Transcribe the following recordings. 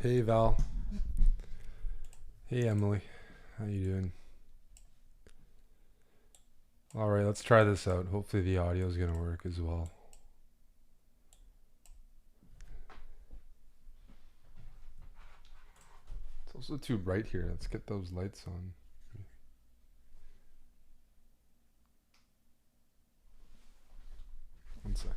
Hey Val. Hey Emily. How you doing? All right, let's try this out. Hopefully the audio is going to work as well. It's also too bright here. Let's get those lights on. One sec.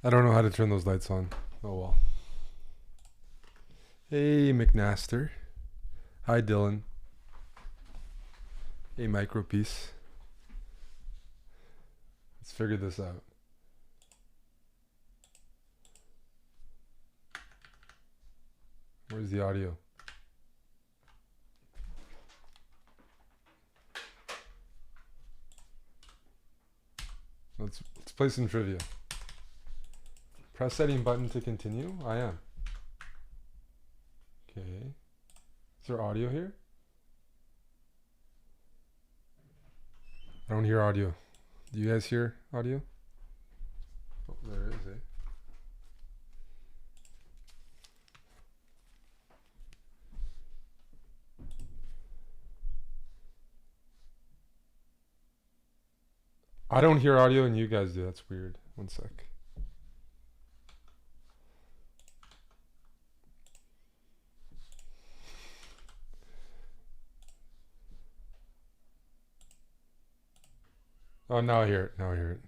I don't know how to turn those lights on. Oh well. Hey McNaster. Hi Dylan. Hey Micropiece. Let's figure this out. Where's the audio? Let's play some trivia. Press setting button to continue. I am. Okay. Is there audio here? I don't hear audio. Do you guys hear audio? Oh, there is, eh? I don't hear audio and you guys do. That's weird. One sec. Oh, now I hear it. Now I hear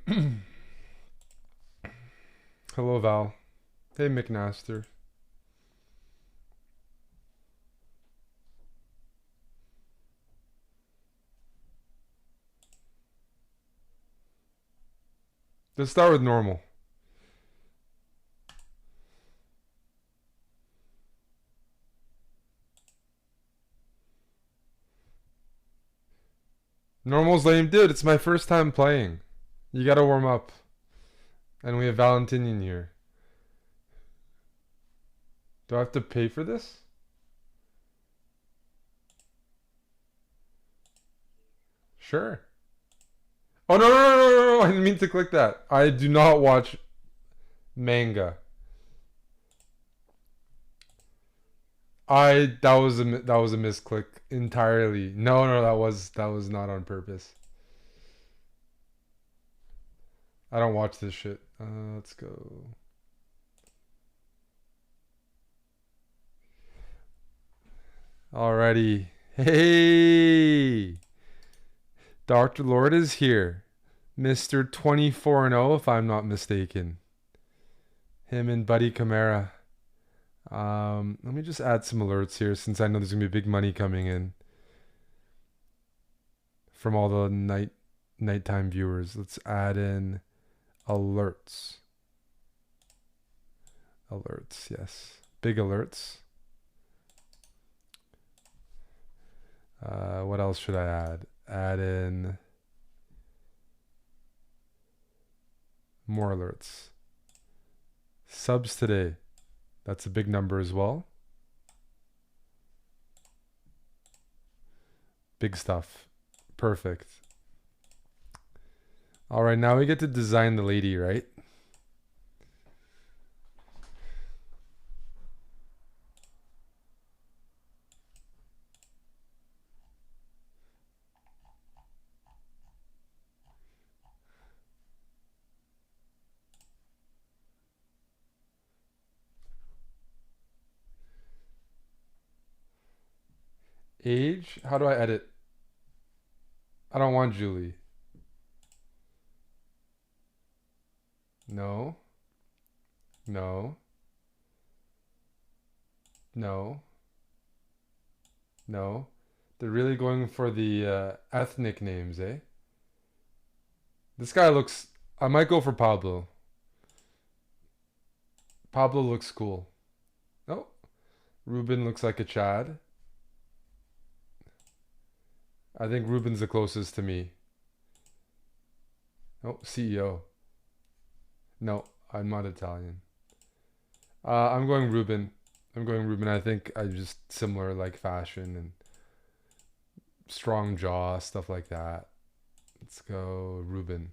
it. Hello, Val. Hey, McNaster. Let's start with normal. Normal's lame. Dude, it's my first time playing. You gotta warm up. And we have Valentinian here. Do I have to pay for this? Sure. Oh, no, no, no, no, no, no. I didn't mean to click that. I do not watch manga. That was a misclick entirely. No, no, that was not on purpose. I don't watch this shit. Let's go. Alrighty. Hey! Dr. Lord is here. Mr. 24 and 0, if I'm not mistaken. Him and Buddy Camara. Let me just add some alerts here since I know there's going to be big money coming in from all the nighttime viewers. Let's add in alerts. Alerts, yes. Big alerts. What else should I add? Add in more alerts. Subs today. That's a big number as well. Big stuff. Perfect. All right, now we get to design the lady, right? Age? How do I edit? I don't want Julie. No. No. No. No. They're really going for the ethnic names, eh? This guy looks... I might go for Pablo. Pablo looks cool. Oh. Ruben looks like a Chad. I think Ruben's the closest to me. Oh, CEO. No, I'm not Italian. I'm going Ruben. I'm going Ruben. I think I just similar like fashion and strong jaw, stuff like that. Let's go Ruben.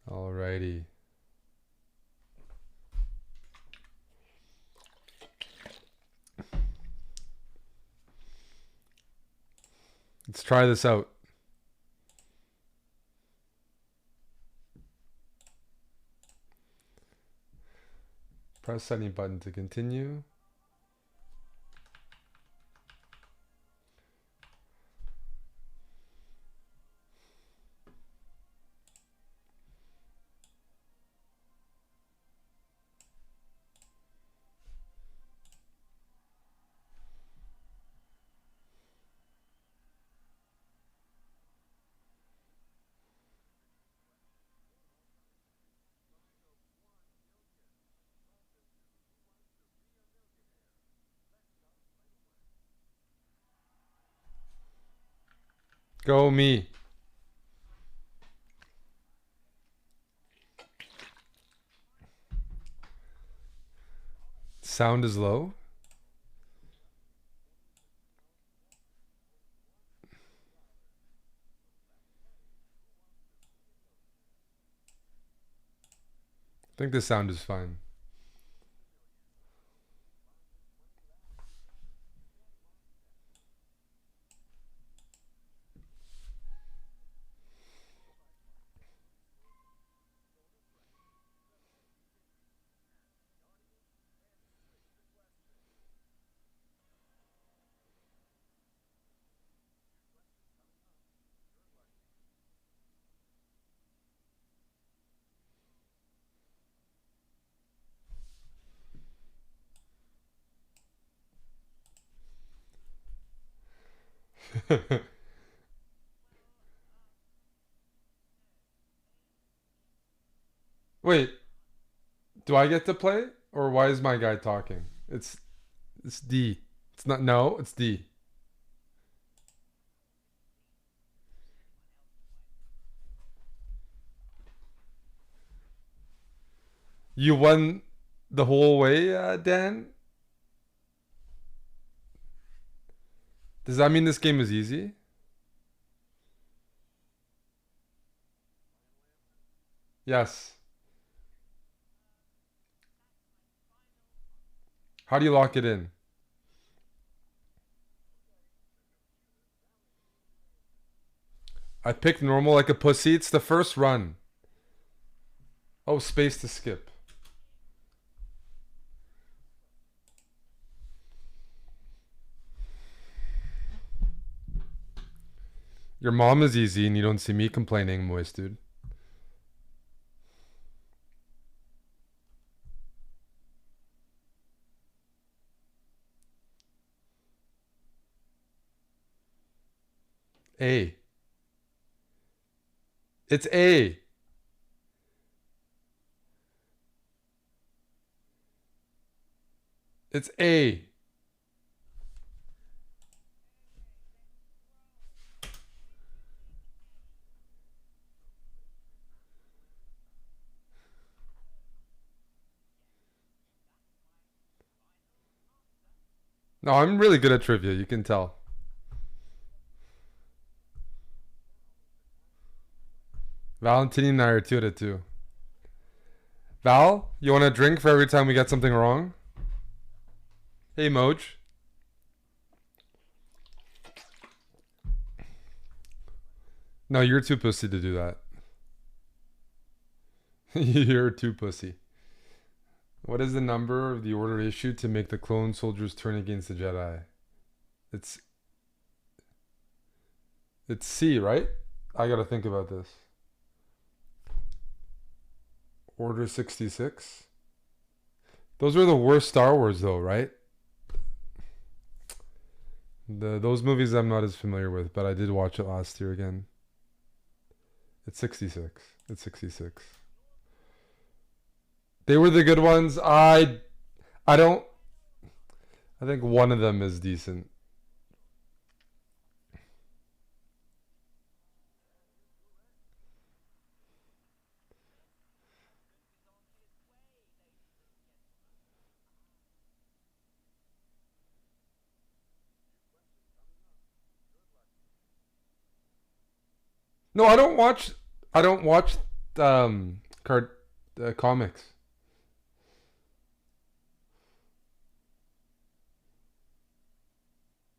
Alrighty. Let's try this out. Press any button to continue. Go me. Sound is low. I think the sound is fine. Wait, do I get to play? Or why is my guy talking? It's D. It's not no, it's D. You won the whole way, Dan? Does that mean this game is easy? Yes. How do you lock it in? I picked normal like a pussy. It's the first run. Oh, space to skip. Your mom is easy and you don't see me complaining, moist dude. A. It's A. It's A. No, I'm really good at trivia, you can tell. Valentini and I are 2 out of 2. Val, you want a drink for every time we get something wrong? Hey, Moj. No, you're too pussy to do that. You're too pussy. What is the number of the order issued to make the clone soldiers turn against the Jedi? It's it's C, right? I gotta think about this. Order 66. Those are the worst Star Wars, though, right? Those movies I'm not as familiar with, but I did watch it last year again. It's 66. It's 66. They were the good ones. I don't. I think one of them is decent. No, I don't watch. I don't watch card comics.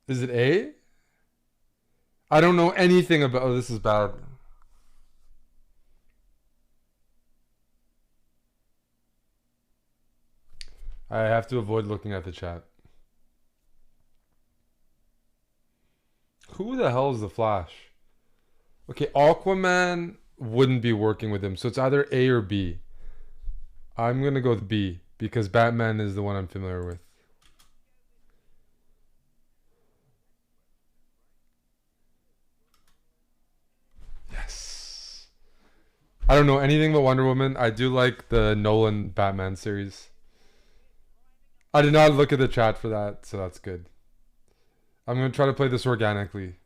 Is it A? I don't know anything about. Oh, this is bad. I have to avoid looking at the chat. Who the hell is the Flash? Okay, Aquaman wouldn't be working with him, so it's either A or B. I'm gonna go with B because Batman is the one I'm familiar with. Yes. I don't know anything about Wonder Woman. I do like the Nolan Batman series. I did not look at the chat for that, so that's good. I'm gonna try to play this organically.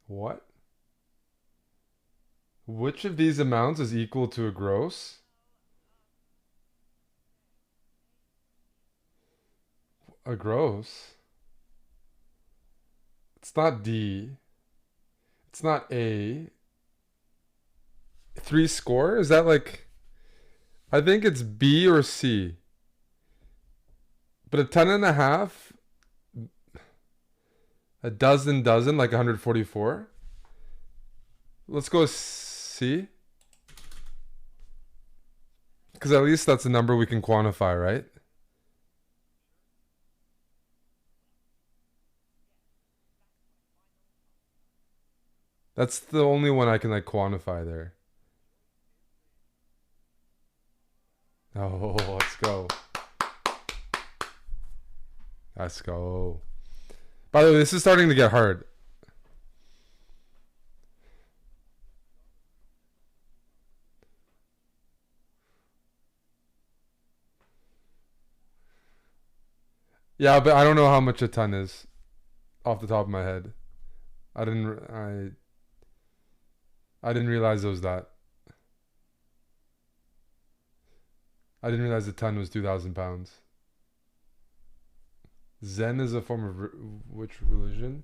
What? Which of these amounts is equal to a gross? A gross? It's not D. It's not A. Three score? Is that like. I think it's B or C. But a ton and a half? A dozen, like 144? Let's go C. Because at least that's a number we can quantify, right? That's the only one I can like quantify there. Oh, let's go. Let's go. By the way, this is starting to get hard. Yeah, but I don't know how much a ton is off the top of my head. I didn't realize it was that. I didn't realize a ton was 2,000 pounds. Zen is a form of which religion?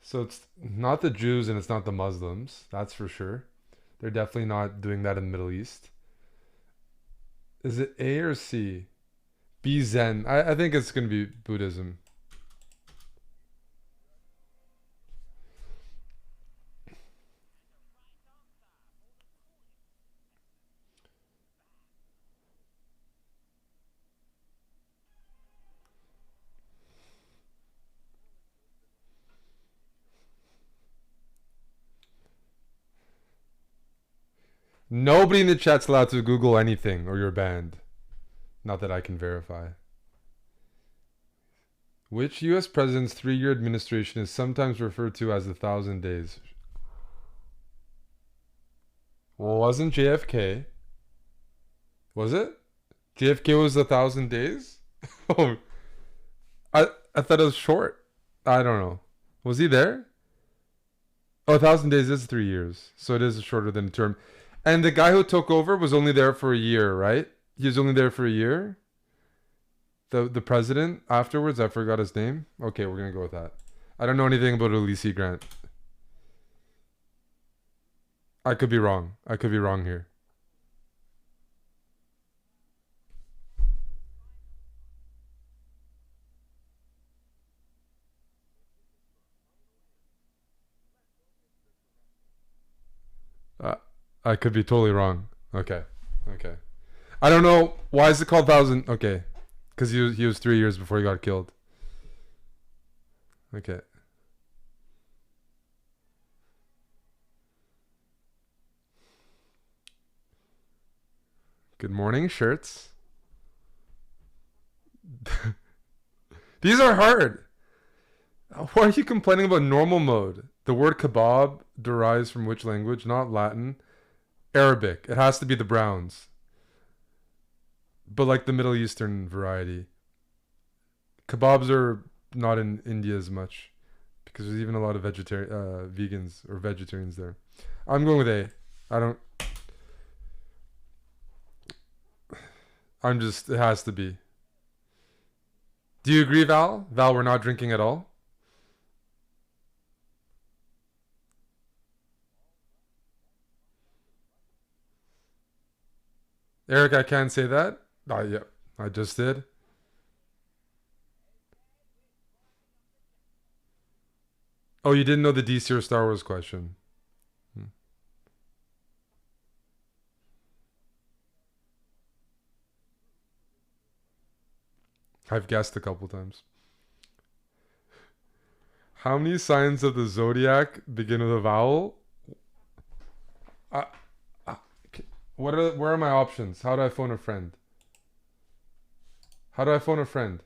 So it's not the Jews and it's not the Muslims. That's for sure. They're definitely not doing that in the Middle East. Is it A or C? B Zen. I think it's going to be Buddhism. Nobody in the chat's allowed to Google anything or you're banned. Not that I can verify. Which US president's 3-year administration is sometimes referred to as the 1,000 days? Well, wasn't JFK? Was it? JFK was 1,000 days? Oh, I thought it was short. I don't know. Was he there? Oh, 1,000 days is 3 years, so it is shorter than a term. And the guy who took over was only there for a year, right? He was only there for a year. The president afterwards, I forgot his name. Okay, we're gonna go with that. I don't know anything about Ulysses Grant. I could be wrong. I could be wrong here. I could be totally wrong. Okay. Okay. I don't know. Why is it called Thousand? Okay. Because he was 3 years before he got killed. Okay. Good morning, shirts. These are hard. Why are you complaining about normal mode? The word kebab derives from which language? Not Latin. Arabic. It has to be the Browns. But like the Middle Eastern variety. Kebabs are not in India as much. Because there's even a lot of vegans or vegetarians there. I'm going with A. I don't... it has to be. Do you agree, Val? Val, we're not drinking at all? Eric, I can't say that. Yeah, I just did. Oh, you didn't know the DC or Star Wars question. I've guessed a couple times. How many signs of the zodiac begin with a vowel? Uh, uh, where are my options? How do I phone a friend? How do I phone a friend?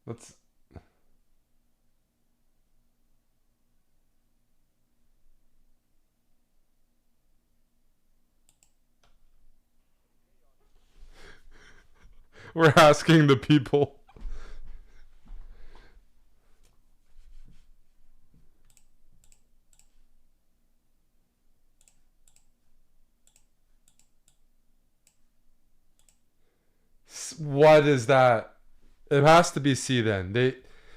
Let's... We're asking the people. What is that? It has to be C then.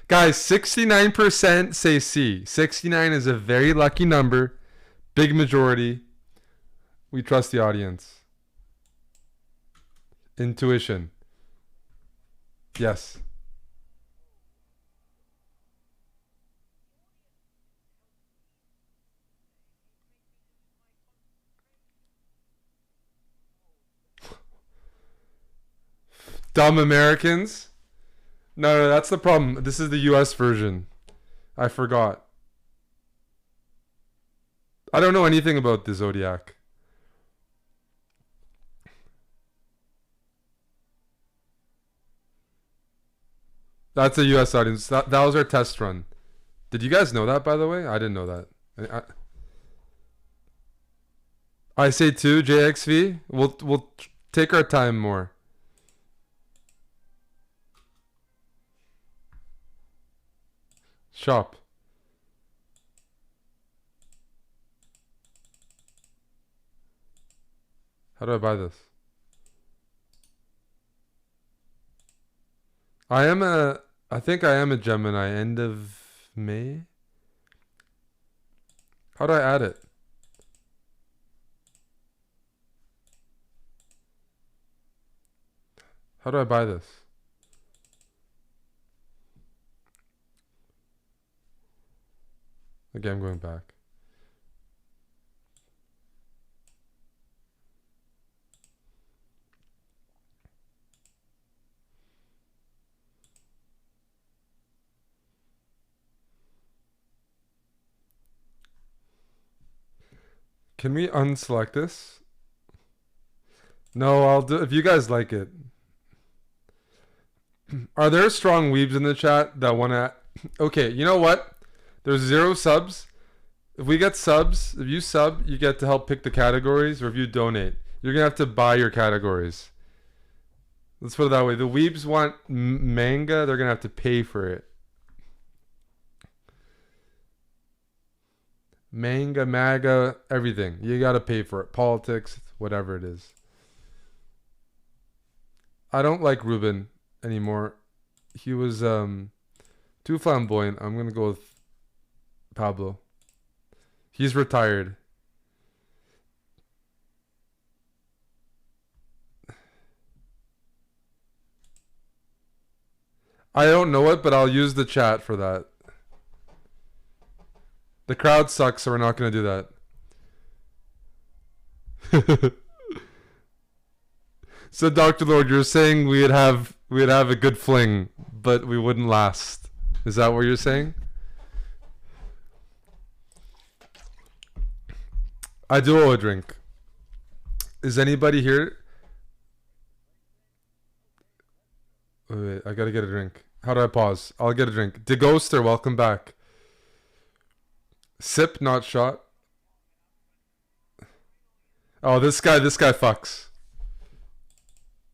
Guys, 69% say C. 69 is a very lucky number. Big majority. We trust the audience. Intuition. Yes. Dumb Americans. No, that's the problem. This is the US version. I forgot. I don't know anything about the Zodiac. That's a US audience. That was our test run. Did you guys know that, by the way? I didn't know that. I say 2, JXV. We'll take our time more. Shop. How do I buy this? I think I am a Gemini. End of May? How do I add it? How do I buy this? Again, I'm going back. Can we unselect this? No, I'll do if you guys like it. Are there strong weebs in the chat that want to... Okay, you know what? There's 0 subs. If we get subs, if you sub, you get to help pick the categories, or if you donate, you're going to have to buy your categories. Let's put it that way. The weebs want manga, they're going to have to pay for it. Manga, MAGA, everything. You got to pay for it. Politics, whatever it is. I don't like Ruben anymore. He was too flamboyant. I'm going to go with Pablo. He's retired. I don't know it, but I'll use the chat for that. The crowd sucks, so we're not going to do that. So, Dr. Lord, you're saying we'd have a good fling, but we wouldn't last. Is that what you're saying? I do owe a drink. Is anybody here? Wait, I gotta get a drink. How do I pause? I'll get a drink. DeGhoster, welcome back. Sip, not shot. Oh, this guy fucks.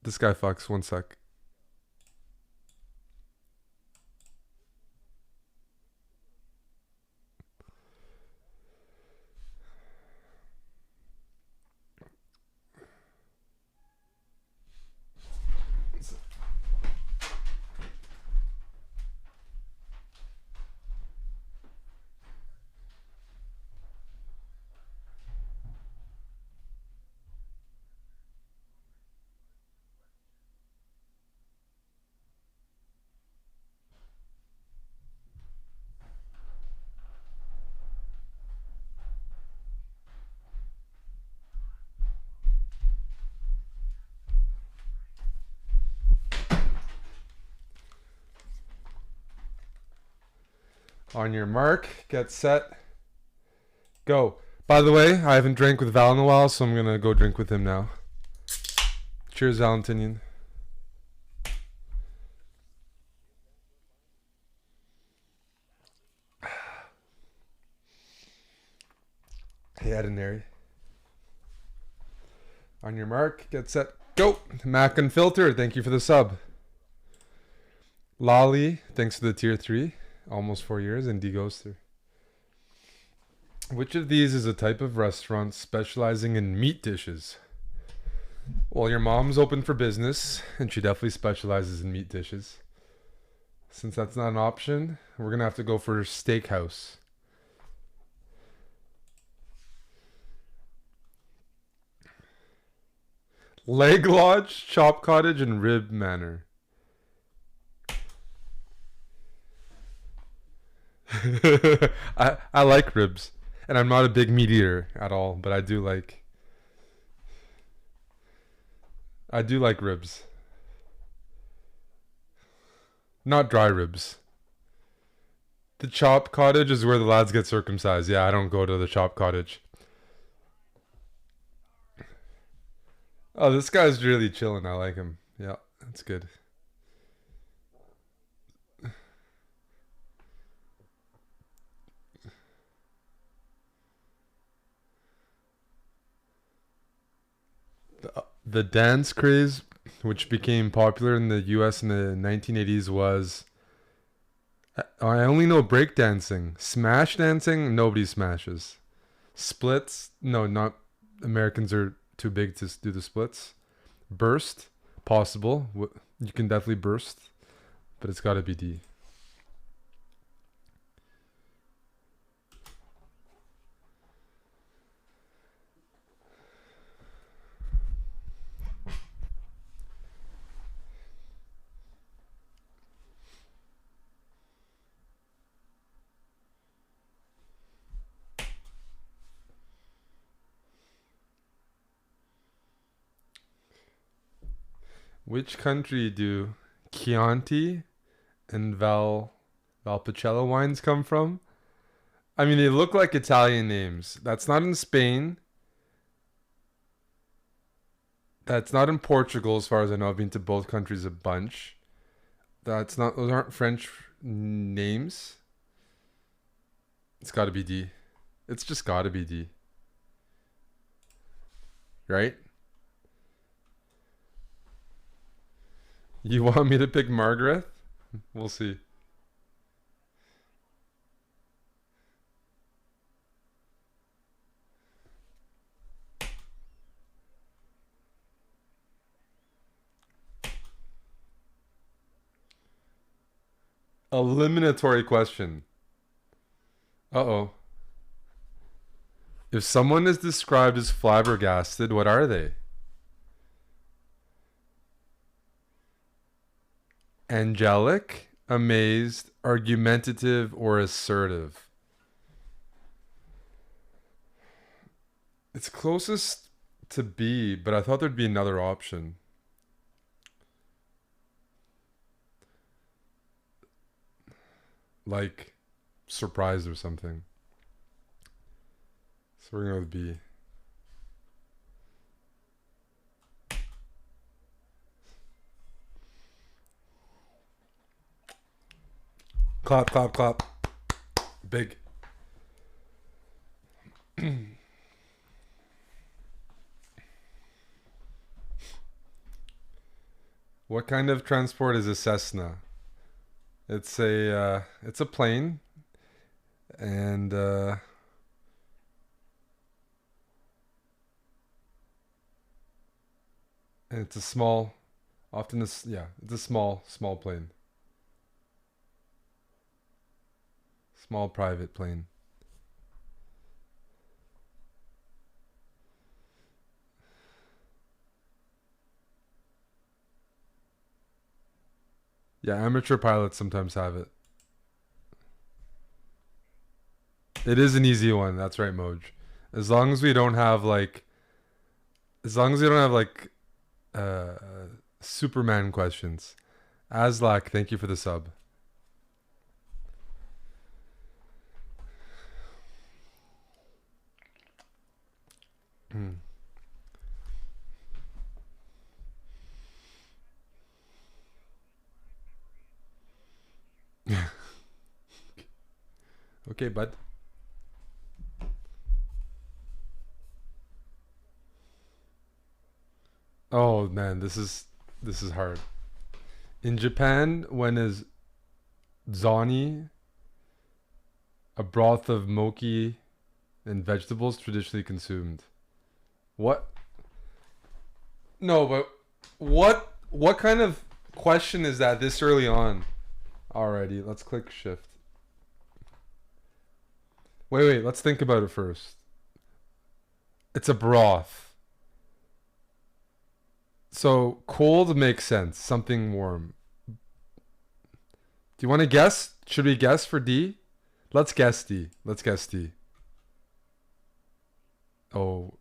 This guy fucks. One sec. On your mark, get set, go. By the way, I haven't drank with Val in a while, so I'm gonna go drink with him now. Cheers, Valentinian. Hey, Edenary. On your mark, get set, go. Mac and Filter, thank you for the sub. Lolly, thanks for the tier 3. Almost 4 years, and D-Ghoster. Which of these is a type of restaurant specializing in meat dishes? Well, your mom's open for business, and she definitely specializes in meat dishes. Since that's not an option, we're going to have to go for steakhouse. Leg Lodge, Chop Cottage, and Rib Manor. I like ribs, and I'm not a big meat eater at all, but I do like ribs. Not dry ribs. The Chop Cottage is where the lads get circumcised. Yeah, I don't go to the Chop Cottage. Oh, this guy's really chilling. I like him. Yeah, that's good. The dance craze, which became popular in the US in the 1980s, was. I only know breakdancing. Smash dancing, nobody smashes. Splits, no, not. Americans are too big to do the splits. Burst, possible. You can definitely burst, but it's got to be D. Which country do Chianti and Valpolicella wines come from? I mean, they look like Italian names. That's not in Spain. That's not in Portugal, as far as I know. I've been to both countries a bunch. That's not. Those aren't French names. It's got to be D. It's just got to be D. Right? You want me to pick Margaret? We'll see. Eliminatory question. Uh-oh. If someone is described as flabbergasted, what are they? Angelic, amazed, argumentative, or assertive? It's closest to B, but I thought there'd be another option. Like surprise or something. So we're gonna go with B. Clap, clap, clap. Big. What kind of transport is a Cessna? It's a plane, and it's a small, often it's a small plane, small private plane. Yeah, amateur pilots sometimes have it. It is an easy one. That's right, Moj. As long as we don't have like, as long as we don't have like, uh, Superman questions. Aslak, thank you for the sub. Okay, bud. Oh man, this is hard. In Japan, when is zoni, a broth of mochi and vegetables, traditionally consumed? What? No, but what kind of question is that this early on? Alrighty, let's click shift. Wait, let's think about it first. It's a broth. So cold makes sense. Something warm. Do you want to guess? Should we guess for D? Let's guess D. Let's guess D. Oh,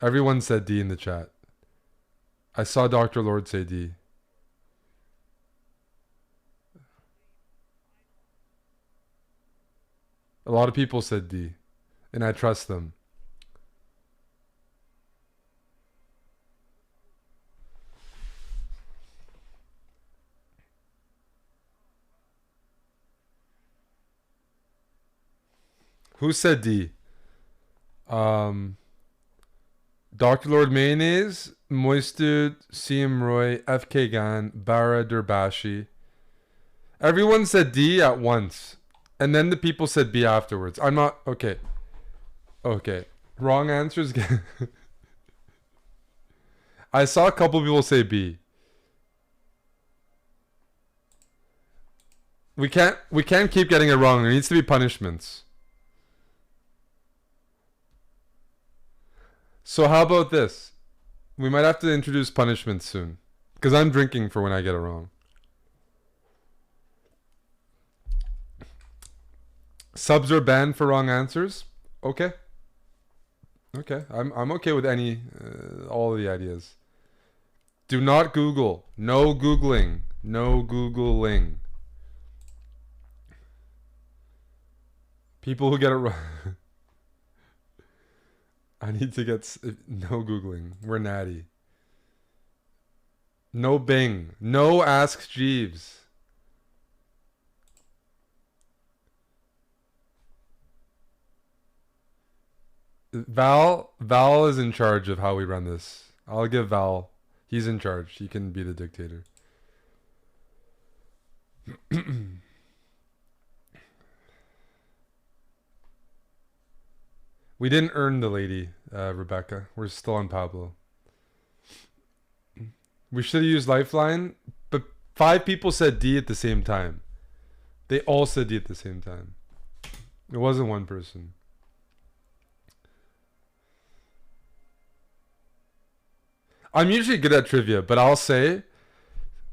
everyone said D in the chat. I saw Dr. Lord say D. A lot of people said D, and I trust them. Who said D? Dr. Lord Mayonnaise, Moistud, CM Roy, FK Gan, Bara Durbashi. Everyone said D at once. And then the people said B afterwards. I'm not. Okay. Okay. Wrong answers. I saw a couple people say B. We can't keep getting it wrong. There needs to be punishments. So how about this? We might have to introduce punishments soon. Because I'm drinking for when I get it wrong. Subs are banned for wrong answers. Okay. Okay. I'm okay with any all of the ideas. Do not Google. No Googling. No Googling. People who get it wrong. I need to get no Googling. We're natty. No Bing. No Ask Jeeves. Val is in charge of how we run this. I'll give Val. He's in charge. He can be the dictator. We didn't earn the lady, Rebecca. We're still on Pablo. We should have used Lifeline, but 5 people said D at the same time. They all said D at the same time. It wasn't one person. I'm usually good at trivia, but I'll say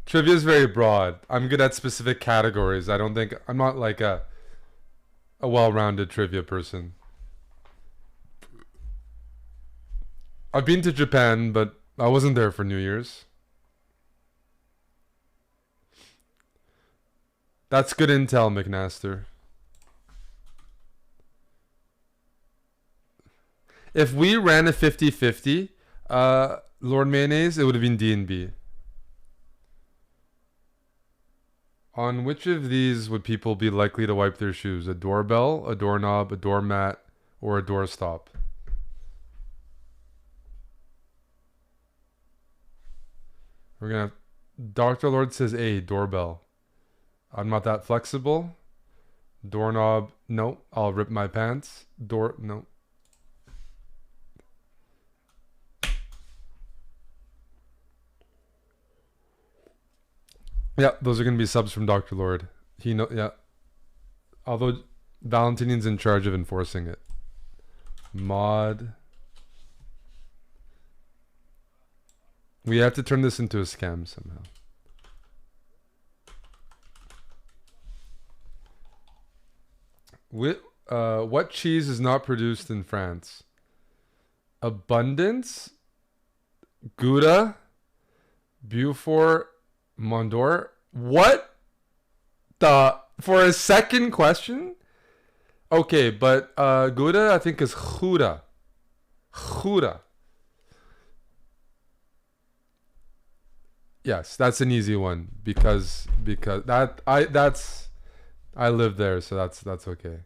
trivia is very broad. I'm good at specific categories. I'm not like a well-rounded trivia person. I've been to Japan, but I wasn't there for New Year's. That's good intel, McNaster. If we ran a 50-50, Lord Mayonnaise, it would have been D&B. On which of these would people be likely to wipe their shoes? A doorbell, a doorknob, a doormat, or a doorstop? We're gonna. Dr. Lord says A, doorbell. I'm not that flexible. Doorknob, no. I'll rip my pants. Door, no. Yeah, those are gonna be subs from Dr. Lord. He know, yeah. Although Valentinian's in charge of enforcing it. Mod. We have to turn this into a scam somehow. What cheese is not produced in France? Abundance, Gouda, Beaufort, Mondor. What the? For a second question? Okay, but Gouda I think is Gouda. Gouda. Yes, that's an easy one because I live there, so that's okay.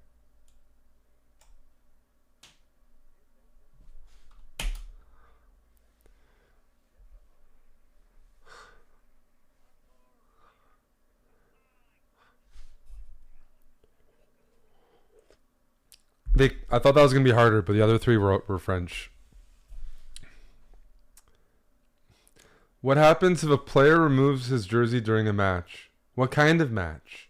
I thought that was gonna be harder, but the other three were French. What happens if a player removes his jersey during a match? What kind of match?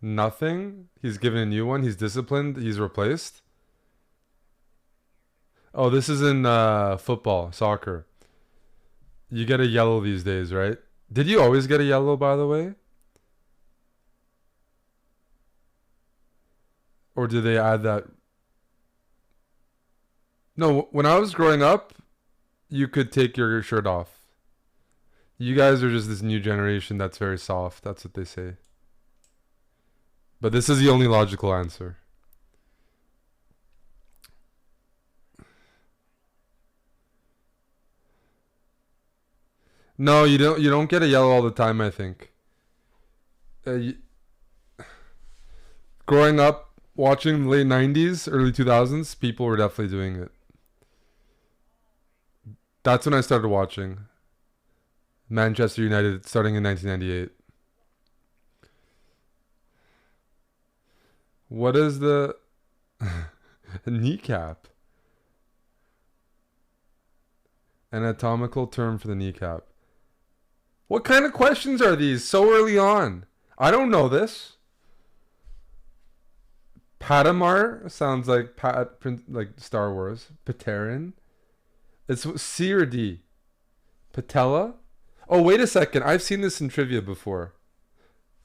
Nothing. He's given a new one. He's disciplined. He's replaced. Oh, this is in football, soccer. You get a yellow these days, right? Did you always get a yellow, by the way? Or did they add that? No, when I was growing up, you could take your shirt off. You guys are just this new generation that's very soft. That's what they say. But this is the only logical answer. No, you don't. You don't get a yellow all the time. I think. Y Growing up, watching the late '90s, early 2000s, people were definitely doing it. That's when I started watching Manchester United, starting in 1998. What is the kneecap? Anatomical term for the kneecap. What kind of questions are these so early on? I don't know this. Patamar sounds like like Star Wars. Paterin. It's C or D. Patella. Oh, wait a second. I've seen this in trivia before.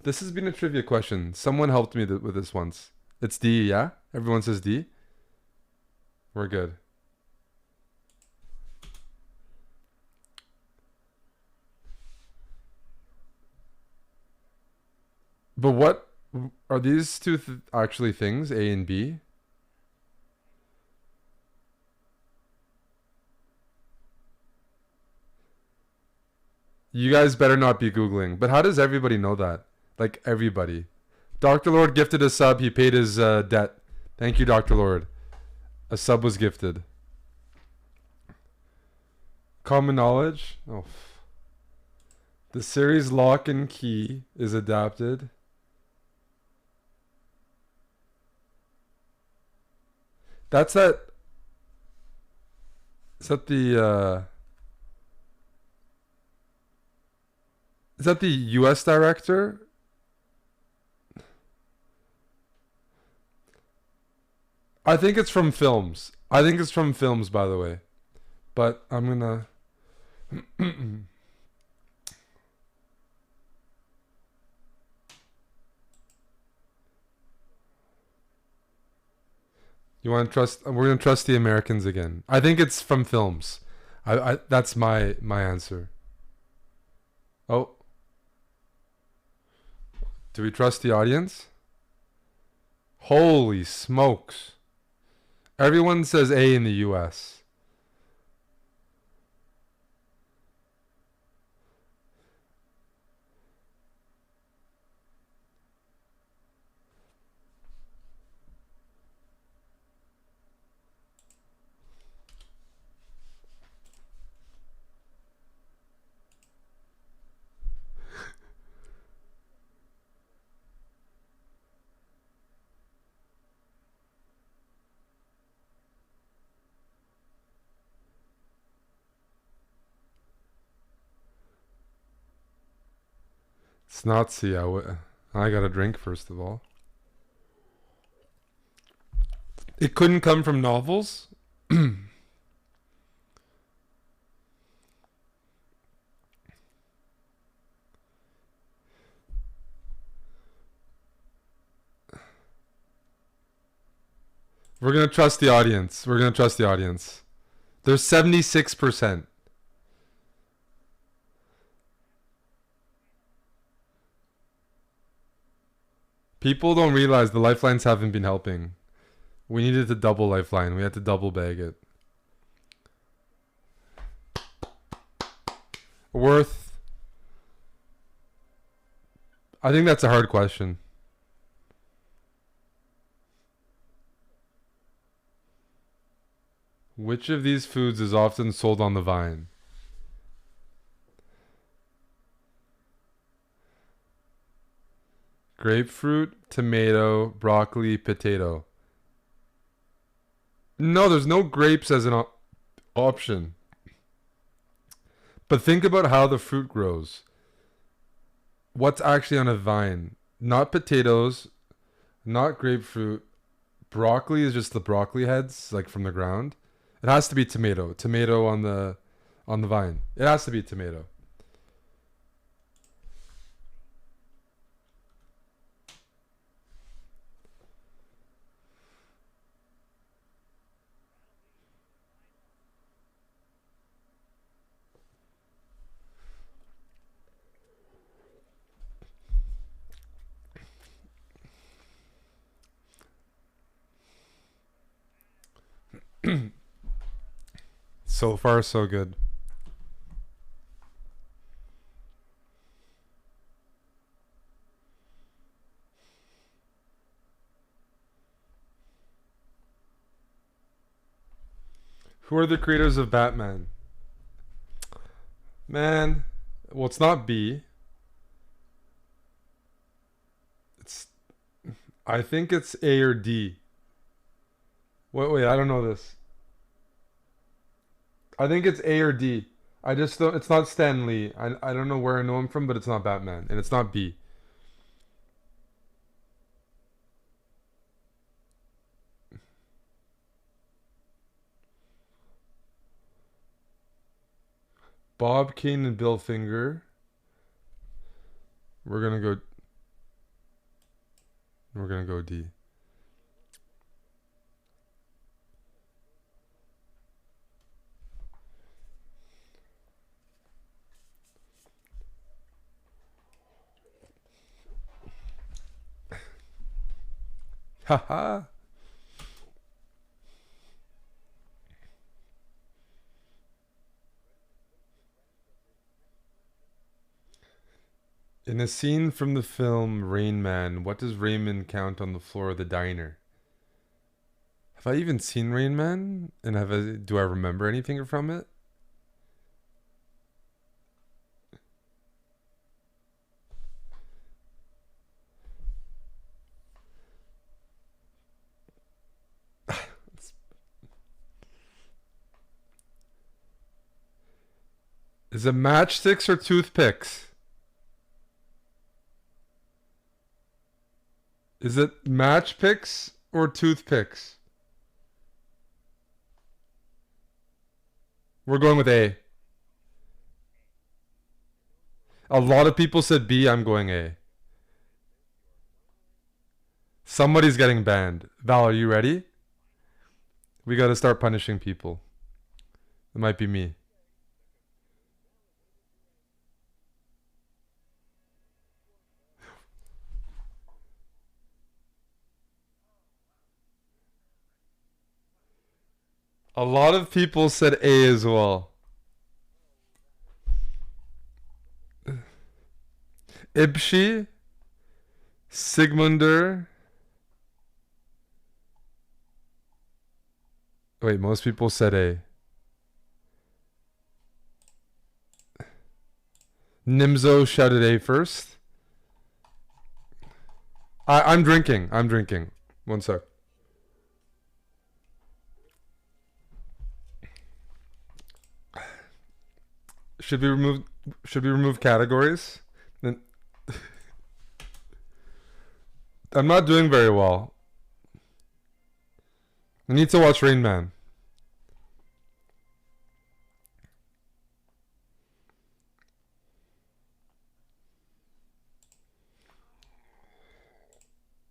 This has been a trivia question. Someone helped me with this once. It's D, yeah? Everyone says D? We're good. But what are these two actually things, A and B? You guys better not be Googling. But how does everybody know that? Like, everybody. Dr. Lord gifted a sub. He paid his debt. Thank you, Dr. Lord. A sub was gifted. Common knowledge? Oh. The series Lock and Key is adapted. That's that. Is that the is that the US director? I think it's from films. I think it's from films, by the way. But I'm gonna. You want to trust? We're gonna trust the Americans again. I think it's from films. I that's my answer. Oh, do we trust the audience? Holy smokes! Everyone says A in the U.S. It's not C. I got a drink first of all. It couldn't come from novels. We're gonna trust the audience. We're gonna trust the audience. There's 76%. People don't realize the lifelines haven't been helping. We needed to double lifeline. We had to double bag it. Worth. I think that's a hard question. Which of these foods is often sold on the vine? Grapefruit, tomato, broccoli, potato. No, there's no grapes as an option. But think about how the fruit grows. What's actually on a vine? Not potatoes, not grapefruit. Broccoli is just the broccoli heads, like from the ground. It has to be tomato. Tomato on the vine. It has to be tomato. So far, so good. Who are the creators of Batman? Man, well, it's not B. It's. I think it's A or D. Wait, I don't know this. I think it's A or D. I just don't. It's not Stan Lee. I don't know where I know him from, but it's not Batman, and it's not B. Bob Kane and Bill Finger. We're gonna go. We're gonna go D. Haha. In a scene from the film Rain Man, what does Raymond count on the floor of the diner? Have I even seen Rain Man? And do I remember anything from it? Is it matchsticks or toothpicks? Is it match picks or toothpicks? We're going with A. A lot of people said B. I'm going A. Somebody's getting banned. Val, are you ready? We gotta start punishing people. It might be me. A lot of people said A as well. Ibshi, Sigmundur. Wait, most people said A. Nimzo shouted A first. I'm drinking. I'm drinking. One sec. Should we remove categories? Then I'm not doing very well. I need to watch Rain Man.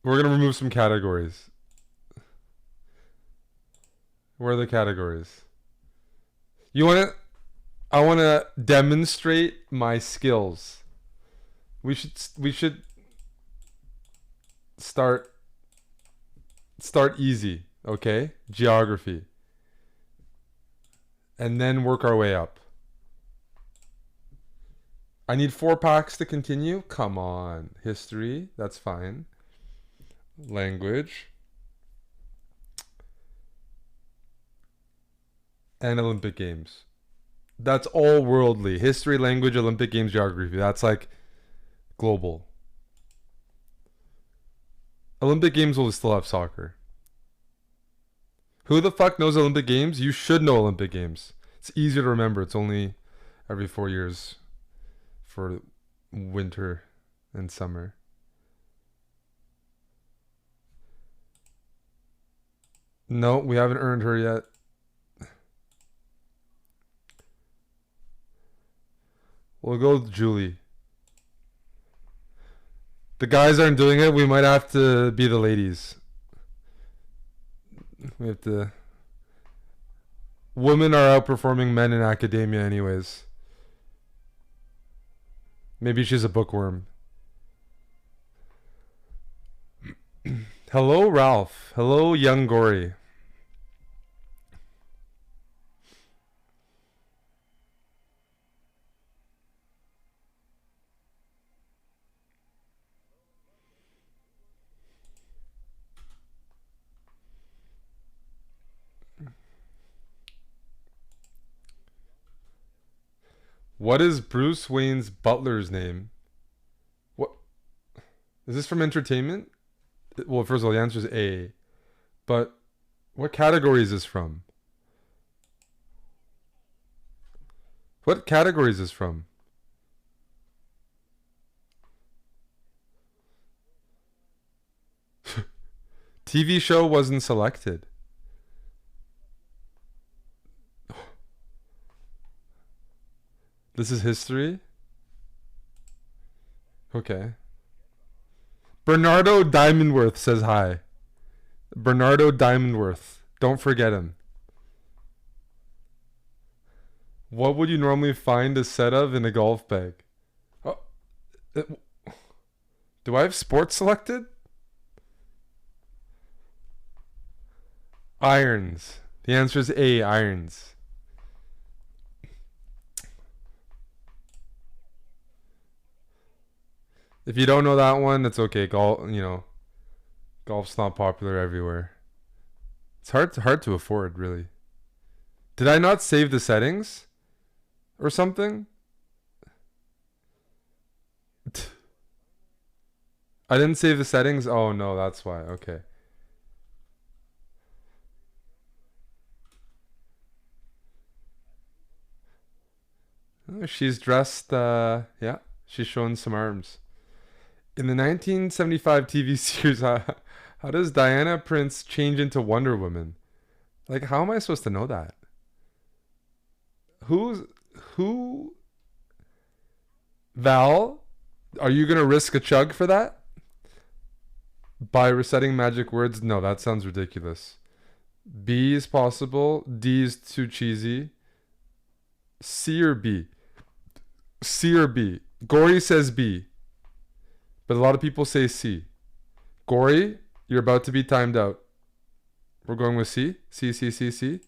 We're gonna remove some categories. Where are the categories? You wanna I wanna demonstrate my skills. We should start easy, okay? Geography. And then work our way up. I need 4 packs to continue. Come on. History, that's fine. Language. And Olympic Games. That's all worldly. History, language, Olympic Games, geography. That's like global. Olympic Games will still have soccer. Who the fuck knows Olympic Games? You should know Olympic Games. It's easier to remember. It's only every 4 years for winter and summer. No, we haven't earned her yet. We'll go with Julie. The guys aren't doing it. We might have to be the ladies. We have to. Women are outperforming men in academia, anyways. Maybe she's a bookworm. Hello, Ralph. Hello, young Gory. What is Bruce Wayne's butler's name? What is this from entertainment? Well, first of all, the answer is A. But what category is this from? What category is this from? TV show wasn't selected. This is history? Okay. Bernardo Diamondworth says hi. Bernardo Diamondworth. Don't forget him. What would you normally find a set of in a golf bag? Oh, do I have sports selected? Irons. The answer is A, irons. If you don't know that one, it's okay. Golf's not popular everywhere. It's hard to afford, really. Did I not save the settings or something? I didn't save the settings. Oh no, that's why. Okay. Oh, she's dressed. Yeah, she's showing some arms. In the 1975 TV series, how does Diana Prince change into Wonder Woman? Like, how am I supposed to know that? Who? Val, are you gonna risk a chug for that? By reciting magic words? No, that sounds ridiculous. B is possible. D is too cheesy. C or B? C or B? Gory says B, but a lot of people say C. Gory, you're about to be timed out. We're going with C? C, C, C, C?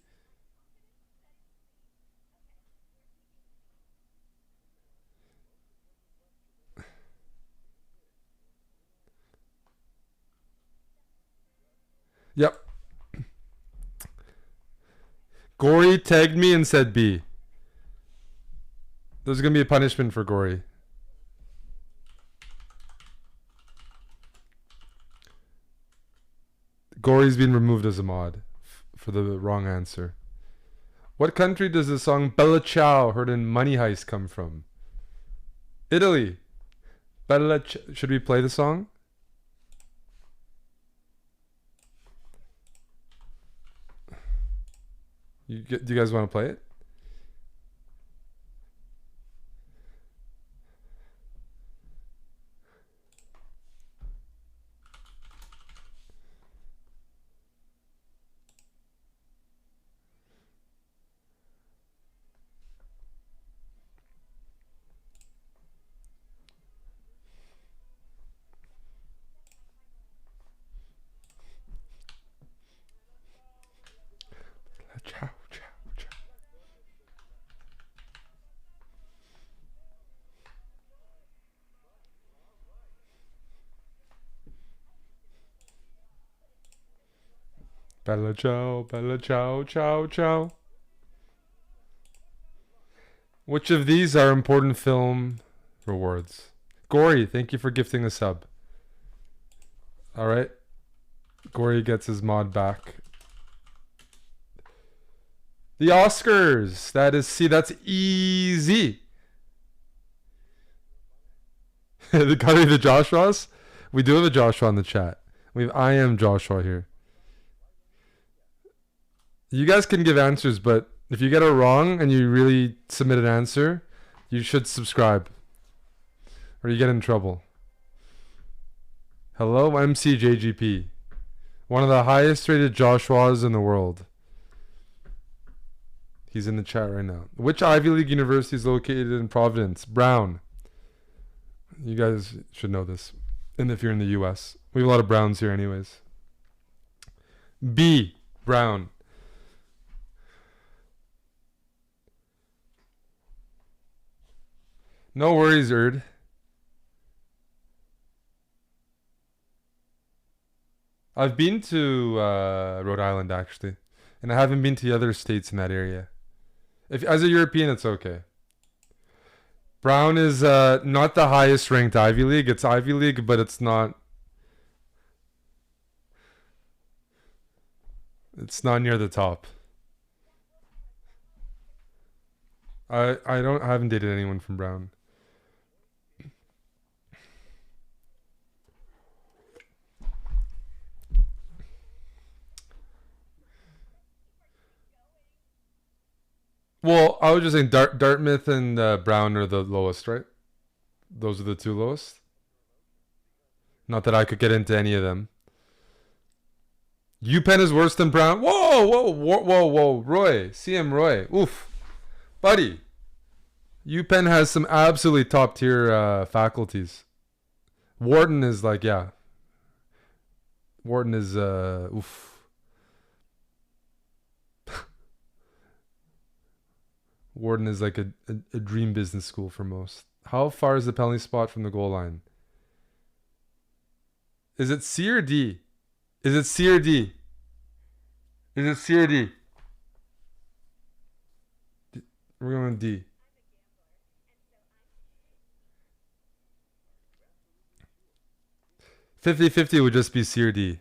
Yep. Gory tagged me and said B. There's going to be a punishment for Gory. Gory's been removed as a mod for the wrong answer. What country does the song Bella Ciao heard in Money Heist come from? Italy. Bella Ciao. Should we play the song? Do you guys want to play it? Ciao, ciao, ciao. Bella ciao, ciao, ciao. Which of these are important film rewards? Gory, thank you for gifting a sub. Alright. Gory gets his mod back. The Oscars. That is C. That's easy. Gotta be the Joshua's. We do have a Joshua in the chat. I am Joshua here. You guys can give answers, but if you get it wrong and you really submit an answer, you should subscribe, or you get in trouble. Hello, MCJGP. One of the highest rated Joshuas in the world. He's in the chat right now. Which Ivy League university is located in Providence? Brown. You guys should know this. And if you're in the US. We have a lot of Browns here anyways. B. Brown. No worries, Erd. I've been to Rhode Island actually. And I haven't been to the other states in that area. If as a European, it's okay. Brown is not the highest ranked Ivy League. It's Ivy League, but it's not. It's not near the top. I haven't dated anyone from Brown. Well, I was just saying Dartmouth and Brown are the lowest, right? Those are the two lowest. Not that I could get into any of them. UPenn is worse than Brown. Whoa, Roy, CM Roy. Oof, buddy. UPenn has some absolutely top tier faculties. Wharton is like, yeah. Wharton is oof. Wharton is like a dream business school for most. How far is the penalty spot from the goal line? Is it C or D? Is it C or D? Is it C or D? We're going with D. $50-50 would just be C or D.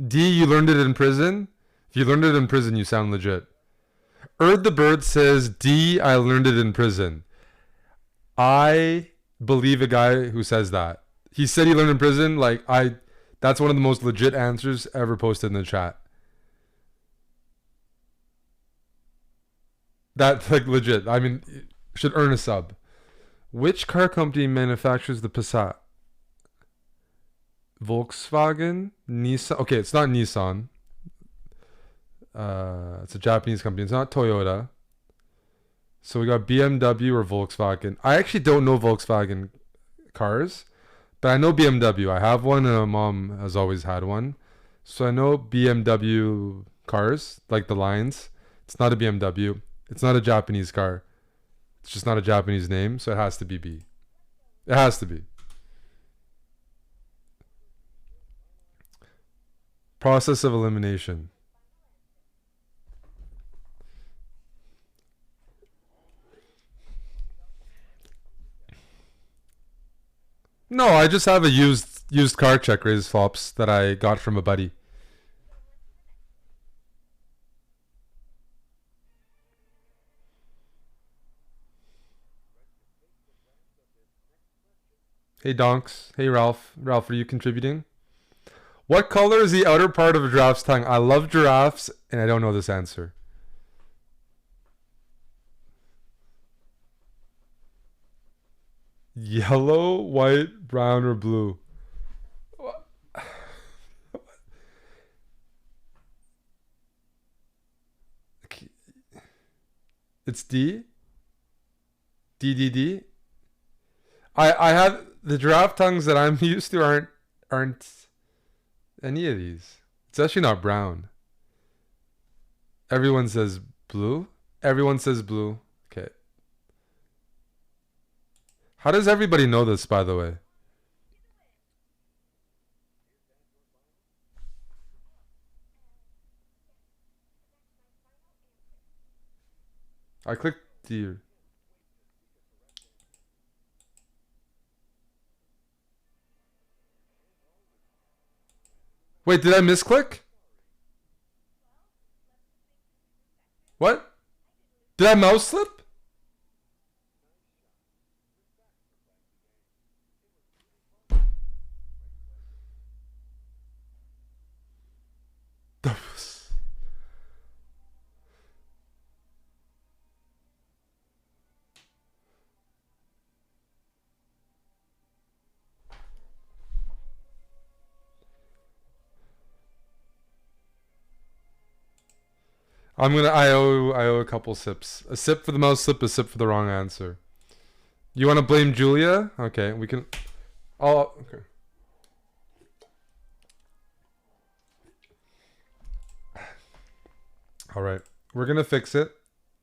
D, you learned it in prison? If you learned it in prison, you sound legit. Erd the Bird says, D, I learned it in prison. I believe a guy who says that. He said he learned in prison. That's one of the most legit answers ever posted in the chat. That's like legit. I mean, should earn a sub. Which car company manufactures the Passat? Volkswagen? Nissan? Okay, it's not Nissan. It's a Japanese company. It's not Toyota. So we got BMW or Volkswagen. I actually don't know Volkswagen cars, but I know BMW. I have one and my mom has always had one. So I know BMW cars, like the lines. It's not a BMW. It's not a Japanese car. It's just not a Japanese name, so it has to be B. It has to be. Process of elimination. No, I just have a used car check raise flops that I got from a buddy. Hey Donks. Hey Ralph. Ralph, are you contributing? What color is the outer part of a giraffe's tongue? I love giraffes and I don't know this answer. Yellow, white, brown, or blue? It's D? D D D? I have the giraffe tongues that I'm used to aren't any of these. It's actually not brown. Everyone says blue. Everyone says blue. Okay. How does everybody know this, by the way? I clicked D. Wait, did I misclick? What? Did I mouse slip? I owe a couple sips. A sip for the mouse slip, a sip for the wrong answer. You want to blame Julia? Okay, we can. Oh, okay. All right, we're gonna fix it.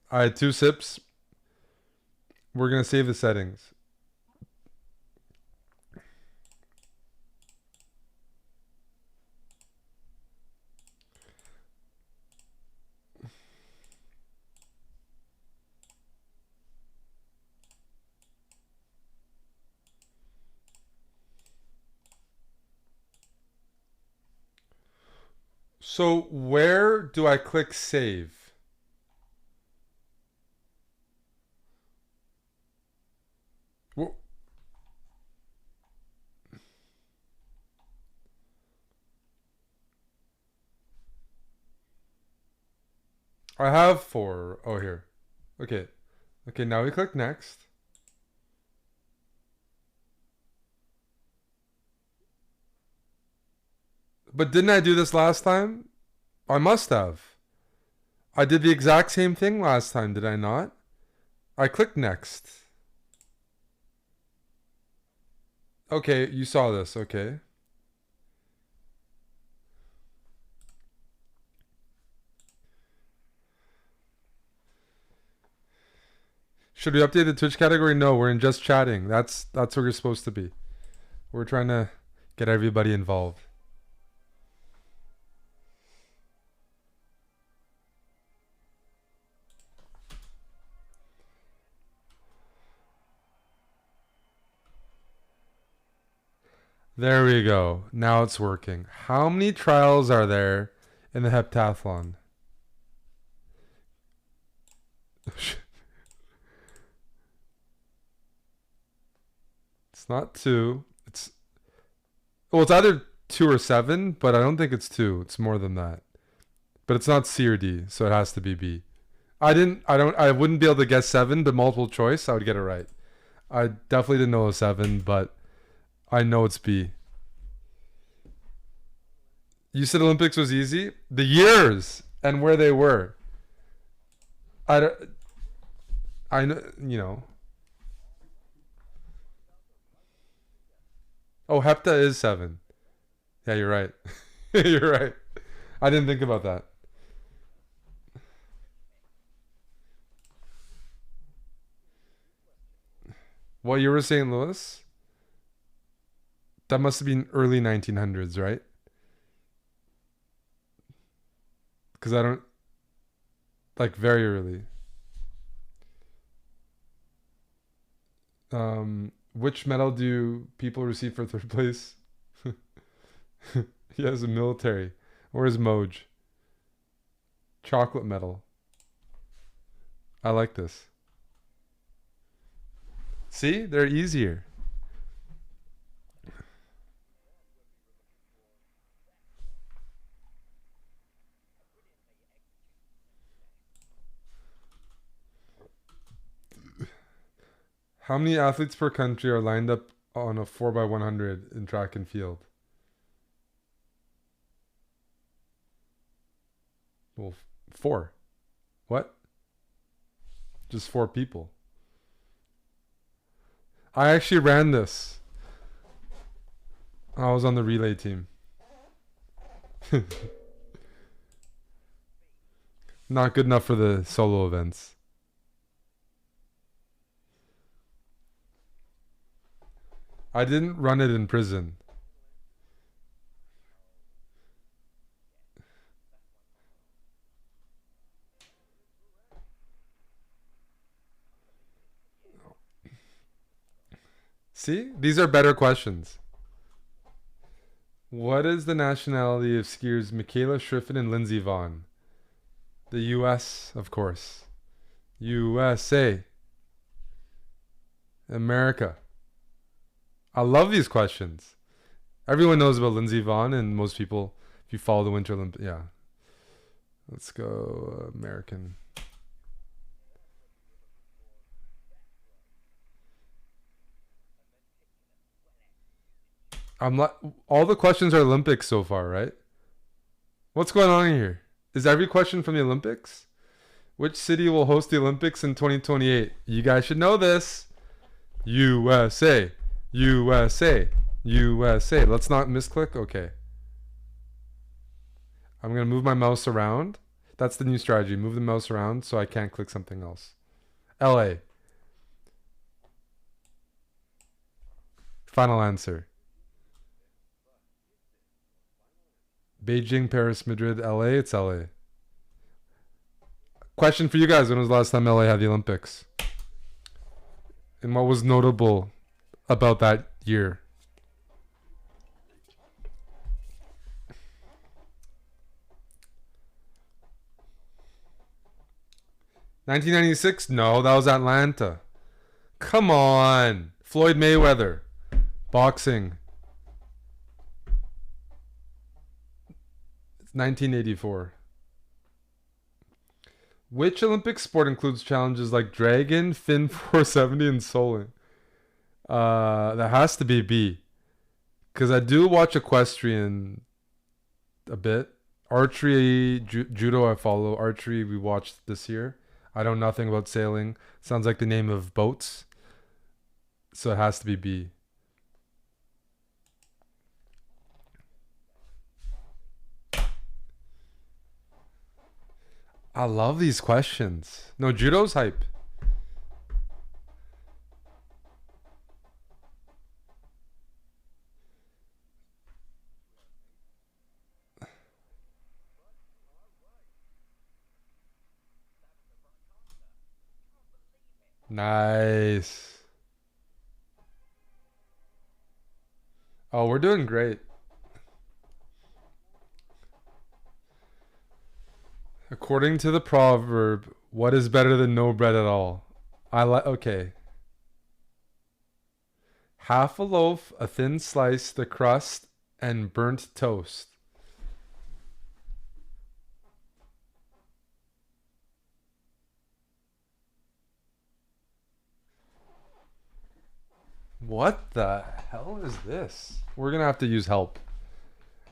I had 2 sips. We're gonna save the settings. So where do I click save? Well, I have 4. Oh, here. Okay. Okay, now we click next. But didn't I do this last time? I must have. I did the exact same thing last time, did I not? I clicked next. Okay, you saw this, okay. Should we update the Twitch category? No, we're in just chatting. That's where you're supposed to be. We're trying to get everybody involved. There we go. Now it's working. How many trials are there in the heptathlon? It's not 2. It's either 2 or 7, but I don't think it's 2. It's more than that. But it's not C or D, so it has to be B. I wouldn't be able to guess 7, but multiple choice, I would get it right. I definitely didn't know 07, but I know it's B. You said Olympics was easy? The years and where they were. I don't, I know, you know. Oh, Hepta is 7. Yeah, you're right. You're right. I didn't think about that. What you were St. Louis? That must have been early 1900s, right? Because I don't like very early. Which medal do people receive for third place? He has a military. Where's Moj? Chocolate medal. I like this. See, they're easier. How many athletes per country are lined up on a 4x100 in track and field? Well, 4. What? Just 4 people. I actually ran this. I was on the relay team. Not good enough for the solo events. I didn't run it in prison. See? These are better questions. What is the nationality of skiers Michaela Schriffen and Lindsey Vonn? The US, of course. USA. America. I love these questions. Everyone knows about Lindsey Vonn, and most people, if you follow the Winter Olympics, yeah. Let's go American. I'm not. All the questions are Olympics so far, right? What's going on here? Is every question from the Olympics? Which city will host the Olympics in 2028? You guys should know this. USA. USA. USA. Let's not misclick. Okay. I'm going to move my mouse around. That's the new strategy. Move the mouse around so I can't click something else. LA. Final answer. Beijing, Paris, Madrid, LA. It's LA. Question for you guys. When was the last time LA had the Olympics? And what was notable about that year? $1996? No, that was Atlanta. Come on. Floyd Mayweather. Boxing. It's 1984. Which Olympic sport includes challenges like Dragon, Fin 470, and Soling? That has to be B. Because I do watch equestrian a bit. Archery, judo I follow. Archery we watched this year. I know nothing about sailing. Sounds like the name of boats. So it has to be B. I love these questions. No, judo's hype. Nice. Oh, we're doing great. According to the proverb, what is better than no bread at all? I like. Okay. Half a loaf, a thin slice, the crust, and burnt toast. What the hell is this? We're gonna have to use help.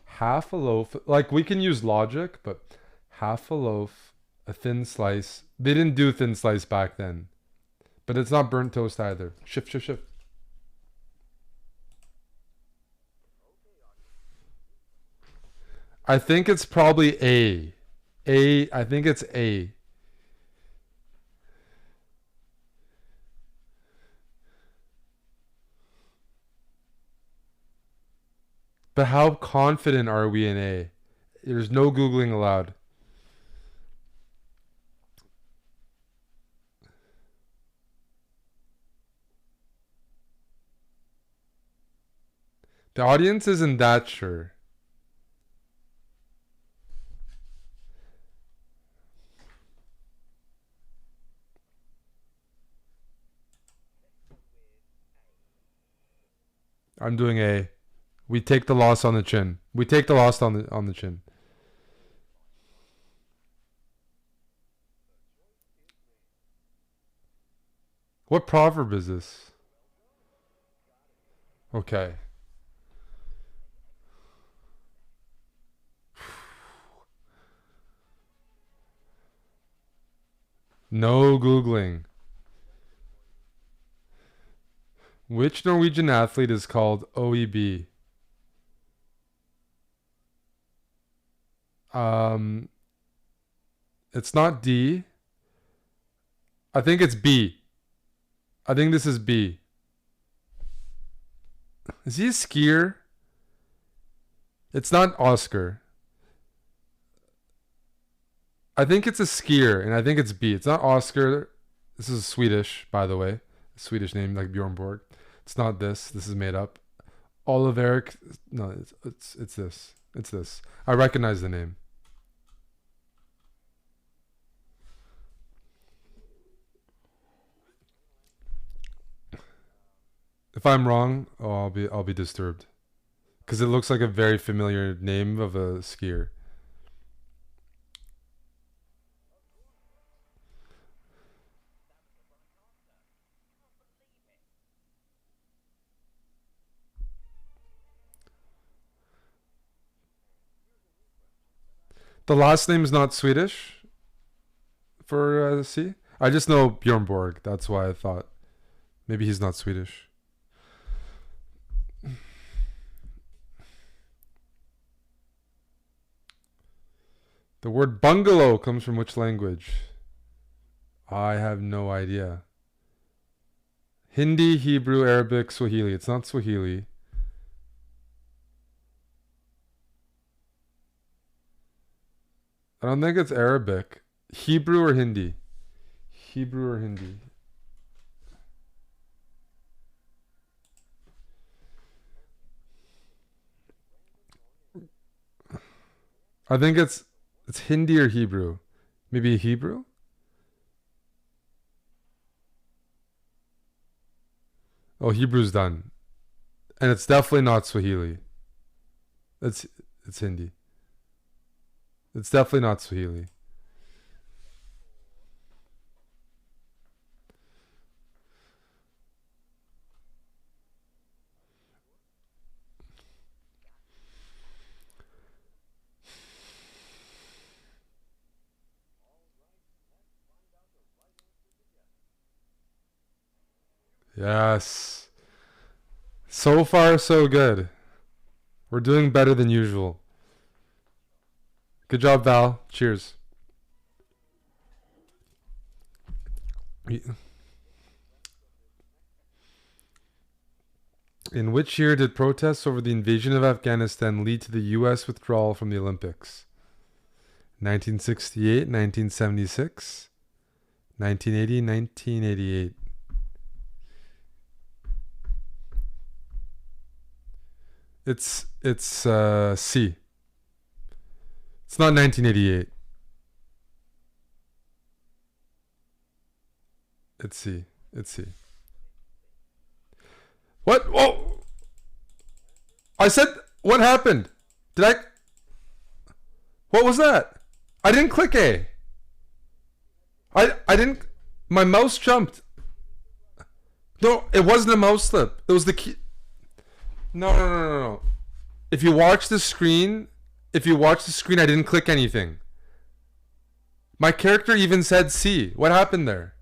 Half a loaf. Like, we can use logic, but half a loaf, a thin slice. They didn't do thin slice back then. But it's not burnt toast either. Shift, shift, shift. I think it's probably A. I think it's A. But how confident are we in A? There's no Googling allowed. The audience isn't that sure. I'm doing A. We take the loss on the chin. We take the loss on the chin. What proverb is this? Okay. No Googling. Which Norwegian athlete is called OEB? It's not D. I think it's B. I think this is B. Is he a skier? It's not Oscar. I think it's a skier, and I think it's B. It's not Oscar. This is Swedish, by the way. A Swedish name like Bjorn Borg. It's not this. This is made up. Oliver. No, it's this. It's this. I recognize the name. If I'm wrong, I'll be disturbed, because it looks like a very familiar name of a skier. The last name is not Swedish for C. I just know Bjorn Borg. That's why I thought maybe he's not Swedish. The word bungalow comes from which language? I have no idea. Hindi, Hebrew, Arabic, Swahili. It's not Swahili. I don't think it's Arabic. Hebrew or Hindi? Hebrew or Hindi? I think it's Hindi or Hebrew. Maybe Hebrew? Oh, Hebrew's done. And it's definitely not Swahili. It's Hindi. It's definitely not Swahili. Yes. So far, so good. We're doing better than usual. Good job, Val. Cheers. In which year did protests over the invasion of Afghanistan lead to the U.S. withdrawal from the Olympics? 1968, 1976, 1980, 1988. It's C. It's not 1988. It's C. It's C. What? Whoa! I said, what happened? Did I? What was that? I didn't click A. I didn't. My mouse jumped. No, it wasn't a mouse slip. It was the key. No. If you watch the screen, I didn't click anything. My character even said C. What happened there?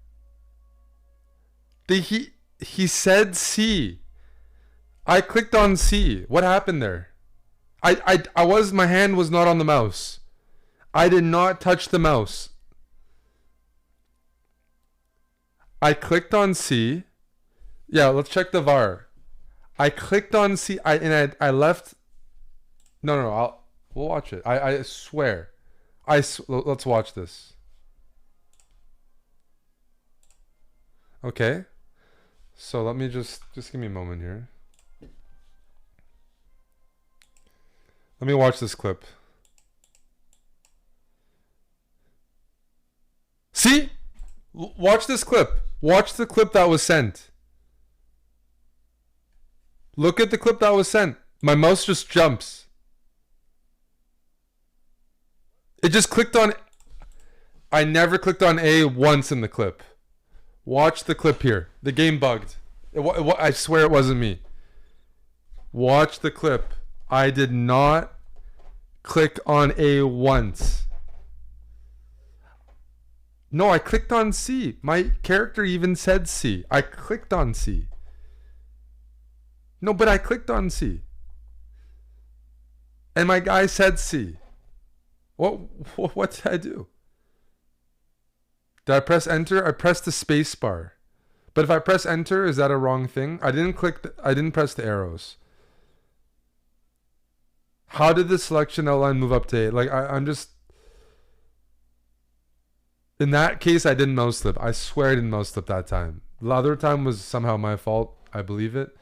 He said C. I clicked on C. What happened there? My hand was not on the mouse. I did not touch the mouse. I clicked on C. Yeah, let's check the VAR. I clicked on C. I left. No. We'll watch it. I swear. Let's watch this. Okay. So let me just give me a moment here. Let me watch this clip. See? Watch this clip. Watch the clip that was sent. Look at the clip that was sent. My mouse just jumps. It just clicked on... I never clicked on A once in the clip. Watch the clip here. The game bugged. I swear it wasn't me. Watch the clip. I did not click on A once. No, I clicked on C. My character even said C. I clicked on C. No, but I clicked on C. And my guy said C. What did I do? Did I press enter? I pressed the space bar. But if I press enter, is that a wrong thing? I didn't press the arrows. How did the selection outline move up to A? Like, I'm just... In that case, I didn't mouse slip. I swear I didn't mouse slip that time. The other time was somehow my fault. I believe it.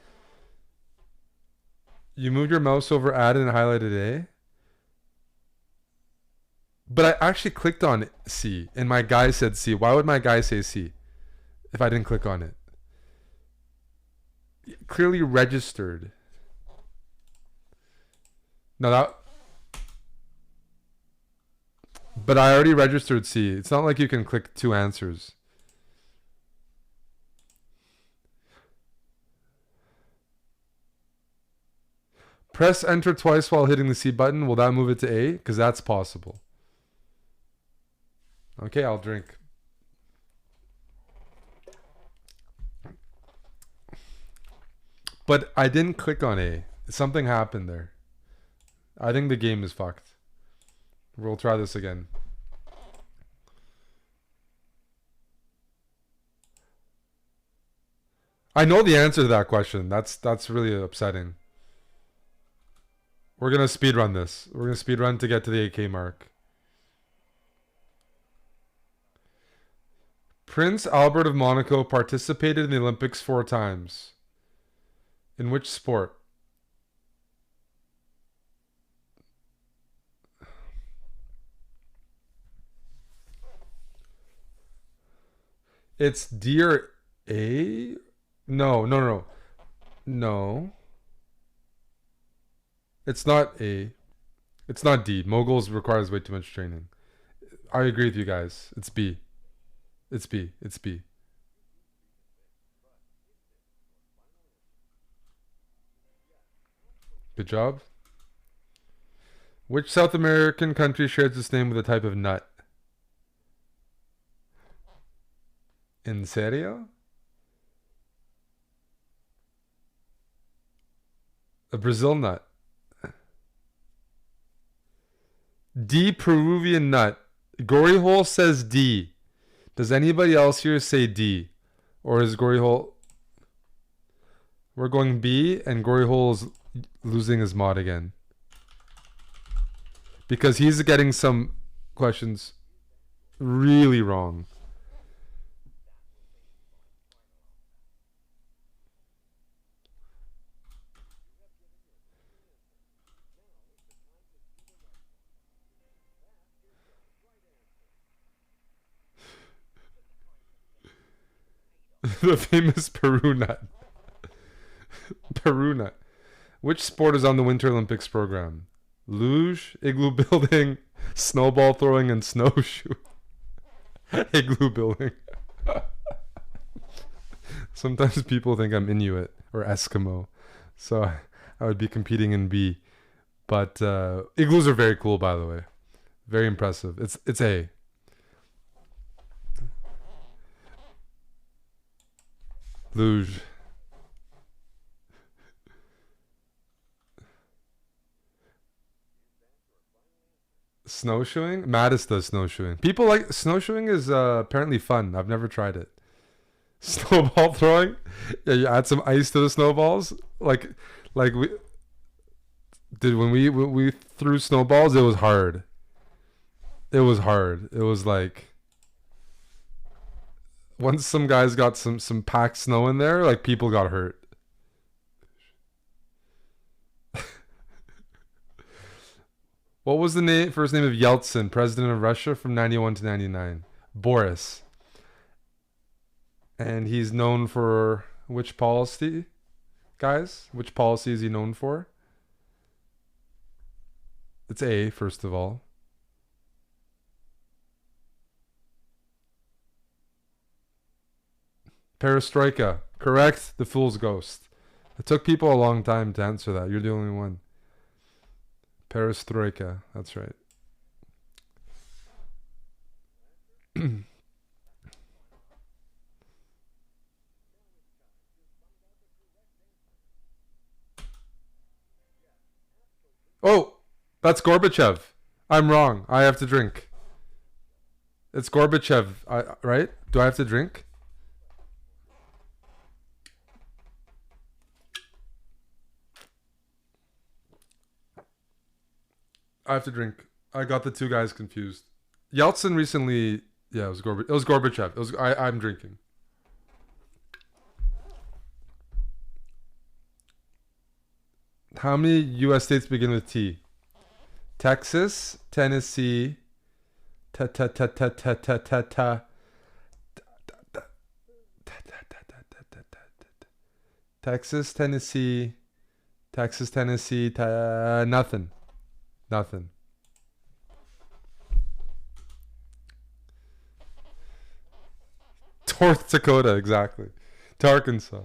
You moved your mouse over added and highlighted A. But I actually clicked on C, and my guy said C. Why would my guy say C if I didn't click on it? Clearly registered. No, that... But I already registered C. It's not like you can click two answers. Press enter twice while hitting the C button. Will that move it to A? Because that's possible. Okay, I'll drink. But I didn't click on A. Something happened there. I think the game is fucked. We'll try this again. I know the answer to that question. That's really upsetting. We're going to speedrun this. We're going to speedrun to get to the 8K mark. Prince Albert of Monaco participated in the Olympics 4 times. In which sport? It's D or A? No. No. It's not A. It's not D. Moguls requires way too much training. I agree with you guys. It's B. It's B. It's B. Good job. Which South American country shares its name with a type of nut? In serio? A Brazil nut. D, Peruvian nut. Gory Hole says D. Does anybody else here say D? Or is Gory Hole... We're going B, and Gory Hole is losing his mod again. Because he's getting some questions really wrong. The famous Peru nut. Peru nut. Which sport is on the Winter Olympics program? Luge, igloo building, snowball throwing, and snowshoe. Igloo building. Sometimes people think I'm Inuit or Eskimo, so I would be competing in B. But igloos are very cool, by the way. Very impressive. It's A. Luge. Snowshoeing? Mattis does snowshoeing. People like snowshoeing is apparently fun. I've never tried it. Snowball throwing? Yeah, you add some ice to the snowballs. Like we did when we threw snowballs. It was hard. It was hard. It was like once some guys got some packed snow in there, like people got hurt. What was the first name of Yeltsin, president of Russia from 91 to 99? Boris. And he's known for which policy, guys? Which policy is he known for? It's A, first of all. Perestroika. Correct. The Fool's Ghost. It took people a long time to answer that. You're the only one. Perestroika. That's right. Oh, that's Gorbachev. I'm wrong. I have to drink. It's Gorbachev, right? Do I have to drink? I have to drink. I got the two guys confused. Yeltsin recently, yeah, it was Gorbachev. It was I'm drinking. How many U.S. states begin with T? Texas, Tennessee, ta ta ta ta ta ta ta ta. Texas, Tennessee, nothing. Nothing. North Dakota, exactly. To Arkansas.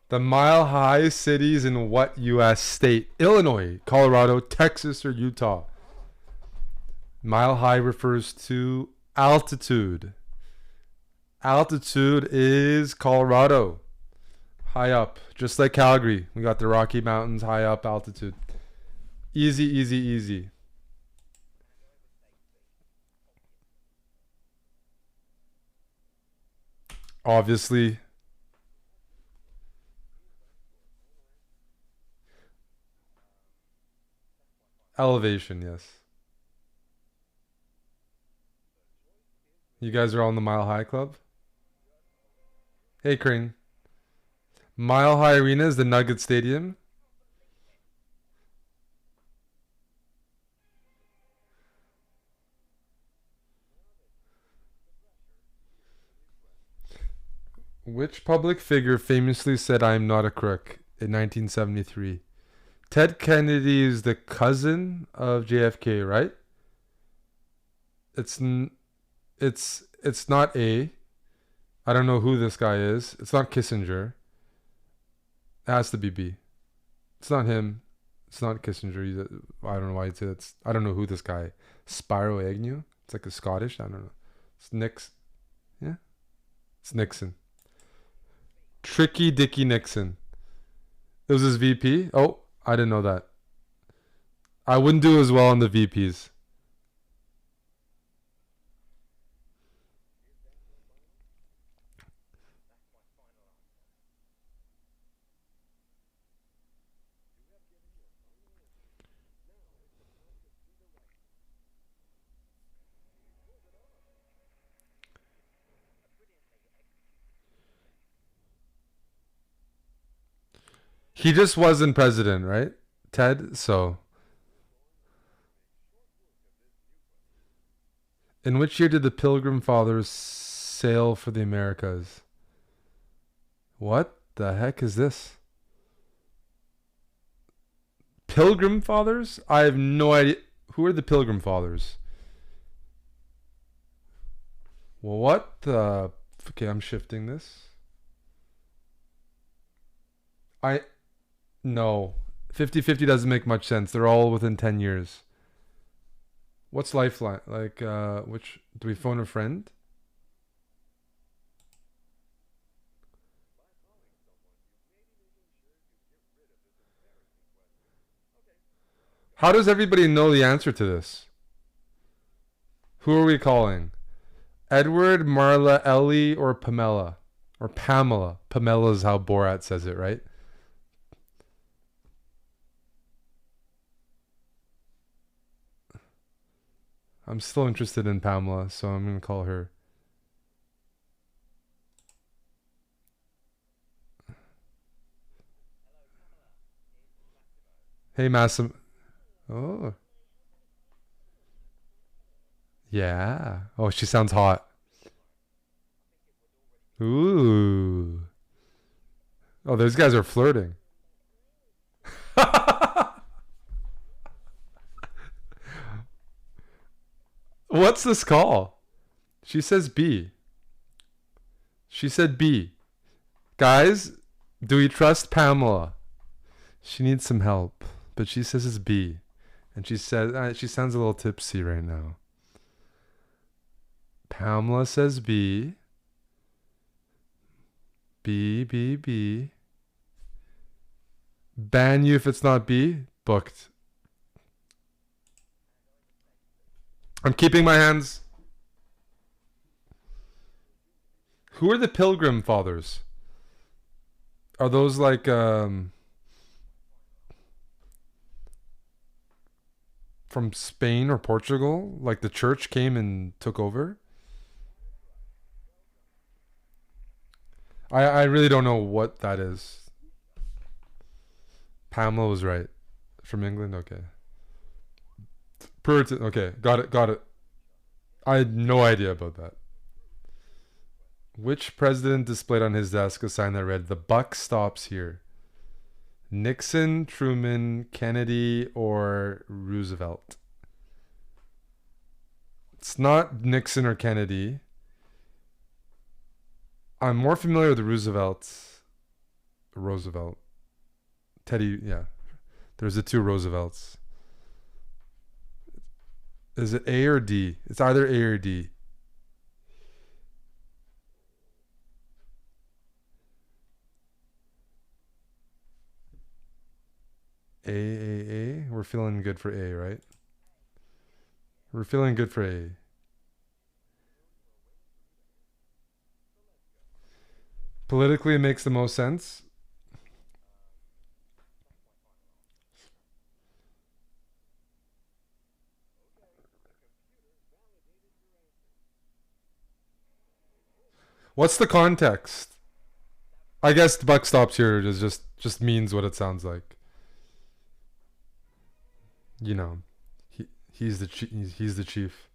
The mile high cities in what U.S. state? Illinois, Colorado, Texas, or Utah? Mile high refers to altitude. Altitude is Colorado. High up. Just like Calgary. We got the Rocky Mountains, high up altitude. Easy, easy, easy. Obviously. Elevation, yes. You guys are all in the Mile High Club? Hey, Crane. Mile High Arena is the Nugget Stadium. Which public figure famously said, "I'm not a crook" in 1973? Ted Kennedy is the cousin of JFK, right? It's it's not A. I don't know who this guy is. It's not Kissinger. It has to be B. It's not him. It's not Kissinger. I don't know why it's. I don't know who this guy. Spiro Agnew. It's like a Scottish. I don't know. It's Nixon. Yeah, it's Nixon. Tricky Dicky Nixon. It was his VP. Oh, I didn't know that. I wouldn't do as well on the VPs. He just wasn't president, right? Ted. So, in which year did the Pilgrim Fathers sail for the Americas? What the heck is this? Pilgrim Fathers? I have no idea. Who are the Pilgrim Fathers? Well, what the... Okay, I'm shifting this. No. 50-50 doesn't make much sense. They're all within 10 years. What's Lifeline? Like, which... Do we phone a friend? How does everybody know the answer to this? Who are we calling? Edward, Marla, Ellie, or Pamela? Or Pamela. Pamela is how Borat says it, right? I'm still interested in Pamela, so I'm going to call her. Hey, Massimo. Oh. Yeah. Oh, she sounds hot. Ooh. Oh, those guys are flirting. What's this call? She says B. She said B. Guys, do we trust Pamela? She needs some help, but she says it's B. And she says she sounds a little tipsy right now. Pamela says B. B, B, B. Ban you if it's not B. Booked. I'm keeping my hands. Who are the Pilgrim Fathers? Are those like from Spain or Portugal? Like the church came and took over? I really don't know what that is. Pamela was right. From England? Okay. Puritan. Okay, got it. I had no idea about that. Which president displayed on his desk a sign that read, "The buck stops here"? Nixon, Truman, Kennedy, or Roosevelt? It's not Nixon or Kennedy. I'm more familiar with Roosevelt. Teddy, yeah. There's the two Roosevelts. Is it A or D? It's either A or D. A. We're feeling good for A, right? We're feeling good for A. Politically, it makes the most sense. What's the context? I guess the buck stops here is just means what it sounds like. You know, he's the chief.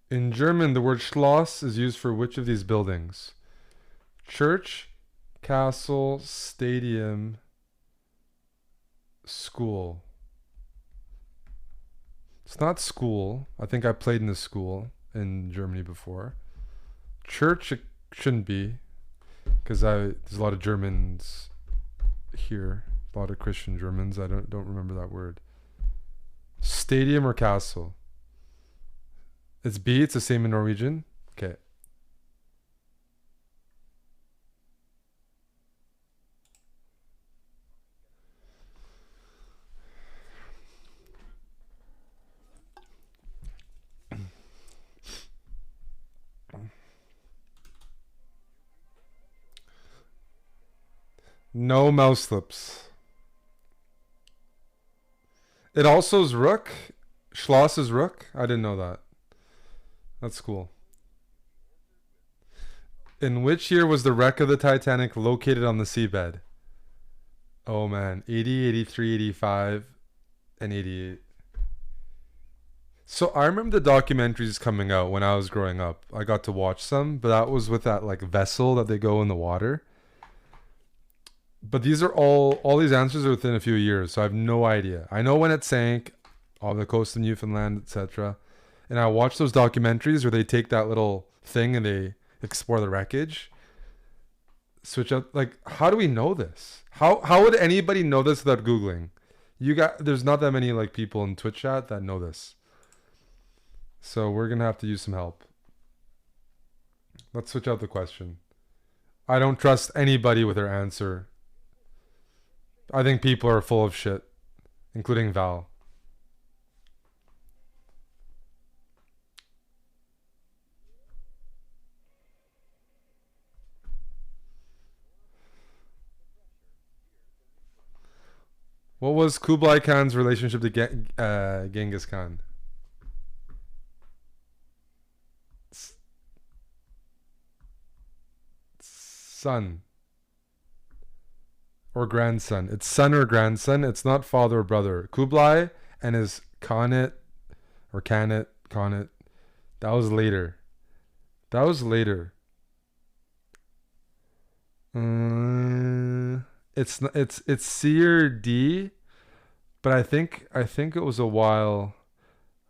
In German, the word Schloss is used for which of these buildings? Church, castle, stadium, school. It's not school. I think I played in a school in Germany before. Church, it shouldn't be, because there's a lot of Germans here, a lot of Christian Germans. I don't remember that word. Stadium or castle? It's B. It's the same in Norwegian. Okay. No mouse slips. It also is rook. Schloss is rook. I didn't know that. That's cool. In which year was the wreck of the Titanic located on the seabed? Oh man, 80, 83, 85, and 88. So I remember the documentaries coming out when I was growing up. I got to watch some, but that was with that like vessel that they go in the water. But these are all these answers are within a few years, so I have no idea. I know when it sank, on the coast of Newfoundland, etc. And I watch those documentaries where they take that little thing and they explore the wreckage. Switch up, like, how do we know this? How would anybody know this without googling? There's not that many like people in Twitch chat that know this, so we're gonna have to use some help. Let's switch out the question. I don't trust anybody with their answer. I think people are full of shit, including Val. What was Kublai Khan's relationship to Genghis Khan? Son or grandson. It's son or grandson. It's not father or brother. Kublai and his Khanate or Khanate. That was later. That was later. It's C or D, but I think it was a while.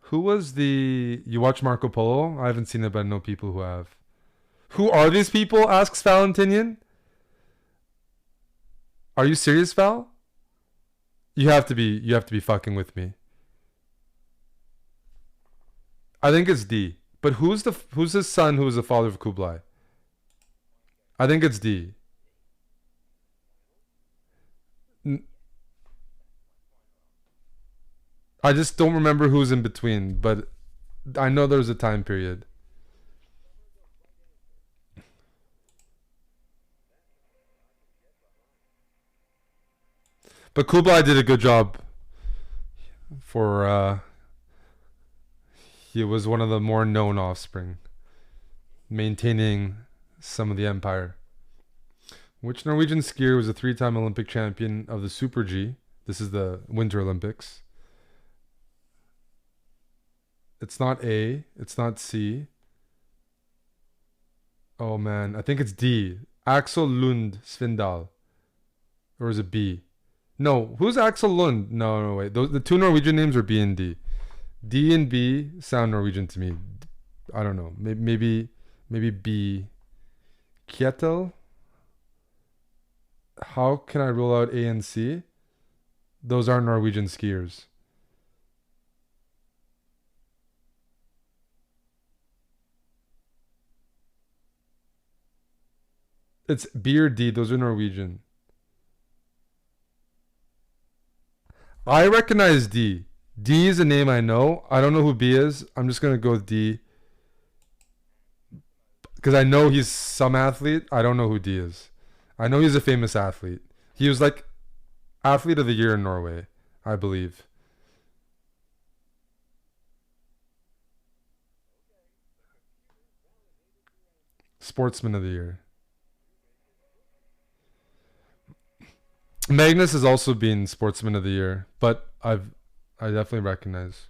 Who was the? You watch Marco Polo? I haven't seen it, but I know people who have. Who are these people? Asks Valentinian. Are you serious, Val? You have to be. You have to be fucking with me. I think it's D. But who's his son? Who was the father of Kublai? I think it's D. I just don't remember who's in between, but I know there's a time period. But Kublai did a good job for he was one of the more known offspring, maintaining some of the empire. Which Norwegian skier was a three-time Olympic champion of the Super G? This is the Winter Olympics. It's not A. It's not C. Oh man, I think it's D. Axel Lund Svindal. Or is it B? No, who's Axel Lund? No, wait. The two Norwegian names are B and D. D and B sound Norwegian to me. I don't know. Maybe B. Kjetil? How can I rule out A and C? Those aren't Norwegian skiers. It's B or D. Those are Norwegian. I recognize D. D is a name I know. I don't know who B is. I'm just gonna go with D because I know he's some athlete. I don't know who D is. I know he's a famous athlete. He was like athlete of the year in Norway, I believe. Sportsman of the year. Magnus has also been sportsman of the year, but I definitely recognize.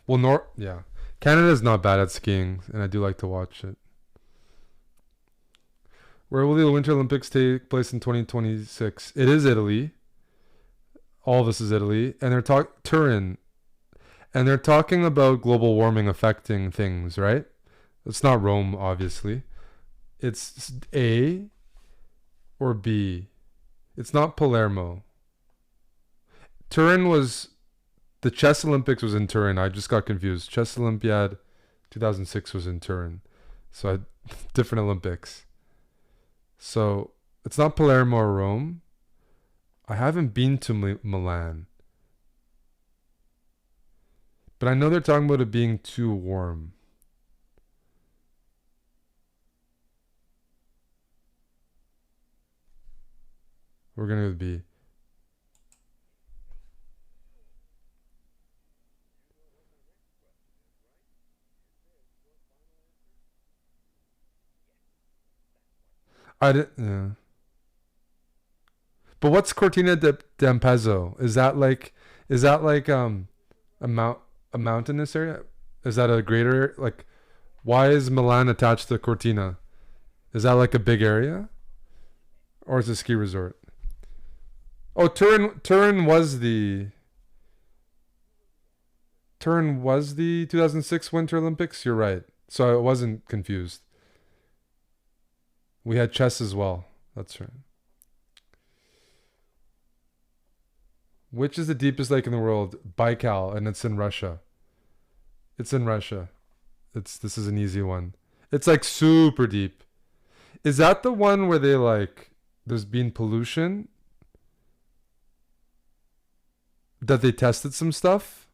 Well, yeah, Canada's not bad at skiing, and I do like to watch it. Where will the Winter Olympics take place in 2026? It is Italy. All of this is Italy, and they're Turin, and they're talking about global warming affecting things, right? It's not Rome, obviously. It's A or B. It's not Palermo. Turin was the chess Olympics was in Turin. I just got confused. Chess Olympiad 2006 was in Turin. So different Olympics. So it's not Palermo or Rome. I haven't been to Milan. But I know they're talking about it being too warm. We're going to be. I didn't. Yeah. But what's Cortina d'Ampezzo? Is that like a mount a mountainous area? Is that a greater like Why is Milan attached to Cortina? Is that like a big area? Or is it a ski resort? Oh, Turin was the 2006 Winter Olympics. You're right. So I wasn't confused. We had chess as well. That's right. Which is the deepest lake in the world? Baikal, and it's in Russia. It's in Russia. This is an easy one. It's like super deep. Is that the one where they like there's been pollution? That they tested some stuff?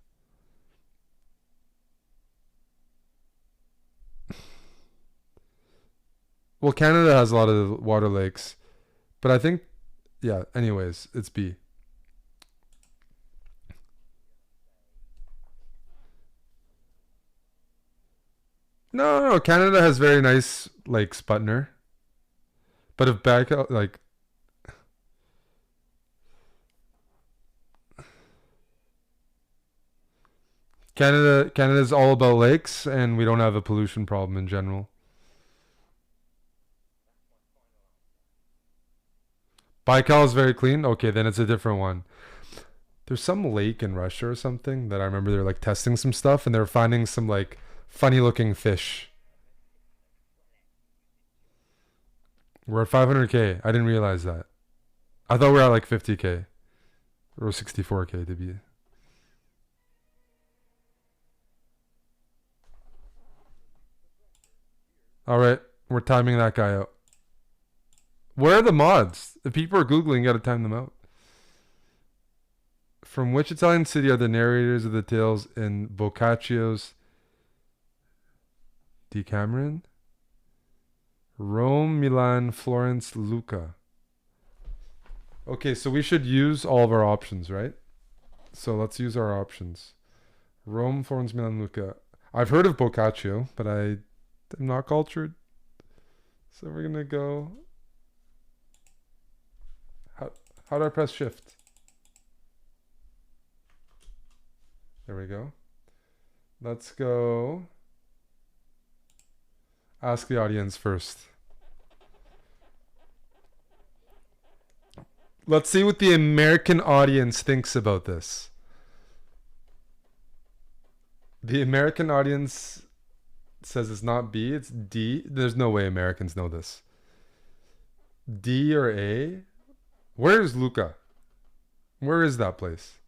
Well, Canada has a lot of water lakes, but I think yeah, anyways, it's B. No, Canada has very nice lakes, Butner. But if back like Canada's all about lakes and we don't have a pollution problem in general. Baikal is very clean. Okay, then it's a different one. There's some lake in Russia or something that I remember they're like testing some stuff and they're finding some like funny looking fish. We're at 500K. I didn't realize that. I thought we were at like 50K or 64K to be. All right, we're timing that guy out. Where are the mods? If people are googling, you gotta time them out. From which Italian city are the narrators of the tales in Boccaccio's Decameron? Rome, Milan, Florence, Lucca. Okay, so we should use all of our options, right? So let's use our options. Rome, Florence, Milan, Lucca. I've heard of Boccaccio, but I am not cultured. So we're gonna go. How do I press shift? There we go. Let's go. Ask the audience first. Let's see what the American audience thinks about this. The American audience says it's not B, it's D. There's no way Americans know this. D or A? Where is Lucca? Where is that place?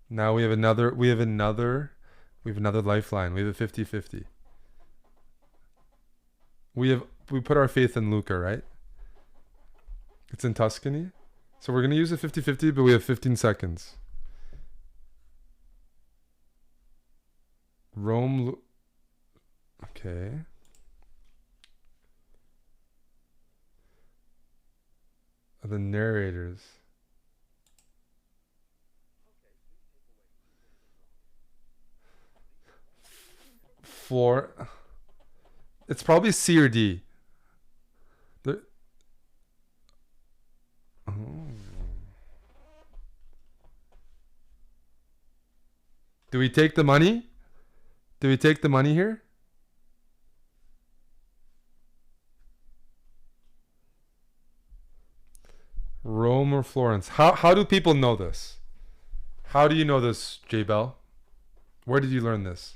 Now we have another lifeline. We have a 50-50. We put our faith in Lucca, right? It's in Tuscany. So we're going to use a 50-50, but we have 15 seconds. Rome. Okay. The narrators. Floor. It's probably C or D. The, oh. Do we take the money? Do we take the money here? Rome or Florence? How do people know this? How do you know this, J Bell? Where did you learn this?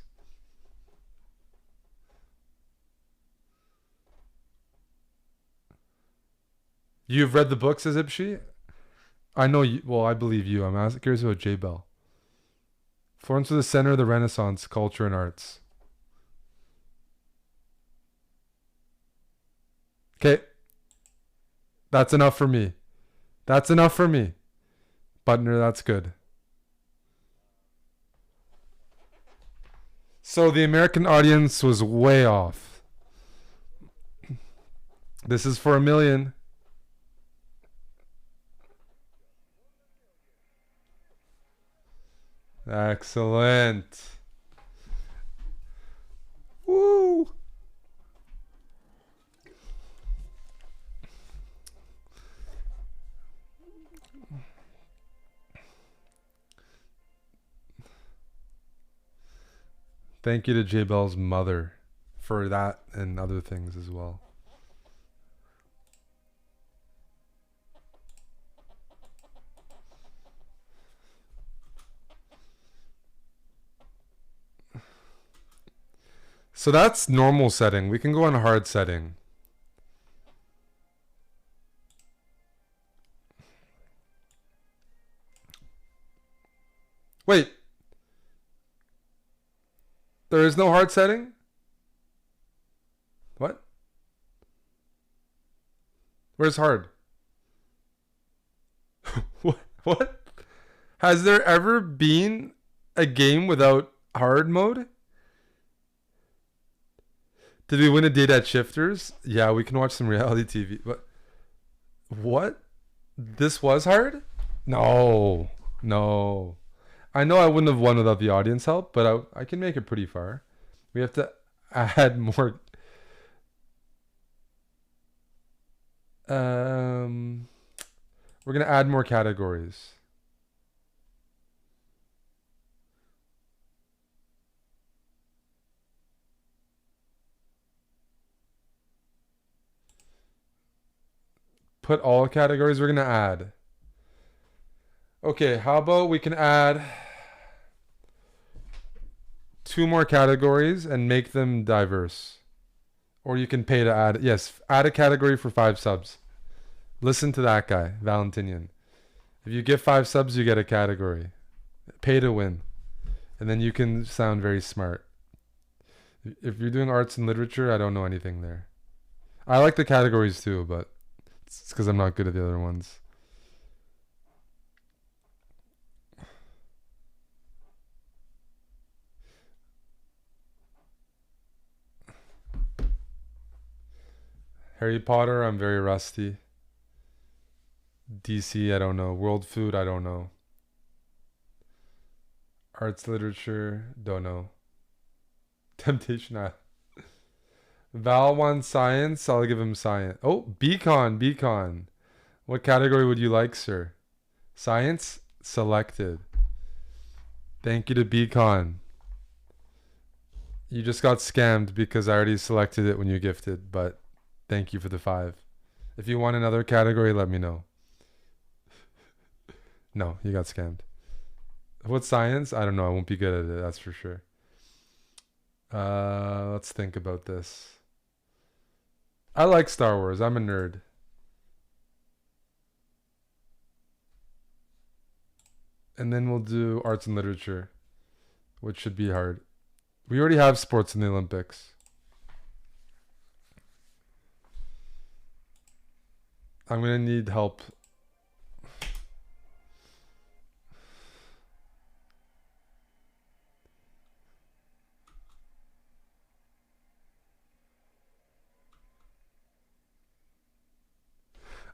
You've read the books, says Ibshi? I know you. Well, I believe you. I'm curious about J Bell. Florence was the center of the Renaissance culture and arts. Okay. That's enough for me. That's enough for me. Butner, that's good. So the American audience was way off. This is for $1 million. Excellent. Woo! Thank you to J Bell's mother for that and other things as well. So that's normal setting. We can go on hard setting. Wait. There is no hard setting? What? Where's hard? What? Has there ever been a game without hard mode? Did we win a date at Shifters? Yeah, we can watch some reality TV. What? This was hard? No. No. I know I wouldn't have won without the audience help, but I can make it pretty far. We have to add more. We're going to add more categories. Put all categories we're going to add. Okay, how about we can add 2 more categories and make them diverse. Or you can pay to add. Yes, add a category for 5 subs. Listen to that guy, Valentinian. If you get 5 subs, you get a category. Pay to win. And then you can sound very smart. If you're doing arts and literature, I don't know anything there. I like the categories too, but it's because I'm not good at the other ones. Harry Potter, I'm very rusty. DC, I don't know. World food, I don't know. Arts, literature, don't know. Temptation Island. Val wants science, I'll give him science. Oh, Beacon. What category would you like, sir? Science? Selected. Thank you to Beacon. You just got scammed because I already selected it when you gifted, but thank you for the 5. If you want another category, let me know. No, you got scammed. What science? I don't know. I won't be good at it, that's for sure. Let's think about this. I like Star Wars. I'm a nerd. And then we'll do arts and literature, which should be hard. We already have sports in the Olympics. I'm going to need help.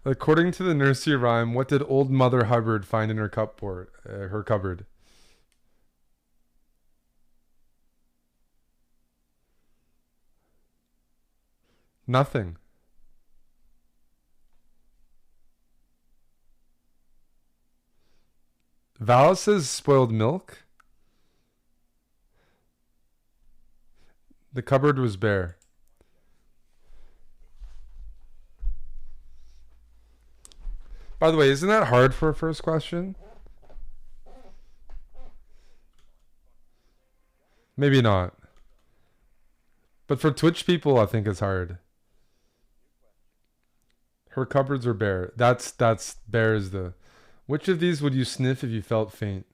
According to the nursery rhyme, what did old Mother Hubbard find in her cupboard? Nothing. Val says spoiled milk. The cupboard was bare. By the way, isn't that hard for a first question? Maybe not. But for Twitch people, I think it's hard. Her cupboards are bare. That's bare is the... Which of these would you sniff if you felt faint?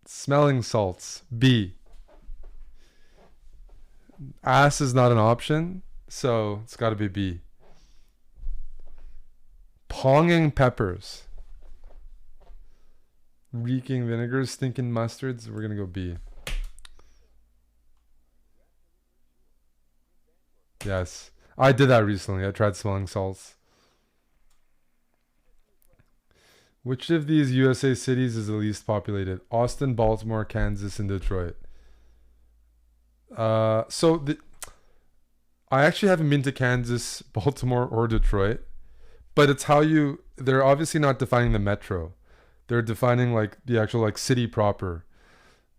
Smelling salts. B. Ass is not an option, so it's got to be B. Ponging peppers. Reeking vinegars, stinking mustards. We're going to go B. Yes. I did that recently. I tried smelling salts. Which of these USA cities is the least populated? Austin, Baltimore, Kansas, and Detroit. I actually haven't been to Kansas, Baltimore, or Detroit. But it's how you... They're obviously not defining the metro. They're defining like the actual like city proper.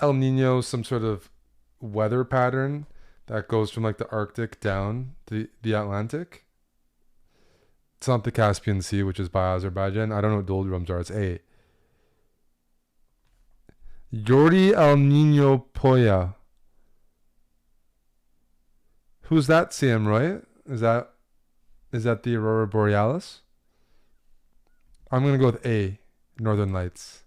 El Nino some sort of weather pattern that goes from like the Arctic down to the Atlantic? It's not the Caspian Sea, which is by Azerbaijan. I don't know what doldrums are. It's A. Yori El Nino Poya. Who's that, Sam Roy? Is that the Aurora Borealis? I'm gonna go with A. Northern Lights.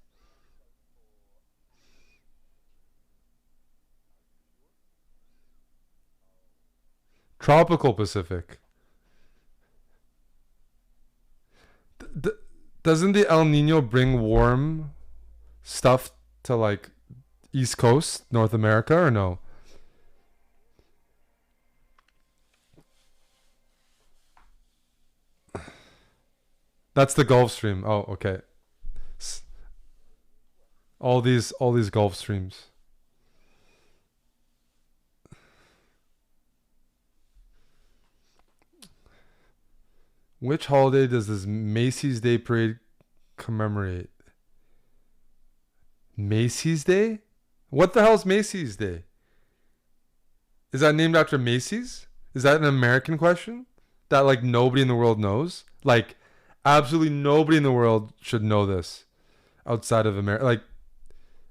Tropical Pacific. D- doesn't the El Nino bring warm stuff to like East Coast, North America, or no? That's the Gulf Stream. Oh, okay. All these Gulf Streams. Which holiday does this Macy's Day Parade commemorate? Macy's Day? What the hell's Macy's Day? Is that named after Macy's? Is that an American question that like nobody in the world knows? Like absolutely nobody in the world should know this outside of America. Like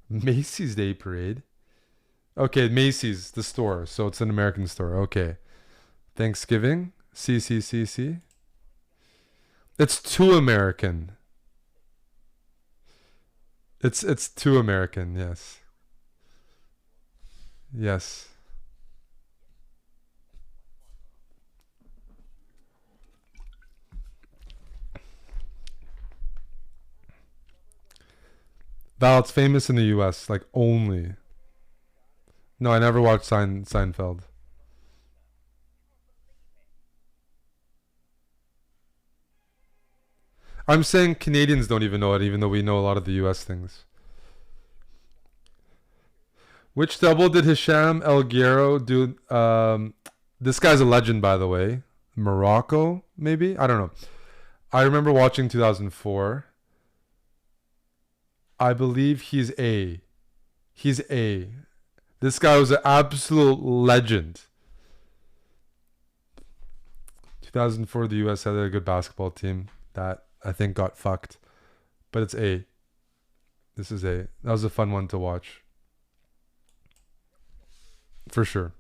Macy's Day Parade. Okay, Macy's the store, so it's an American store. Okay. Thanksgiving? C C C C. It's too American. It's too American. Yes. Yes. Val, it's famous in the U.S. Like only. No, I never watched Seinfeld. I'm saying Canadians don't even know it, even though we know a lot of the U.S. things. Which double did Hisham El Guerro do? This guy's a legend, by the way. Morocco, maybe? I don't know. I remember watching 2004. I believe he's A. He's A. This guy was an absolute legend. 2004, the U.S. had a good basketball team that I think got fucked. But it's A. This is A. That was a fun one to watch. For sure.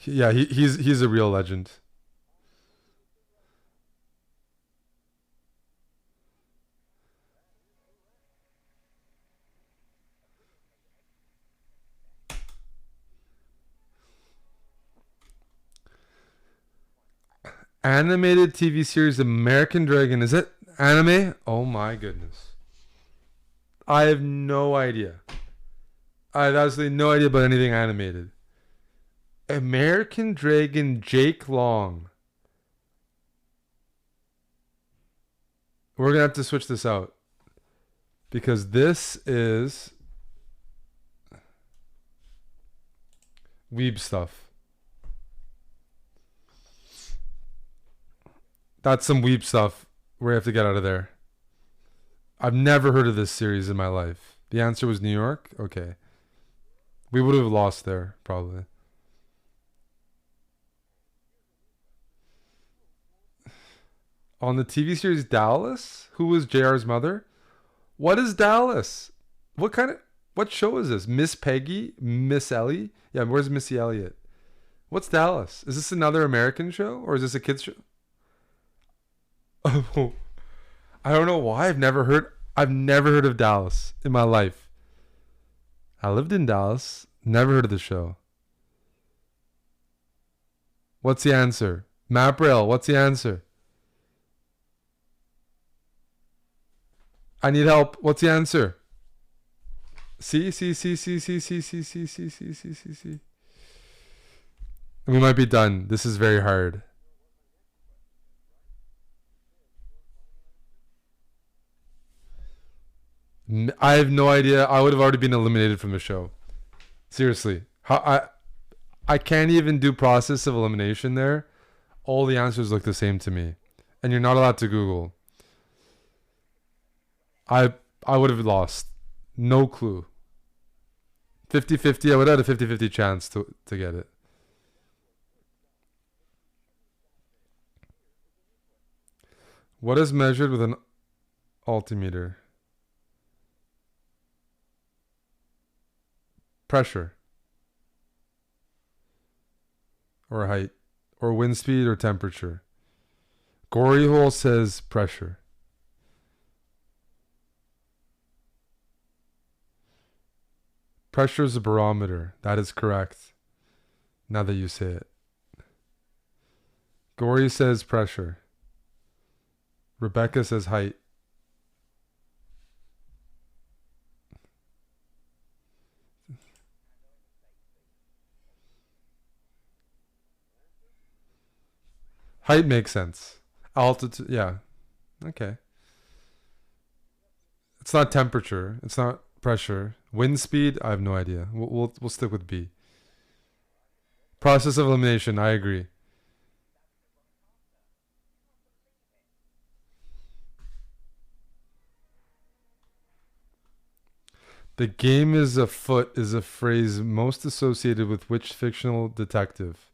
Yeah, he's a real legend. Animated TV series American Dragon. Is it anime? Oh my goodness. I have no idea. I have absolutely no idea about anything animated. American Dragon Jake Long. We're gonna have to switch this out because this is weeb stuff. That's some weeb stuff. We have to get out of there. I've never heard of this series in my life. The answer was New York. Okay, we would have lost there probably. On the TV series Dallas, who was JR's mother? What is Dallas? What kind of what show is this? Miss Peggy, Miss Ellie? Yeah, where's Missy Elliott? What's Dallas? Is this another American show or is this a kids show? Oh, I don't know why I've never heard of Dallas in my life. I lived in Dallas, never heard of the show. What's the answer? Matt Brill, what's the answer? I need help. What's the answer? See, see, see, see, see, see, see, see, see, see, see, see, see. We might be done. This is very hard. I have no idea. I would have already been eliminated from the show. Seriously. I can't even do process of elimination there. All the answers look the same to me. and you're not allowed to Google. I I would have lost. No clue. 50-50, I would have had a 50-50 chance to get it. What is measured with an altimeter? Pressure. Or height. Or wind speed or temperature. Gory Hole says pressure. Pressure is a barometer. That is correct. Now that you say it. Gory says pressure. Rebecca says height. Height makes sense. Altitude, yeah. Okay. It's not temperature. It's not pressure. Wind speed, I have no idea. We'll stick with B. Process of elimination, I agree. The game is afoot is a phrase most associated with which fictional detective?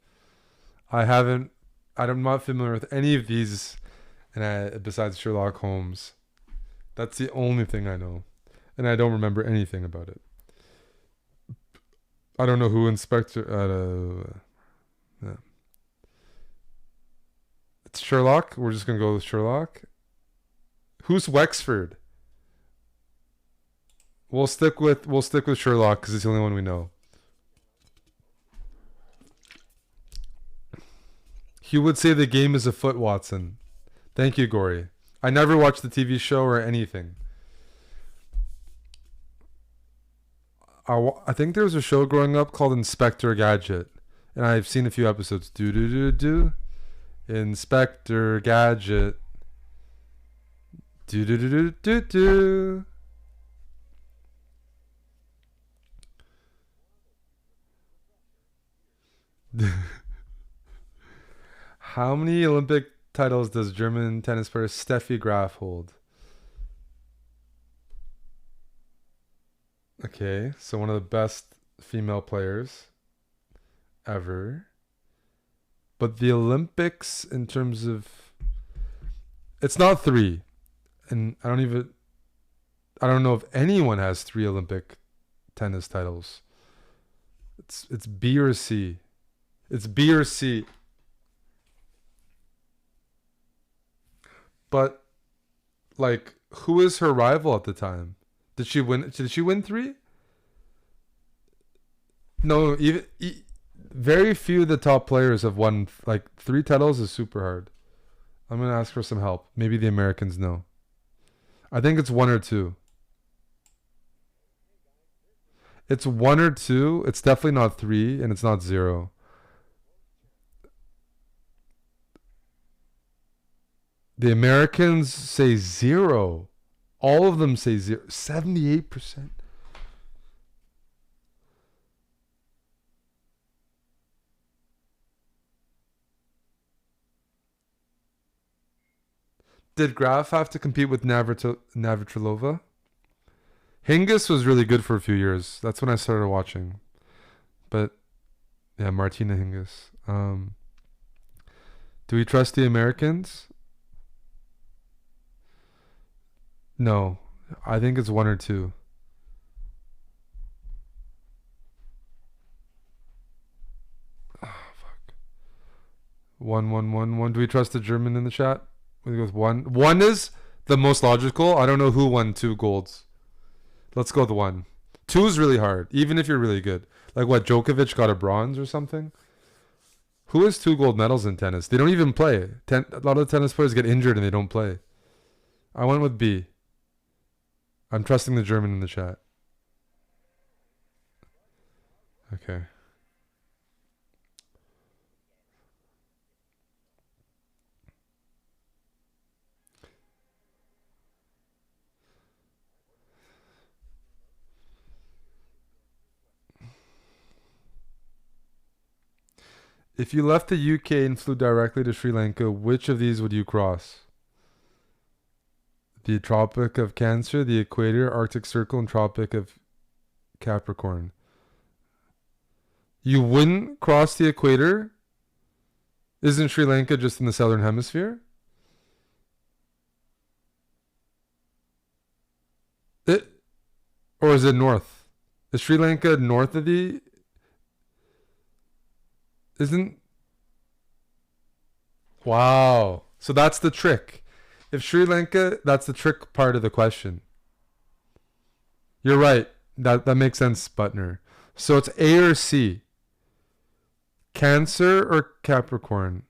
I'm not familiar with any of these, and besides Sherlock Holmes. That's the only thing I know, and I don't remember anything about it. I don't know who Inspector. Yeah. It's Sherlock. We're just gonna go with Sherlock. Who's Wexford? We'll stick with Sherlock because it's the only one we know. He would say the game is afoot, Watson. Thank you, Gory. I never watched the TV show or anything. I think there was a show growing up called Inspector Gadget, and I've seen a few episodes. Do do do do. Inspector Gadget. Do do do do do do. How many Olympic titles does German tennis player Steffi Graf hold? Okay, so one of the best female players ever. But the Olympics, in terms of, it's not 3, and I don't know if anyone has 3 Olympic tennis titles. It's B or C. It's B or C. But like, who is her rival at the time? Did she win? Did she win 3? No, very few of the top players have won. Like 3 titles is super hard. I'm gonna ask for some help. Maybe the Americans know. I think it's 1 or 2. It's 1 or 2. It's definitely not 3, and it's not 0. The Americans say 0. All of them say 0. 78%. Did Graf have to compete with Navratilova? Hingis was really good for a few years. That's when I started watching. But yeah, Martina Hingis. Do we trust the Americans? No. I think it's 1 or 2. Oh, fuck. 1. Do we trust the German in the chat? We go with 1. 1 is the most logical. I don't know who won 2 golds. Let's go with 1. 2 is really hard, even if you're really good. Like what, Djokovic got a bronze or something? Who has 2 gold medals in tennis? They don't even play. A lot of tennis players get injured and they don't play. I went with B. I'm trusting the German in the chat. Okay. If you left the UK and flew directly to Sri Lanka, which of these would you cross? The Tropic of Cancer, the Equator, Arctic Circle, and Tropic of Capricorn. You wouldn't cross the equator? Isn't Sri Lanka just in the southern hemisphere? It, or is it north? Is Sri Lanka north of the... Isn't... Wow. So that's the trick. If Sri Lanka, that's the trick part of the question. You're right. That makes sense, Butner. So it's A or C. Cancer or Capricorn?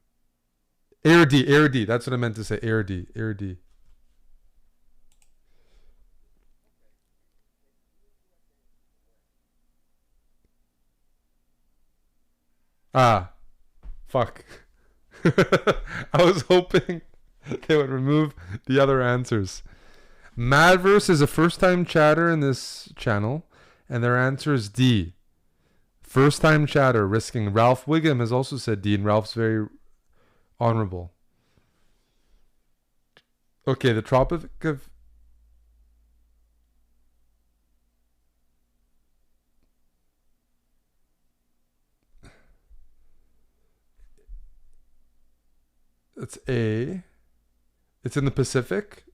A or D. A or D. That's what I meant to say. A or D. A or D. Ah. Fuck. I was hoping they would remove the other answers. Madverse is a first-time chatter in this channel, and their answer is D. First-time chatter, risking. Ralph Wiggum has also said D, and Ralph's very honorable. Okay, the Tropic of... It's A. It's in the Pacific.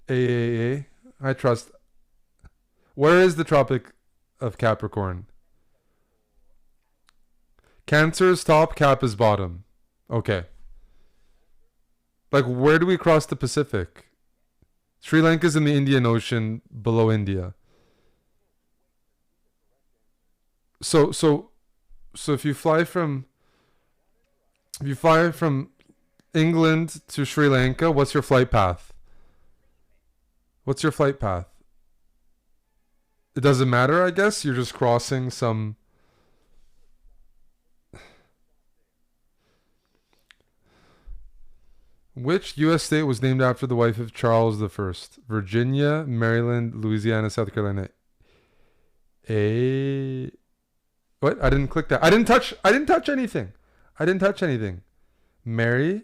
A. I trust. Where is the Tropic of Capricorn? Cancer is top, Cap is bottom. Okay. Like, where do we cross the Pacific? Sri Lanka's in the Indian Ocean below India. So if you fly from England to Sri Lanka, what's your flight path? What's your flight path? It doesn't matter, I guess. You're just crossing some... Which U.S. state was named after the wife of Charles I? Virginia, Maryland, Louisiana, South Carolina. A... What? I didn't click that. I didn't touch anything. I didn't touch anything. Mary,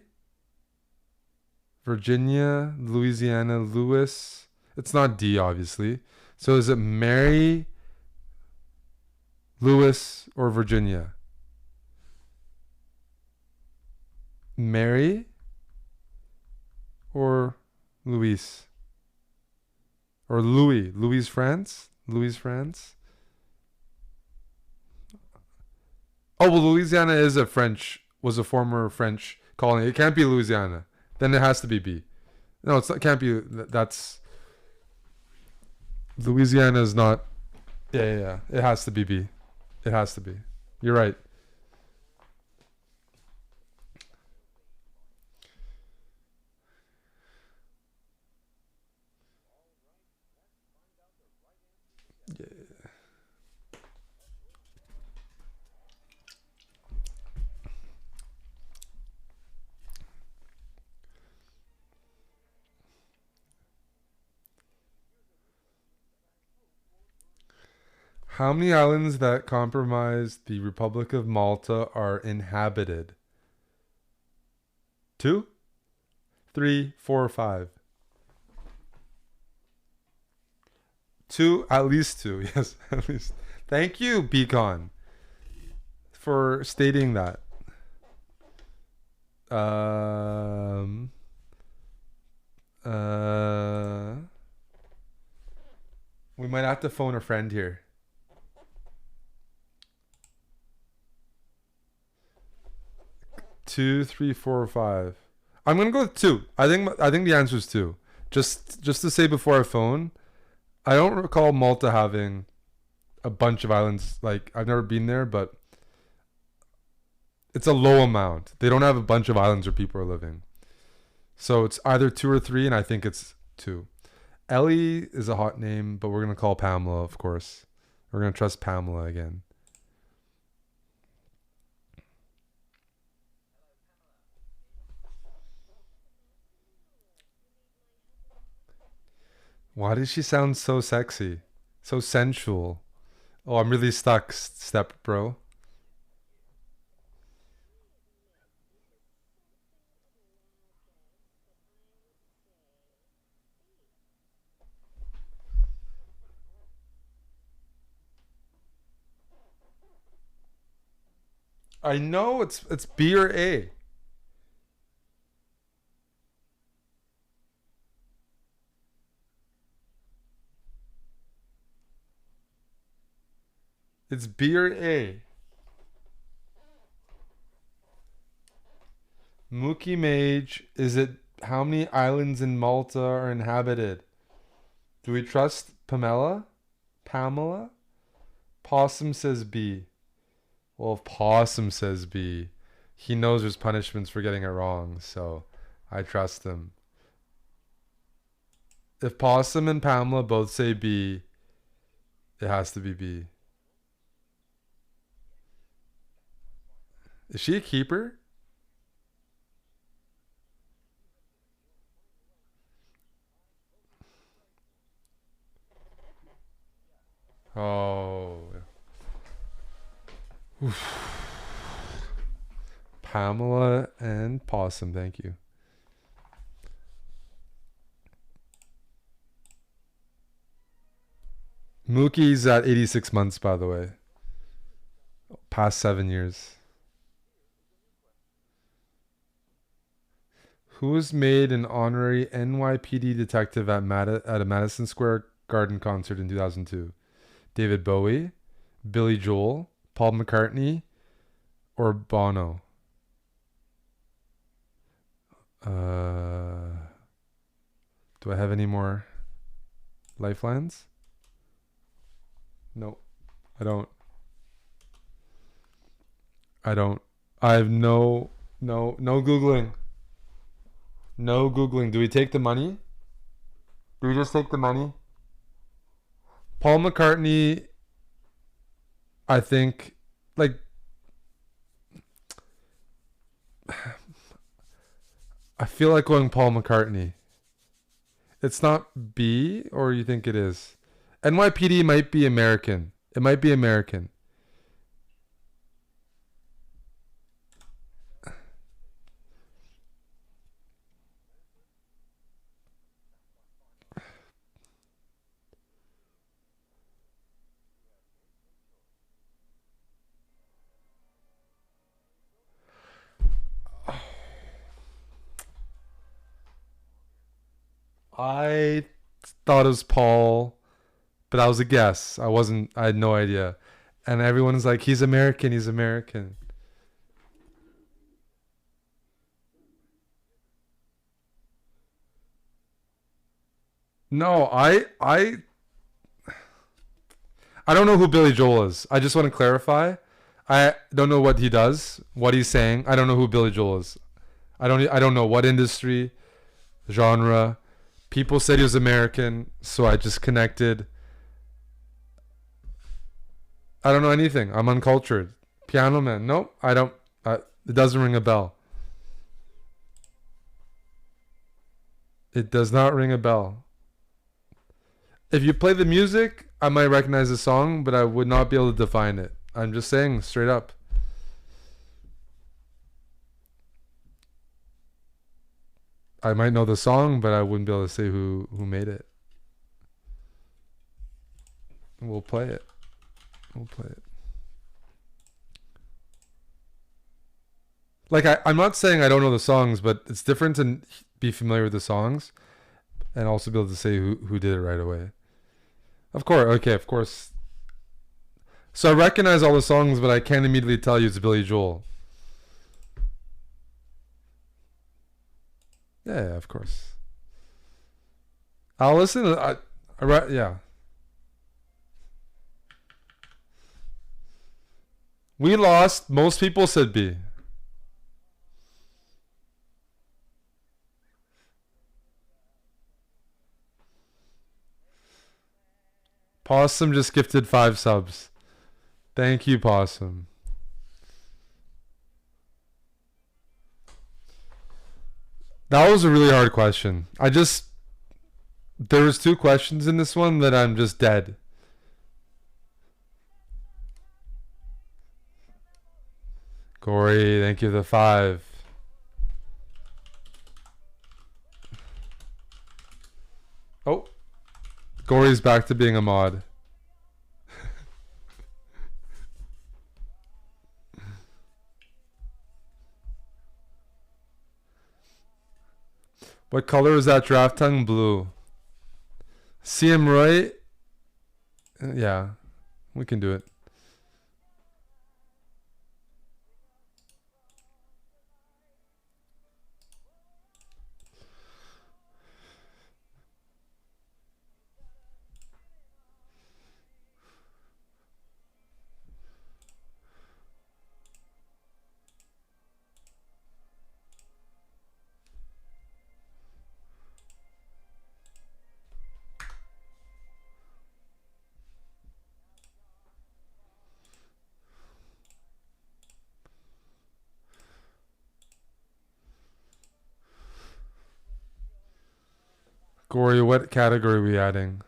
Virginia, Louisiana, Lewis. It's not D, obviously. So is it Mary, Lewis, or Virginia? Mary or Louis? Or Louis? Louis France? Louis France? Oh, well, Louisiana is was a former French colony. It can't be Louisiana. Then it has to be B. No, it can't be. That's... Louisiana is not... Yeah. It has to be B. It has to be. You're right. Yeah. How many islands that comprise the Republic of Malta are inhabited? 2, 3, 4, 5. 2, at least 2. Yes, at least. Thank you, Beacon, for stating that. We might have to phone a friend here. 2, 3, 4, 5. I'm gonna go with 2. I think the answer is 2. Just to say before I phone, I don't recall Malta having a bunch of islands. Like, I've never been there, but it's a low amount. They don't have a bunch of islands where people are living. So it's either 2 or 3, and I think it's 2. Ellie is a hot name, but we're gonna call Pamela, of course. We're gonna trust Pamela again. Why does she sound so sexy? So sensual. Oh, I'm really stuck, step bro. I know it's B or A. It's B or A. Mookie Mage, is it how many islands in Malta are inhabited? Do we trust Pamela? Pamela? Possum says B. Well, if Possum says B, he knows there's punishments for getting it wrong, so I trust him. If Possum and Pamela both say B, it has to be B. Is she a keeper? Oh. Oof. Pamela and Possum, thank you. Mookie's at 86 months, by the way. Past 7 years. Who was made an honorary NYPD detective at a Madison Square Garden concert in 2002? David Bowie, Billy Joel, Paul McCartney, or Bono? Do I have any more lifelines? No, I don't. I have no Googling. No Googling. Do we take the money? Do we just take the money? Paul McCartney, I think, like, I feel like going Paul McCartney. It's not B, or you think it is? NYPD might be American. It might be American. I thought it was Paul, but that was a guess. I had no idea. And everyone's like, he's American, he's American. No, I don't know who Billy Joel is. I just want to clarify. I don't know what he does, what he's saying. I don't know who Billy Joel is. I don't know what industry, genre. People said he was American, so I just connected. I don't know anything. I'm uncultured. Piano Man. Nope. I don't. It doesn't ring a bell. It does not ring a bell. If you play the music, I might recognize the song, but I would not be able to define it. I'm just saying straight up. I might know the song, but I wouldn't be able to say who made it. We'll play it. We'll play it. Like I'm not saying I don't know the songs, but it's different to be familiar with the songs and also be able to say who did it right away. Of course, okay, of course. So I recognize all the songs, but I can't immediately tell you it's Billy Joel. Yeah, of course. I'll listen. Yeah. We lost. Most people said B. Possum just gifted 5 subs. Thank you, Possum. That was a really hard question. There was 2 questions in this one that I'm just dead. Corey, thank you for the 5. Oh, Corey's back to being a mod. What color is that draft tongue? Blue. CM Roy? Yeah, we can do it. Gory, what category are we adding?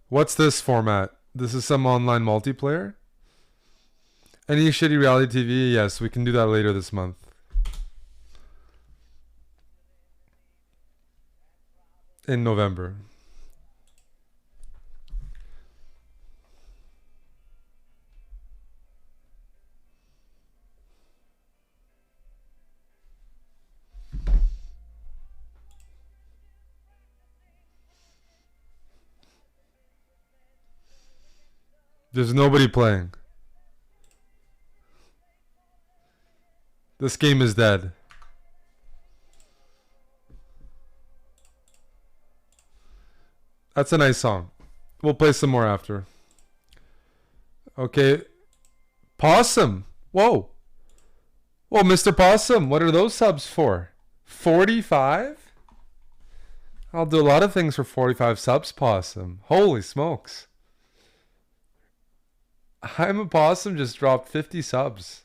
What's this format? This is some online multiplayer? Any shitty reality TV? Yes, we can do that later this month. In November. There's nobody playing. This game is dead. That's a nice song. We'll play some more after. Okay. Possum. Whoa. Whoa, Mr. Possum. What are those subs for? 45? I'll do a lot of things for 45 subs, Possum. Holy smokes. I'm a Possum just dropped 50 subs.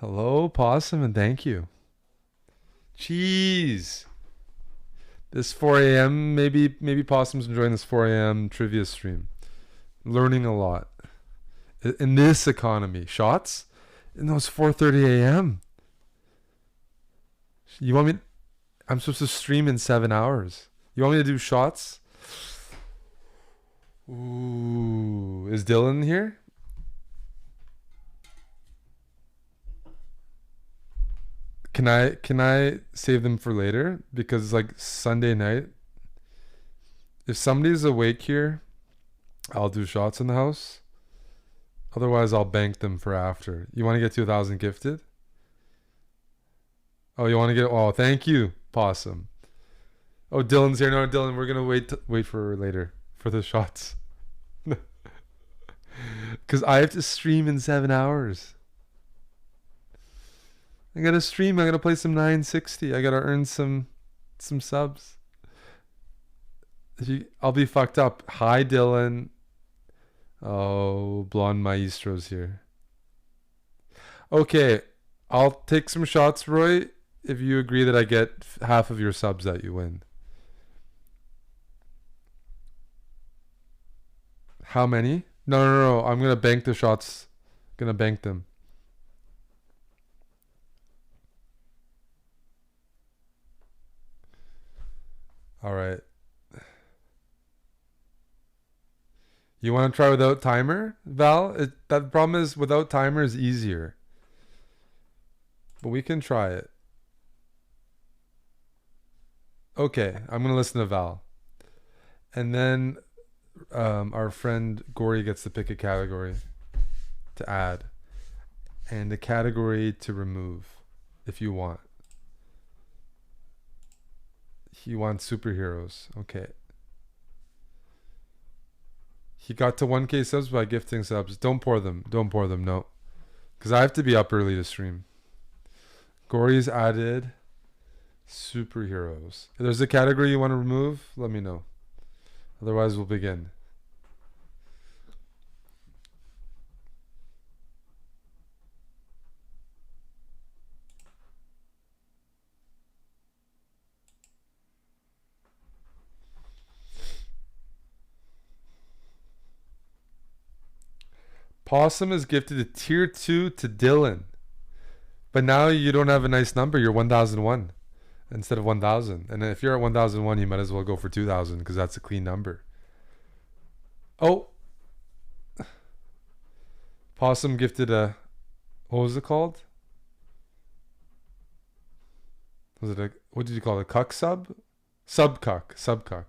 Hello, Possum, and thank you. Jeez. This 4 a.m. Maybe Possum's enjoying this 4 a.m. trivia stream. Learning a lot. In this economy. Shots? In those 4:30 a.m. You want me... I'm supposed to stream in 7 hours. You want me to do shots? Ooh. Is Dylan here? Can I save them for later? Because it's like Sunday night. If somebody's awake here, I'll do shots in the house. Otherwise, I'll bank them for after. You want to get to 1,000 gifted? Oh, you want to get... Oh, thank you, Possum. Oh, Dylan's here. No, Dylan, we're going to wait for later for the shots. Because I have to stream in 7 hours. I got to stream. I got to play some 960. I got to earn some subs. I'll be fucked up. Hi, Dylan. Oh, Blonde Maestro's here. Okay. I'll take some shots, Roy, if you agree that I get half of your subs that you win. How many? No. I'm going to bank the shots. Going to bank them. All right. You want to try without timer, Val? That problem is without timer is easier. But we can try it. Okay, I'm going to listen to Val. And then our friend Gory gets to pick a category to add. And a category to remove, if you want. He wants superheroes. Okay. He got to 1K subs by gifting subs. Don't pour them. No. Because I have to be up early to stream. Gory's added superheroes. If there's a category you want to remove, let me know. Otherwise, we'll begin. Possum is gifted a tier 2 to Dylan. But now you don't have a nice number. You're 1001 instead of 1000. And if you're at 1001, you might as well go for 2000 because that's a clean number. Oh. Possum gifted a... What was it called? Was it a... What did you call it? Cuck sub? Subcuck. Subcuck.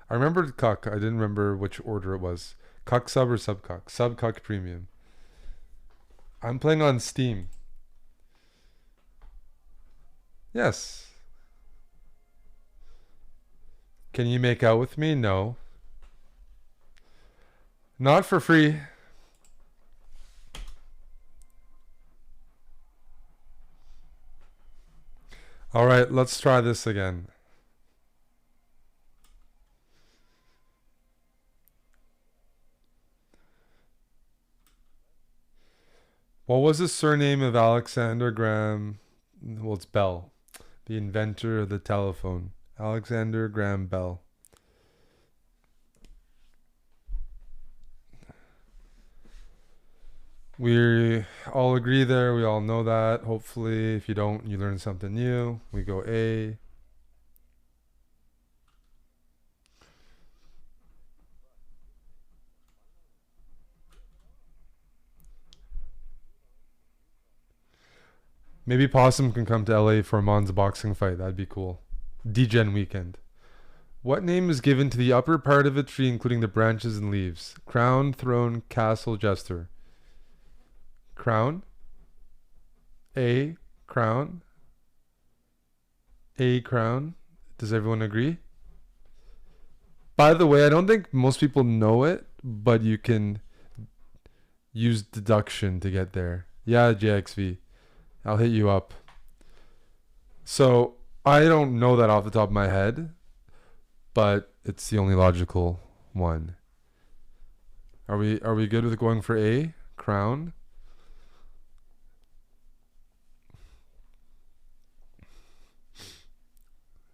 I remembered cuck. I didn't remember which order it was. Cuck sub or subcuck? Subcuck premium. I'm playing on Steam. Yes. Can you make out with me? No. Not for free. All right, let's try this again. What was the surname of Alexander Graham? Well, it's Bell, the inventor of the telephone. Alexander Graham Bell. We all agree there. We all know that. Hopefully, if you don't, you learn something new. We go A. Maybe Possum can come to LA for Mon's boxing fight. That'd be cool. D-Gen weekend. What name is given to the upper part of a tree, including the branches and leaves? Crown, throne, castle, jester. Crown. A. Crown. A. Crown. Does everyone agree? By the way, I don't think most people know it, but you can use deduction to get there. Yeah, JXV. I'll hit you up. So, I don't know that off the top of my head, but it's the only logical one. Are we good with going for A? Crown?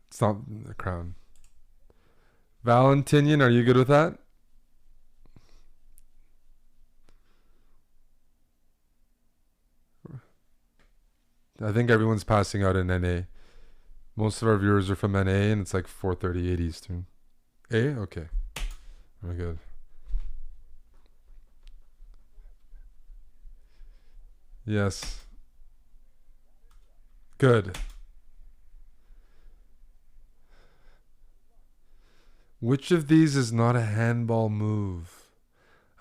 It's not the crown. Valentinian, are you good with that? I think everyone's passing out in NA. Most of our viewers are from NA, and it's like 4:38 Eastern. A? Okay. Very good. Yes. Good. Which of these is not a handball move?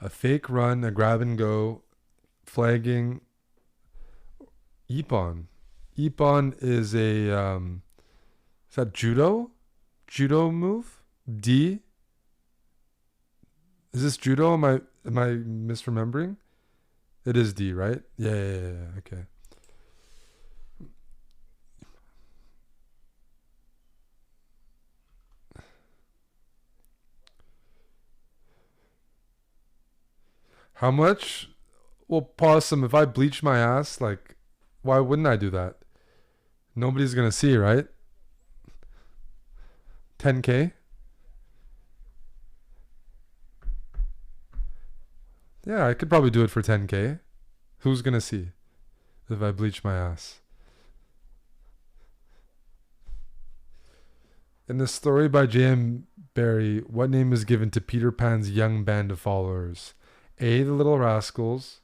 A fake run, a grab and go, flagging. Ippon. Ippon is a is that judo? Judo move? D? Is this judo? Am I misremembering? It is D, right? Yeah. Okay. How much? Well, Possum, if I bleach my ass, like, why wouldn't I do that? Nobody's gonna see, right? 10K? Yeah, I could probably do it for 10K. Who's gonna see if I bleach my ass? In the story by J.M. Barrie, what name is given to Peter Pan's young band of followers? A. The Little Rascals,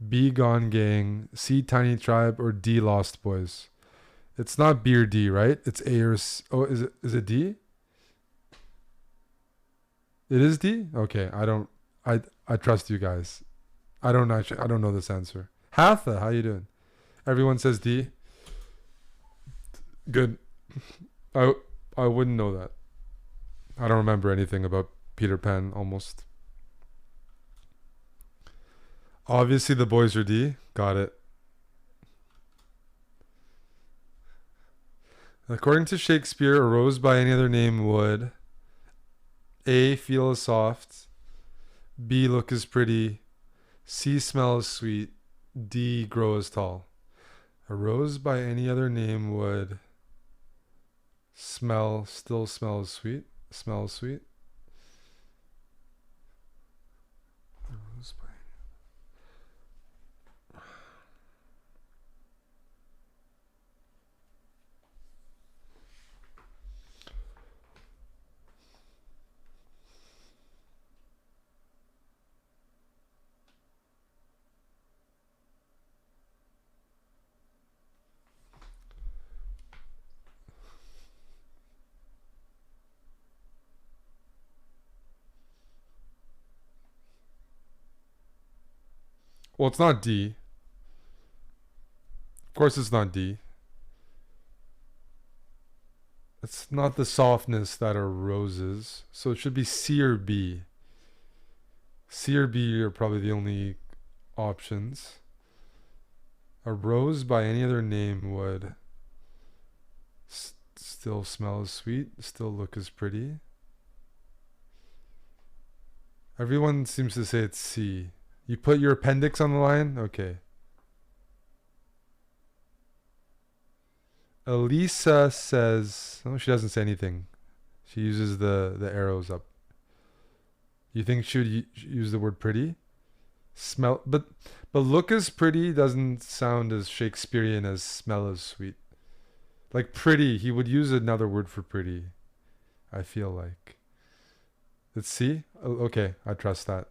B. Gone Gang, C. Tiny Tribe, or D. Lost Boys? It's not B or D, right? It's A or C. Oh, is it D? It is D? Okay, I trust you guys. I don't know this answer. Hatha, how you doing? Everyone says D. Good. I wouldn't know that. I don't remember anything about Peter Pan almost. Obviously the boys are D. Got it. According to Shakespeare, a rose by any other name would A. Feel as soft, B. Look as pretty, C. Smell as sweet, D. Grow as tall. A rose by any other name would still smell as sweet. Smell as sweet. A rose by Well, it's not D. Of course, it's not D. It's not the softness that are roses. So it should be C or B. C or B are probably the only options. A rose by any other name would still smell as sweet, still look as pretty. Everyone seems to say it's C. You put your appendix on the line? Okay. Elisa says, oh, she doesn't say anything. She uses the arrows up. You think she would use the word pretty? Smell, but look as pretty doesn't sound as Shakespearean as smell as sweet. Like pretty, he would use another word for pretty. I feel like. Let's see. Oh, okay, I trust that.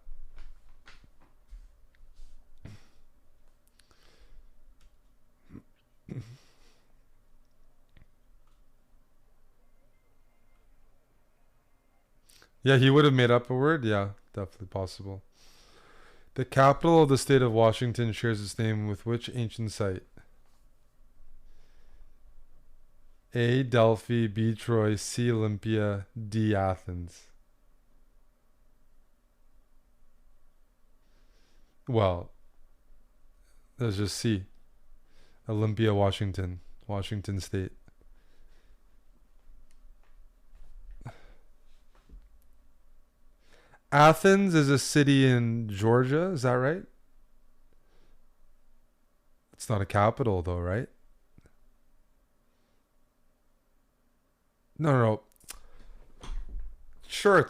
Yeah, he would have made up a word. Yeah, definitely possible. The capital of the state of Washington shares its name with which ancient site? A. Delphi, B. Troy, C. Olympia, D. Athens. Well, let's just C. Olympia, Washington. Washington State. Athens is a city in Georgia, is that right? It's not a capital though, right? No. Sure,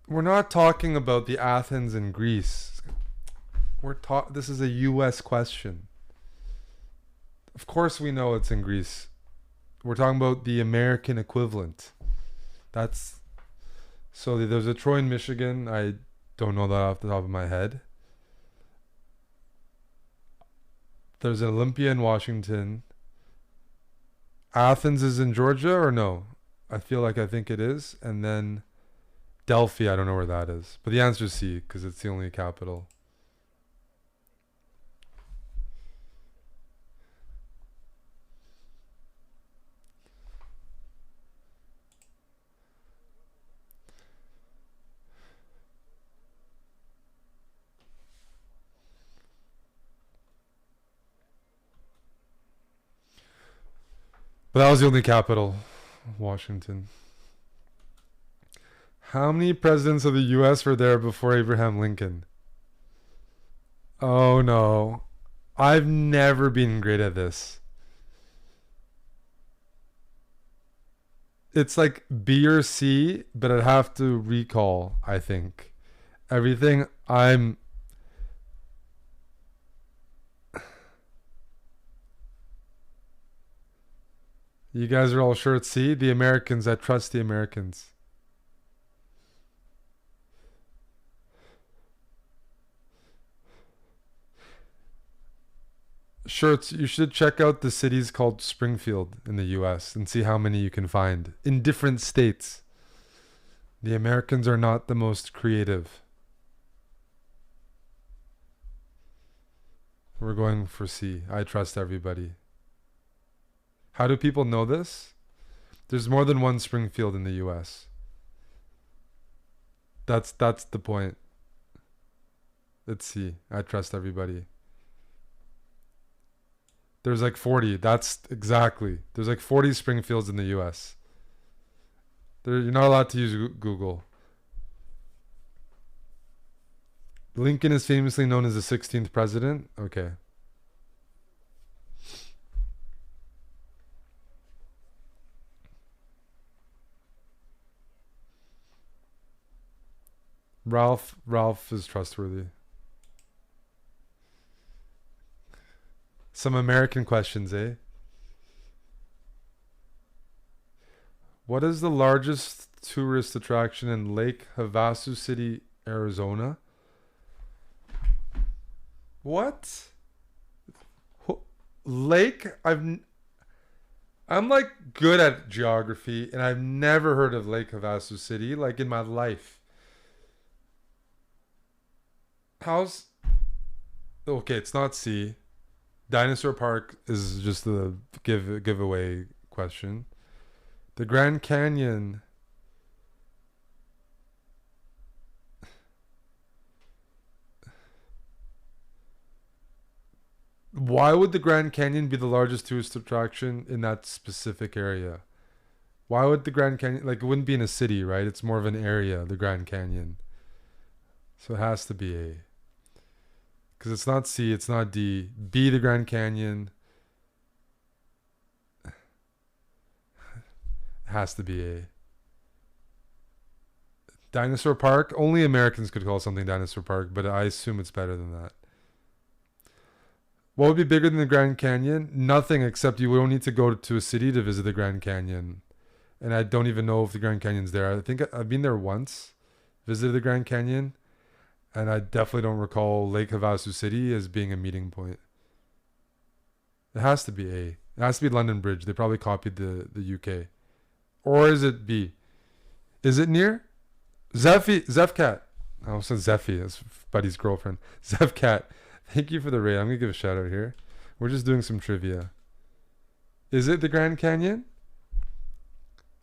we're not talking about the Athens in Greece. This is a US question. Of course we know it's in Greece. We're talking about the American equivalent. So there's a Troy in Michigan. I don't know that off the top of my head. There's an Olympia in Washington. Athens is in Georgia or no? I think it is. And then Delphi, I don't know where that is. But the answer is C because it's the only capital. But that was the only capital, Washington. How many presidents of the U.S. were there before Abraham Lincoln? Oh no. I've never been great at this. It's like B or C, but I'd have to recall, I think. Everything I'm. You guys are all sure it's C? The Americans, I trust the Americans. Sure, you should check out the cities called Springfield in the US and see how many you can find in different states. The Americans are not the most creative. We're going for C. I trust everybody. How do people know this? There's more than one Springfield in the US. That's the point. Let's see. I trust everybody. There's like 40. That's exactly. There's like 40 Springfields in the US. You're not allowed to use Google. Lincoln is famously known as the 16th president. Okay. Ralph is trustworthy. Some American questions, eh? What is the largest tourist attraction in Lake Havasu City, Arizona? What? Lake? I'm like good at geography and I've never heard of Lake Havasu City like in my life. How's Okay, it's not C. Dinosaur Park is just the giveaway question. The Grand Canyon. Why would the Grand Canyon be the largest tourist attraction in that specific area? Why would the Grand Canyon, like, it wouldn't be in a city, right? It's more of an area, the Grand Canyon. So it has to be A. Because it's not C, it's not D. B, the Grand Canyon. It has to be A. Dinosaur Park? Only Americans could call something Dinosaur Park, but I assume it's better than that. What would be bigger than the Grand Canyon? Nothing, except you don't need to go to a city to visit the Grand Canyon. And I don't even know if the Grand Canyon's there. I think I've been there once, visited the Grand Canyon, and I definitely don't recall Lake Havasu City as being a meeting point. It has to be A. It has to be London Bridge. They probably copied the UK. Or is it B? Is it near? Zefcat. I almost said Zeffy. That's Buddy's girlfriend. Zefcat. Thank you for the raid. I'm going to give a shout out here. We're just doing some trivia. Is it the Grand Canyon?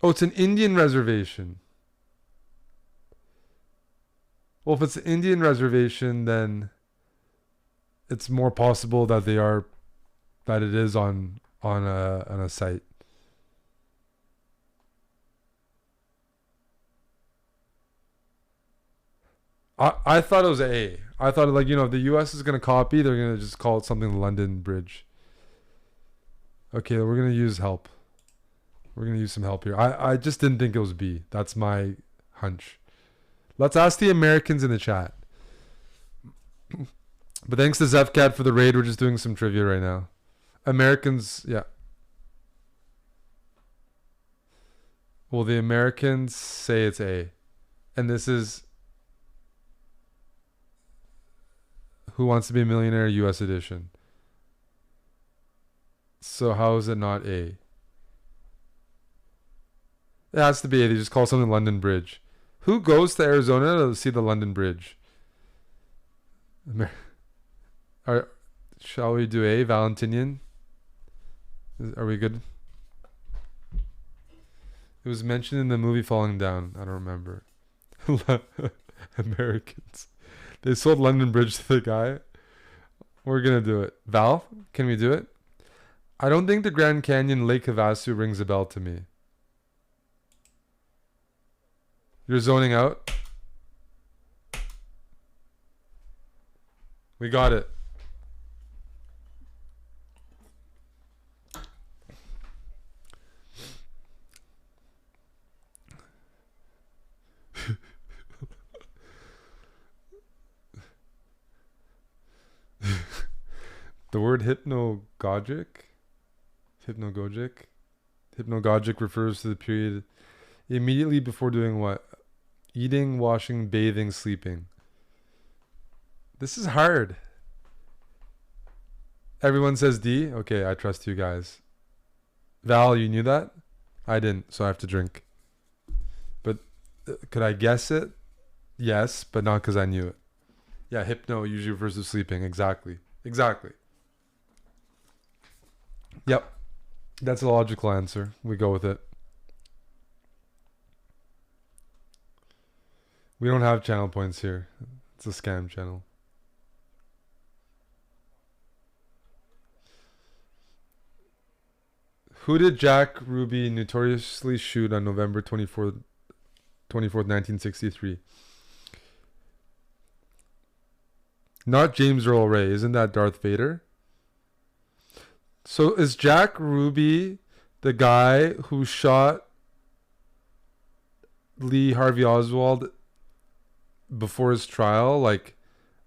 Oh, it's an Indian reservation. Well, if it's an Indian reservation, then it's more possible that it is on a site. I thought it was A. I thought, like, if the U.S. is gonna copy, they're gonna just call it something London Bridge. Okay, we're gonna use help. We're gonna use some help here. I just didn't think it was B. That's my hunch. Let's ask the Americans in the chat. But thanks to Zefcat for the raid. We're just doing some trivia right now. Americans, yeah. Well, the Americans say it's A. And this is Who Wants to Be a Millionaire US edition. So how is it not A? It has to be A. They just call something London Bridge. Who goes to Arizona to see the London Bridge? Shall we do A, Valentinian? Are we good? It was mentioned in the movie Falling Down. I don't remember. Americans. They sold London Bridge to the guy. We're going to do it. Val, can we do it? I don't think the Grand Canyon Lake Havasu rings a bell to me. You're zoning out? We got it. The word hypnagogic refers to the period immediately before doing what? Eating, washing, bathing, sleeping. This is hard. Everyone says D? Okay, I trust you guys. Val, you knew that? I didn't, so I have to drink. But could I guess it? Yes, but not because I knew it. Yeah, hypno usually refers to sleeping. Exactly. Yep. That's a logical answer. We go with it. We don't have channel points here. It's a scam channel. Who did Jack Ruby notoriously shoot on November 24th, 1963? Not James Earl Ray. Isn't that Darth Vader? So is Jack Ruby the guy who shot Lee Harvey Oswald before his trial, like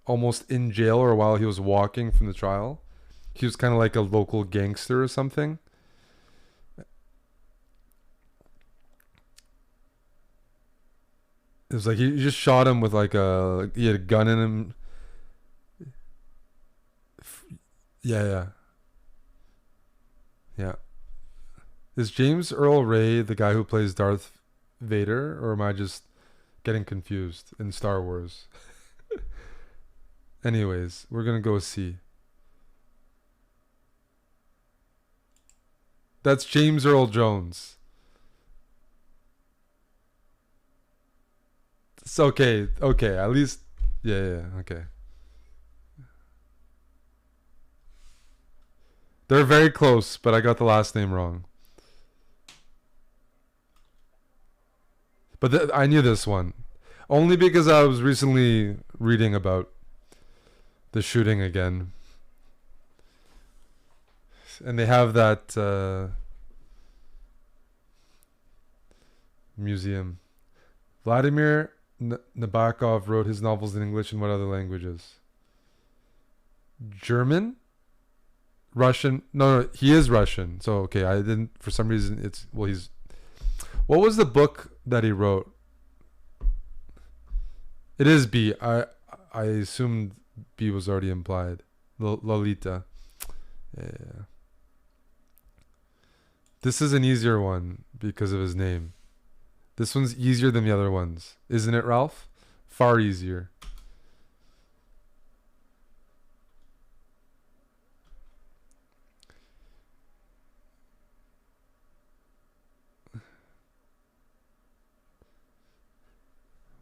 almost in jail or while he was walking from the trial? He was kind of like a local gangster or something. It was like he just shot him with he had a gun in him. Yeah. Is James Earl Ray the guy who plays Darth Vader, or am I just getting confused in Star Wars? Anyways, we're gonna go C. That's James Earl Jones. It's okay. Okay, at least. Yeah, okay. They're very close, but I got the last name wrong. But I knew this one. Only because I was recently reading about the shooting again. And they have that museum. Vladimir Nabokov wrote his novels in English and what other languages? German? Russian? No, he is Russian. So, okay, I didn't, for some reason, he's. What was the book that he wrote? It is B. I assumed B was already implied. Lolita. Yeah. This is an easier one because of his name. This one's easier than the other ones. Isn't it, Ralph? Far easier.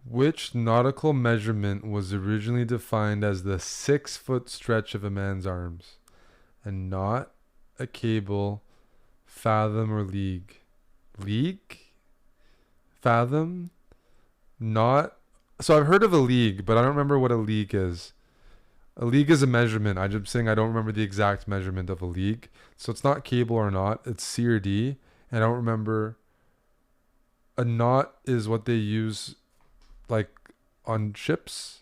Which nautical measurement was originally defined as the 6-foot stretch of a man's arms, and not a cable, fathom, or league? League? Fathom? Not. So I've heard of a league, but I don't remember what a league is. A league is a measurement. I'm just saying I don't remember the exact measurement of a league. So it's not cable or knot. It's C or D. And I don't remember. A knot is what they use like on ships,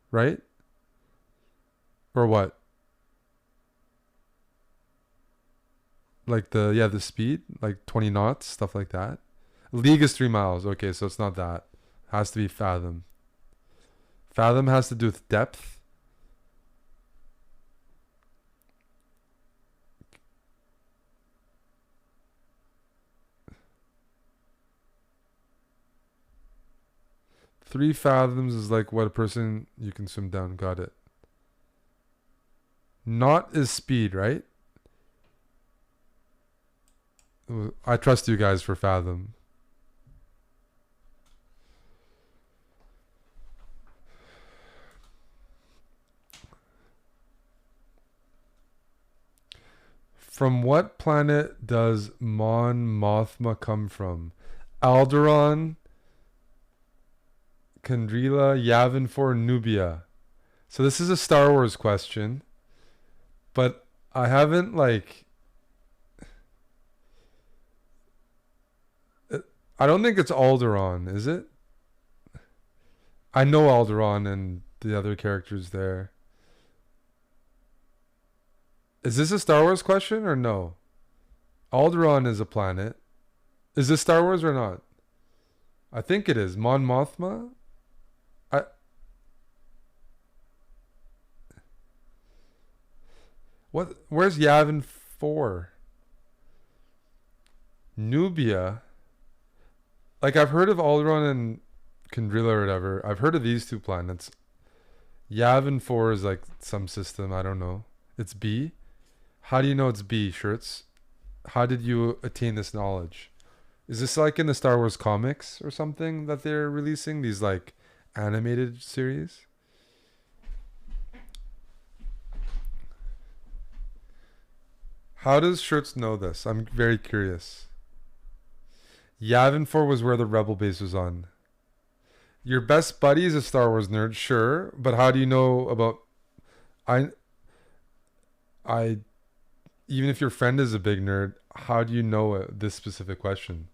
right? Or what? Like the speed, like 20 knots, stuff like that. League is 3 miles. Okay, so it's not that. Has to be fathom. Fathom has to do with depth. Three fathoms is like what a person you can swim down. Got it. Knot is speed, right? I trust you guys for fathom. From what planet does Mon Mothma come from? Alderaan, Kandrila, Yavin 4, Nubia. So this is a Star Wars question, but I haven't I don't think it's Alderaan, is it? I know Alderaan and the other characters there. Is this a Star Wars question or no? Alderaan is a planet. Is this Star Wars or not? I think it is. Mon Mothma? What? Where's Yavin 4? Nubia? Like, I've heard of Alderaan and Kandrila or whatever. I've heard of these two planets. Yavin 4 is like some system. I don't know. It's B? How do you know it's B, Shirts? How did you attain this knowledge? Is this like in the Star Wars comics or something that they're releasing? These like animated series? How does Shirts know this? I'm very curious. Yavin 4 was where the Rebel base was on. Your best buddy is a Star Wars nerd, sure, but how do you know about I I even if your friend is a big nerd, how do you know this specific question?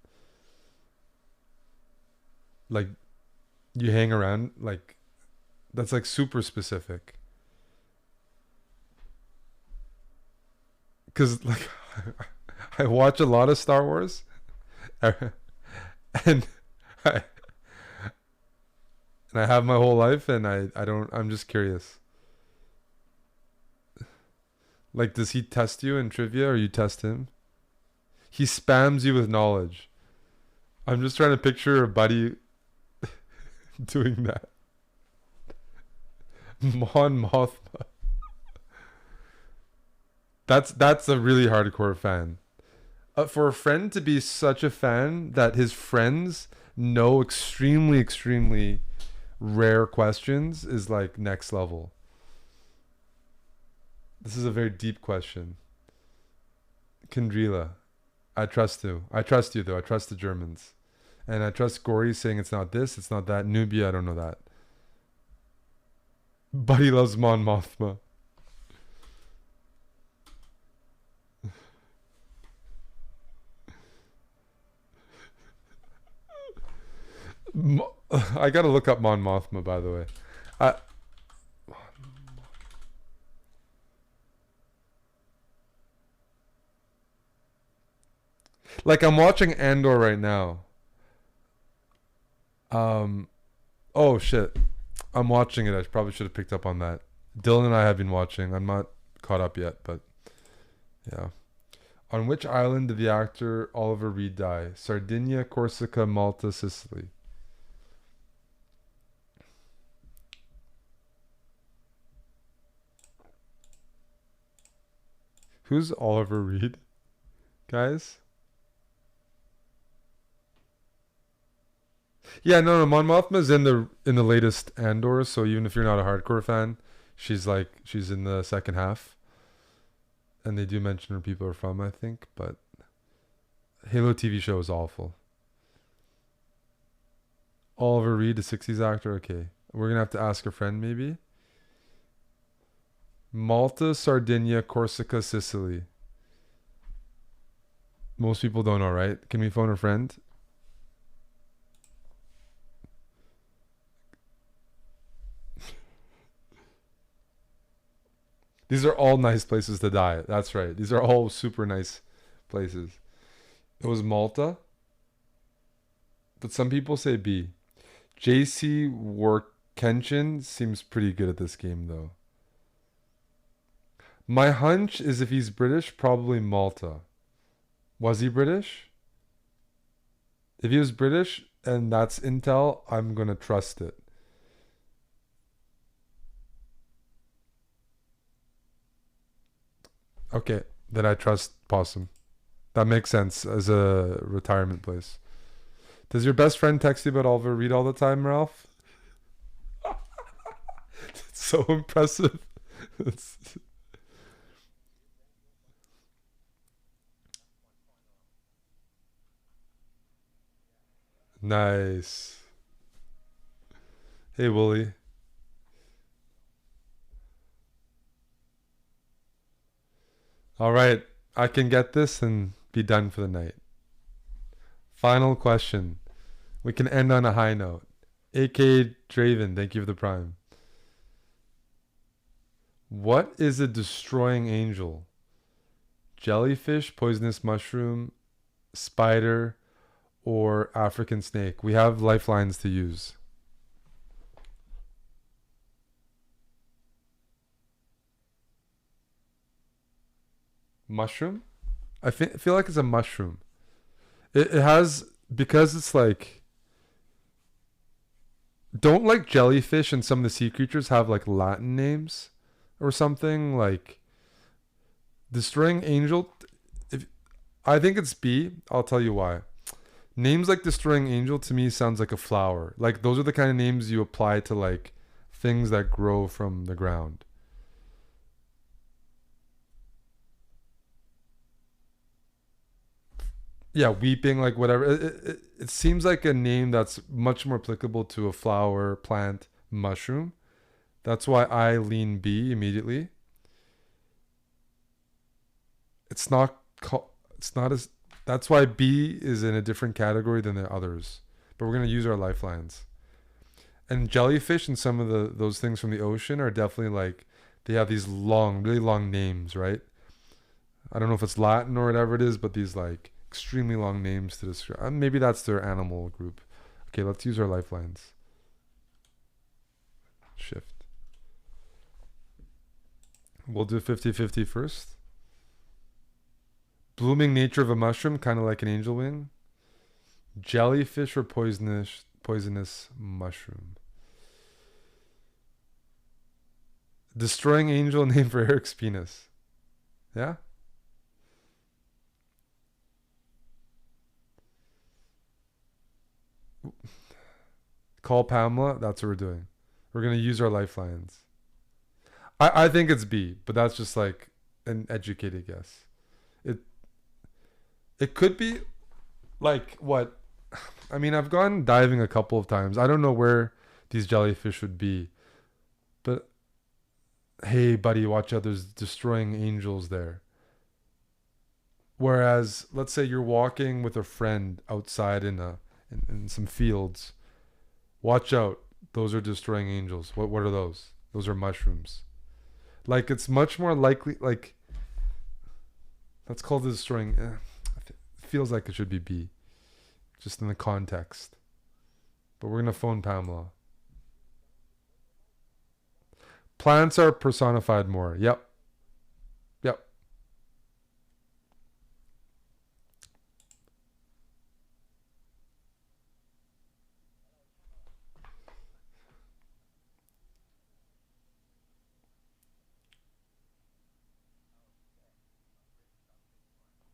Like, you hang around, like, that's like super specific. Because, like, I watch a lot of Star Wars, and I, and I have my whole life, and I don't, I'm just curious. Like, does he test you in trivia or you test him? He spams you with knowledge. I'm just trying to picture a buddy doing that. Mon Mothma. That's a really hardcore fan. For a friend to be such a fan that his friends know extremely rare questions is like next level. This is a very deep question. Kendrila, I trust you. I trust you though. I trust the Germans, and I trust Gory saying it's not this, it's not that. Nubia, I don't know that. Buddy loves Mon Mothma. I gotta look up Mon Mothma, by the way. I like I'm watching Andor right now. Um, oh shit, I'm watching it. I probably should have picked up on that. Dylan and I have been watching. I'm not caught up yet, but yeah. On which island did the actor Oliver Reed die? Sardinia, Corsica, Malta, Sicily. Who's Oliver Reed, guys? Yeah, no, Mon Mothma's in the latest Andor, so even if you're not a hardcore fan, she's in the second half, and they do mention where people are from, I think. But Halo TV show is awful. Oliver Reed, a '60s actor. Okay, we're gonna have to ask a friend maybe. Malta, Sardinia, Corsica, Sicily. Most people don't know, right? Can we phone a friend? These are all nice places to die. That's right. These are all super nice places. It was Malta, but some people say B. JC Workenshin seems pretty good at this game, though. My hunch is if he's British, probably Malta. Was he British? If he was British and that's intel, I'm gonna trust it. Okay, then I trust Possum. That makes sense as a retirement place. Does your best friend text you about Oliver Reed all the time, Ralph? It's so impressive. It's nice. Hey, Wooly. All right, I can get this and be done for the night. Final question. We can end on a high note. AK Draven, thank you for the prime. What is a destroying angel? Jellyfish, poisonous mushroom, spider, or African snake? We have lifelines to use. Mushroom? Feel like it's a mushroom. It has, because it's like, don't like jellyfish and some of the sea creatures have like Latin names or something like destroying angel. If I think it's B, I'll tell you why. Names like destroying angel to me sounds like a flower. Like those are the kind of names you apply to like things that grow from the ground. Yeah, weeping, like whatever. It seems like a name that's much more applicable to a flower, plant, mushroom. That's why I lean B immediately. It's not. It's not as. That's why B is in a different category than the others. But we're gonna use our lifelines. And jellyfish and some of the those things from the ocean are definitely like they have these long, really long names, right? I don't know if it's Latin or whatever it is, but these like extremely long names to describe. Maybe that's their animal group. Okay, let's use our lifelines. Shift. We'll do 50-50 first. Blooming nature of a mushroom, kind of like an angel wing. Jellyfish or poisonous mushroom. Destroying angel named for Eric's penis. Yeah? Call Pamela. That's what we're doing. We're going to use our lifelines. I think it's B, but that's just like an educated guess. It it could be like what? I mean, I've gone diving a couple of times. I don't know where these jellyfish would be, but hey, buddy, watch out! There's destroying angels there. Whereas, let's say you're walking with a friend outside in some fields. Watch out! Those are destroying angels. What are those? Those are mushrooms. Like it's much more likely. Like that's called destroying. Feels like it should be B, just in the context. But we're gonna phone Pamela. Plants are personified more. Yep. Yep.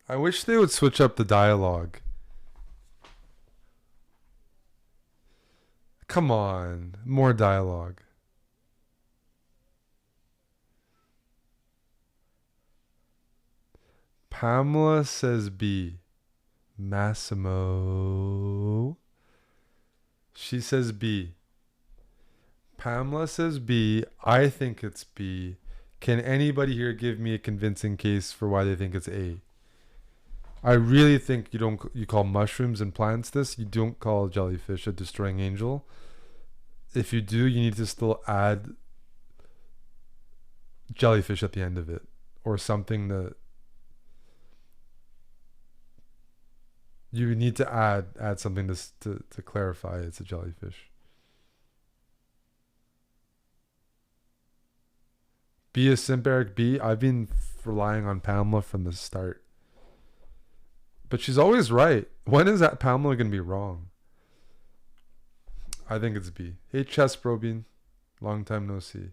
I wish they would switch up the dialogue. Come on, more dialogue. Pamela says B. Massimo. She says B. Pamela says B. I think it's B. Can anybody here give me a convincing case for why they think it's A? I really think you call mushrooms and plants this. You don't call a jellyfish a destroying angel. If you do, you need to still add jellyfish at the end of it, or something that you need to add something to clarify it's a jellyfish. B is simp Eric B. I've been relying on Pamela from the start. But she's always right. When is that Pamela going to be wrong? I think it's B. Hey, Chess Probine. Long time no see.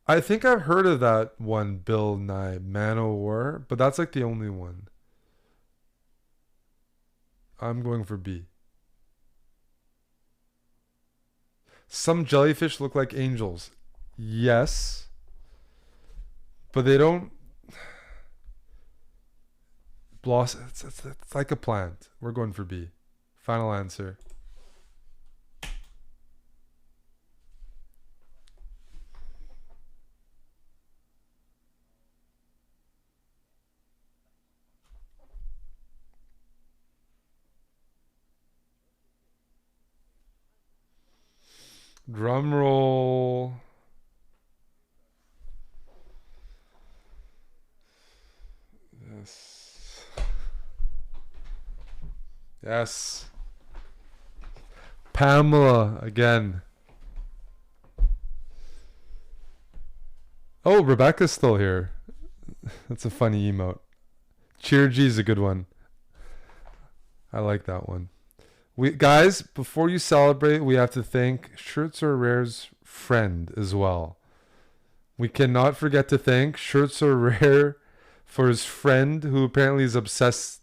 I think I've heard of that one, Bill Nye, Man o' War, but that's like the only one. I'm going for B. Some jellyfish look like angels. Yes. But they don't blossom. It's like a plant. We're going for B. Final answer. Drum roll. Yes. Yes. Pamela again. Oh, Rebecca's still here. That's a funny emote. Cheer G is a good one. I like that one. We guys, before you celebrate, we have to thank Shirts Are Rare's friend as well. We cannot forget to thank Shirts Are Rare for his friend who apparently is obsessed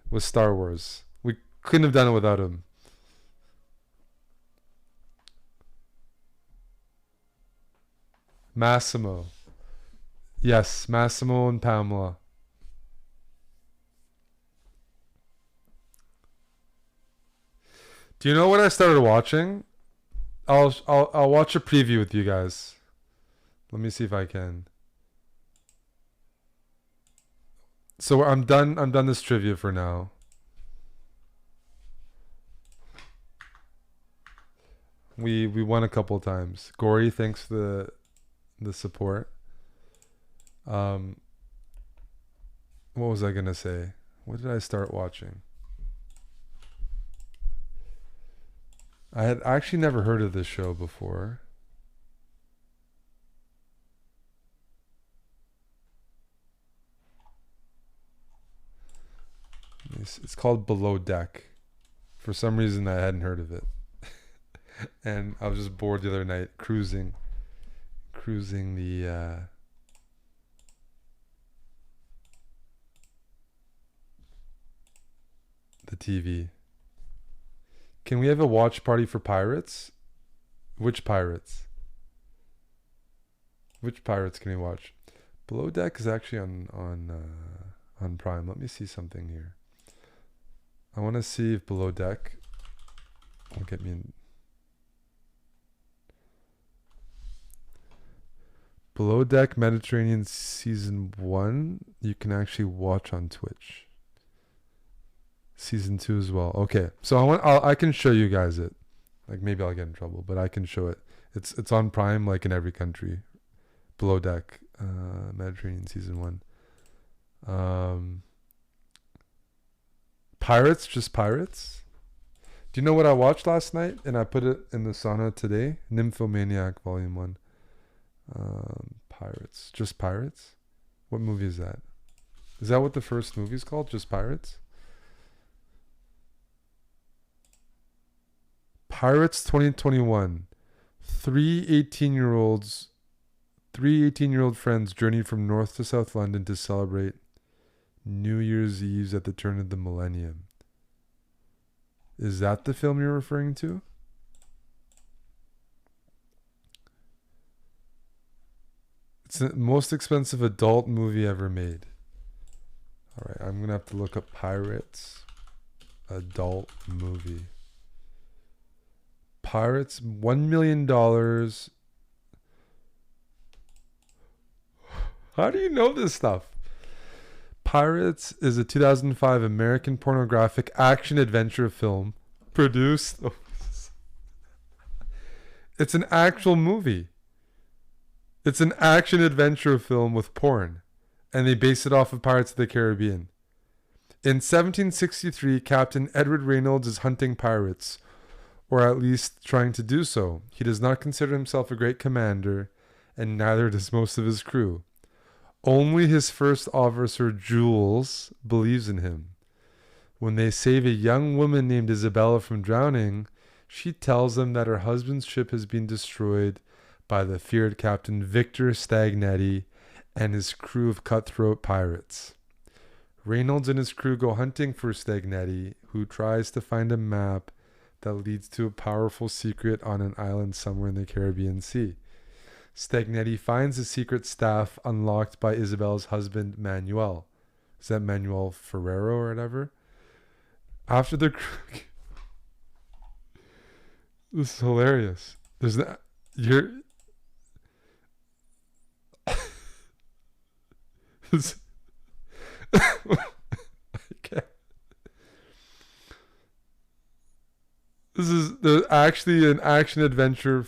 with Star Wars. We couldn't have done it without him. Massimo. Yes, Massimo and Pamela. Do you know what I started watching? I'll watch a preview with you guys. Let me see if I can. So I'm done. I'm done this trivia for now. We won a couple times. Gory, thanks for the support. What was I gonna say? What did I start watching? I had actually never heard of this show before. It's called Below Deck. For some reason, I hadn't heard of it. And I was just bored the other night, cruising the TV. Can we have a watch party for pirates? Which pirates? Which pirates can we watch? Below Deck is actually on Prime. Let me see something here. I want to see if Below Deck will get me in. Below Deck Mediterranean Season 1, you can actually watch on Twitch. Season 2 as well. Okay, so I can show you guys it. Like maybe I'll get in trouble, but I can show it. It's on Prime, like in every country. Below Deck, Mediterranean Season 1. Pirates, just pirates. Do you know what I watched last night? And I put it in the sauna today. Nymphomaniac Volume 1. Pirates, just pirates. What movie is that? Is that what the first movie is called? Just Pirates? Pirates 2021. Three 18-year-old friends journey from North to South London to celebrate New Year's Eve at the turn of the millennium. Is that the film you're referring to? It's the most expensive adult movie ever made. Alright, I'm going to have to look up Pirates adult movie. Pirates, $1 million. How do you know this stuff? Pirates is a 2005 American pornographic action-adventure film produced... It's an actual movie. It's an action-adventure film with porn. And they base it off of Pirates of the Caribbean. In 1763, Captain Edward Reynolds is hunting pirates, or at least trying to do so. He does not consider himself a great commander, and neither does most of his crew. Only his first officer, Jules, believes in him. When they save a young woman named Isabella from drowning, she tells them that her husband's ship has been destroyed by the feared Captain Victor Stagnetti and his crew of cutthroat pirates. Reynolds and his crew go hunting for Stagnetti, who tries to find a map that leads to a powerful secret on an island somewhere in the Caribbean Sea. Stagnetti finds a secret staff unlocked by Isabella's husband, Manuel. Is that Manuel Ferrero or whatever? After the... This is hilarious. There's that... You're... Okay. This is actually an action adventure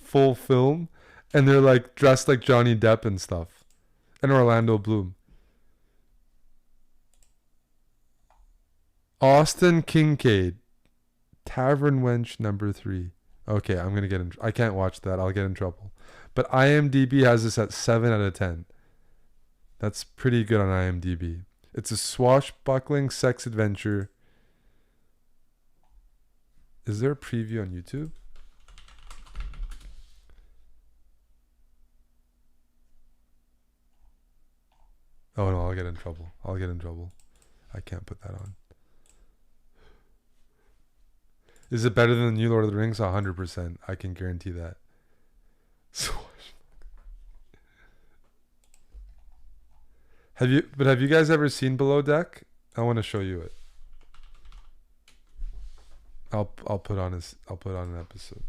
full film, and they're like dressed like Johnny Depp and stuff, and Orlando Bloom. Austin Kincaid, Tavern Wench #3. Okay, I'm gonna get in. I can't watch that. I'll get in trouble. But IMDb has this at 7 out of 10. That's pretty good on IMDb. It's a swashbuckling sex adventure. Is there a preview on YouTube? Oh no, I'll get in trouble. I can't put that on. Is it better than the new Lord of the Rings? 100%. I can guarantee that. Have you guys ever seen Below Deck? I want to show you it. I'll put on an episode.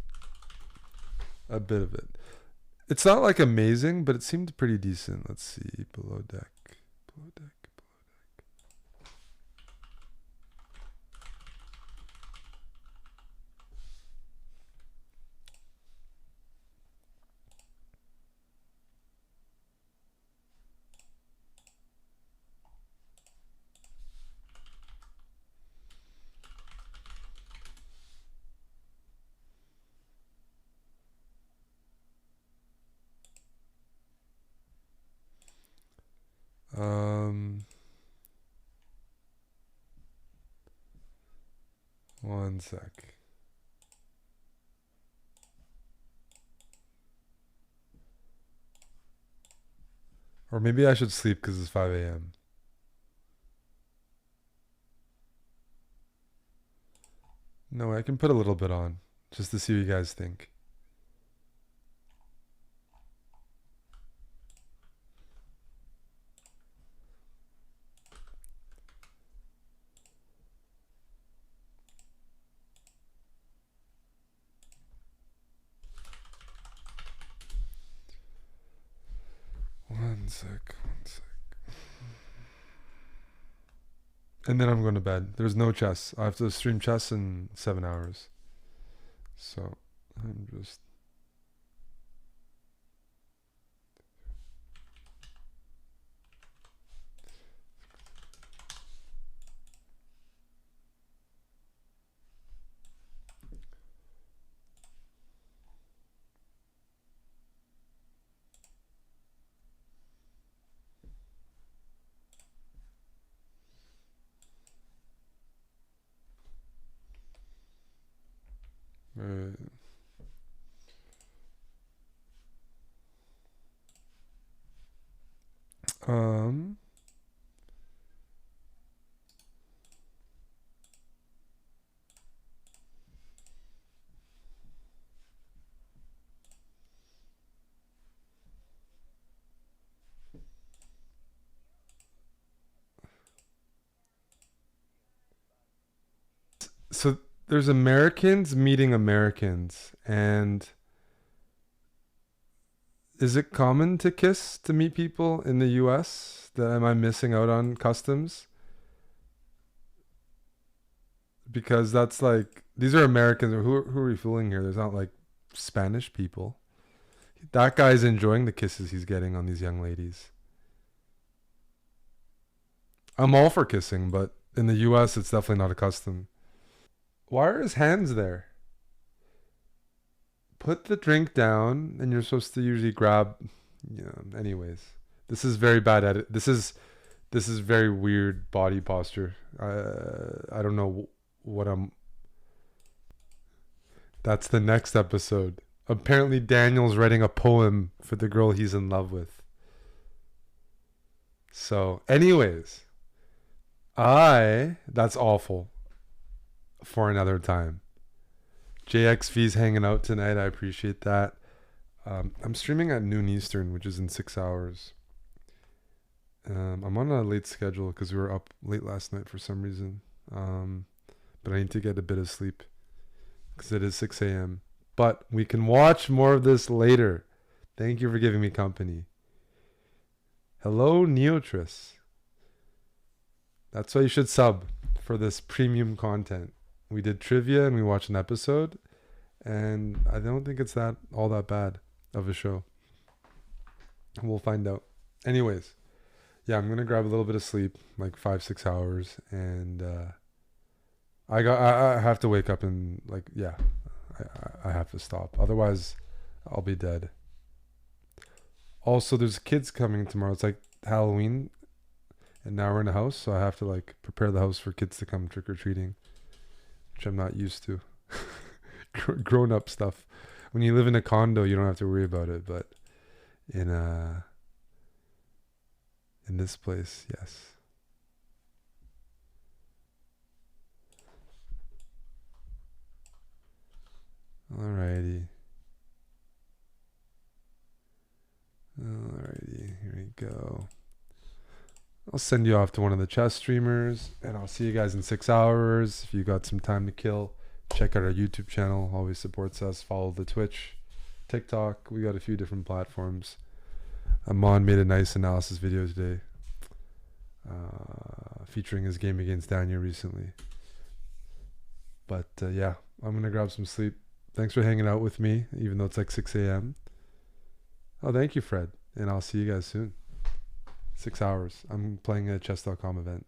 A bit of it. It's not like amazing, but it seemed pretty decent. Let's see. Below Deck. One sec. Or maybe I should sleep because it's 5 a.m. No, I can put a little bit on just to see what you guys think. One sec. And then I'm going to bed. There's no chess. I have to stream chess in 7 hours. So I'm just. Uh, um. So there's Americans meeting Americans, and is it common to kiss to meet people in the U.S.? That am I missing out on customs? Because that's like these are Americans. Who are we fooling here? There's not like Spanish people. That guy's enjoying the kisses he's getting on these young ladies. I'm all for kissing, but in the U.S., it's definitely not a custom. Why are his hands there? Put the drink down, and you're supposed to usually grab. Yeah. Anyways, this is very bad edit. This is very weird body posture. I don't know what I'm. That's the next episode. Apparently, Daniel's writing a poem for the girl he's in love with. So, anyways, that's awful for another time. JXV's hanging out tonight. I appreciate that. I'm streaming at noon Eastern, which is in 6 hours. I'm on a late schedule because we were up late last night for some reason. But I need to get a bit of sleep because it is 6 a.m. But we can watch more of this later. Thank you for giving me company. Hello, Neotris. That's why you should sub for this premium content. We did trivia and we watched an episode, and I don't think it's that all that bad of a show. We'll find out. Anyways, yeah, I'm gonna grab a little bit of sleep, like 5-6 hours, and I have to wake up and like I have to stop. Otherwise, I'll be dead. Also, there's kids coming tomorrow. It's like Halloween, and now we're in a house, so I have to like prepare the house for kids to come trick or treating, which I'm not used to. Grown up stuff. When you live in a condo, you don't have to worry about it, but in this place, yes. Alrighty. Alrighty, here we go. I'll send you off to one of the chess streamers, and I'll see you guys in 6 hours. If you got some time to kill, check out our YouTube channel. Always supports us. Follow the Twitch, TikTok. We got a few different platforms. Amon made a nice analysis video today, featuring his game against Daniel recently. But yeah, I'm gonna grab some sleep. Thanks for hanging out with me, even though it's like 6 a.m. Oh, thank you, Fred. And I'll see you guys soon. 6 hours. I'm playing a chess.com event.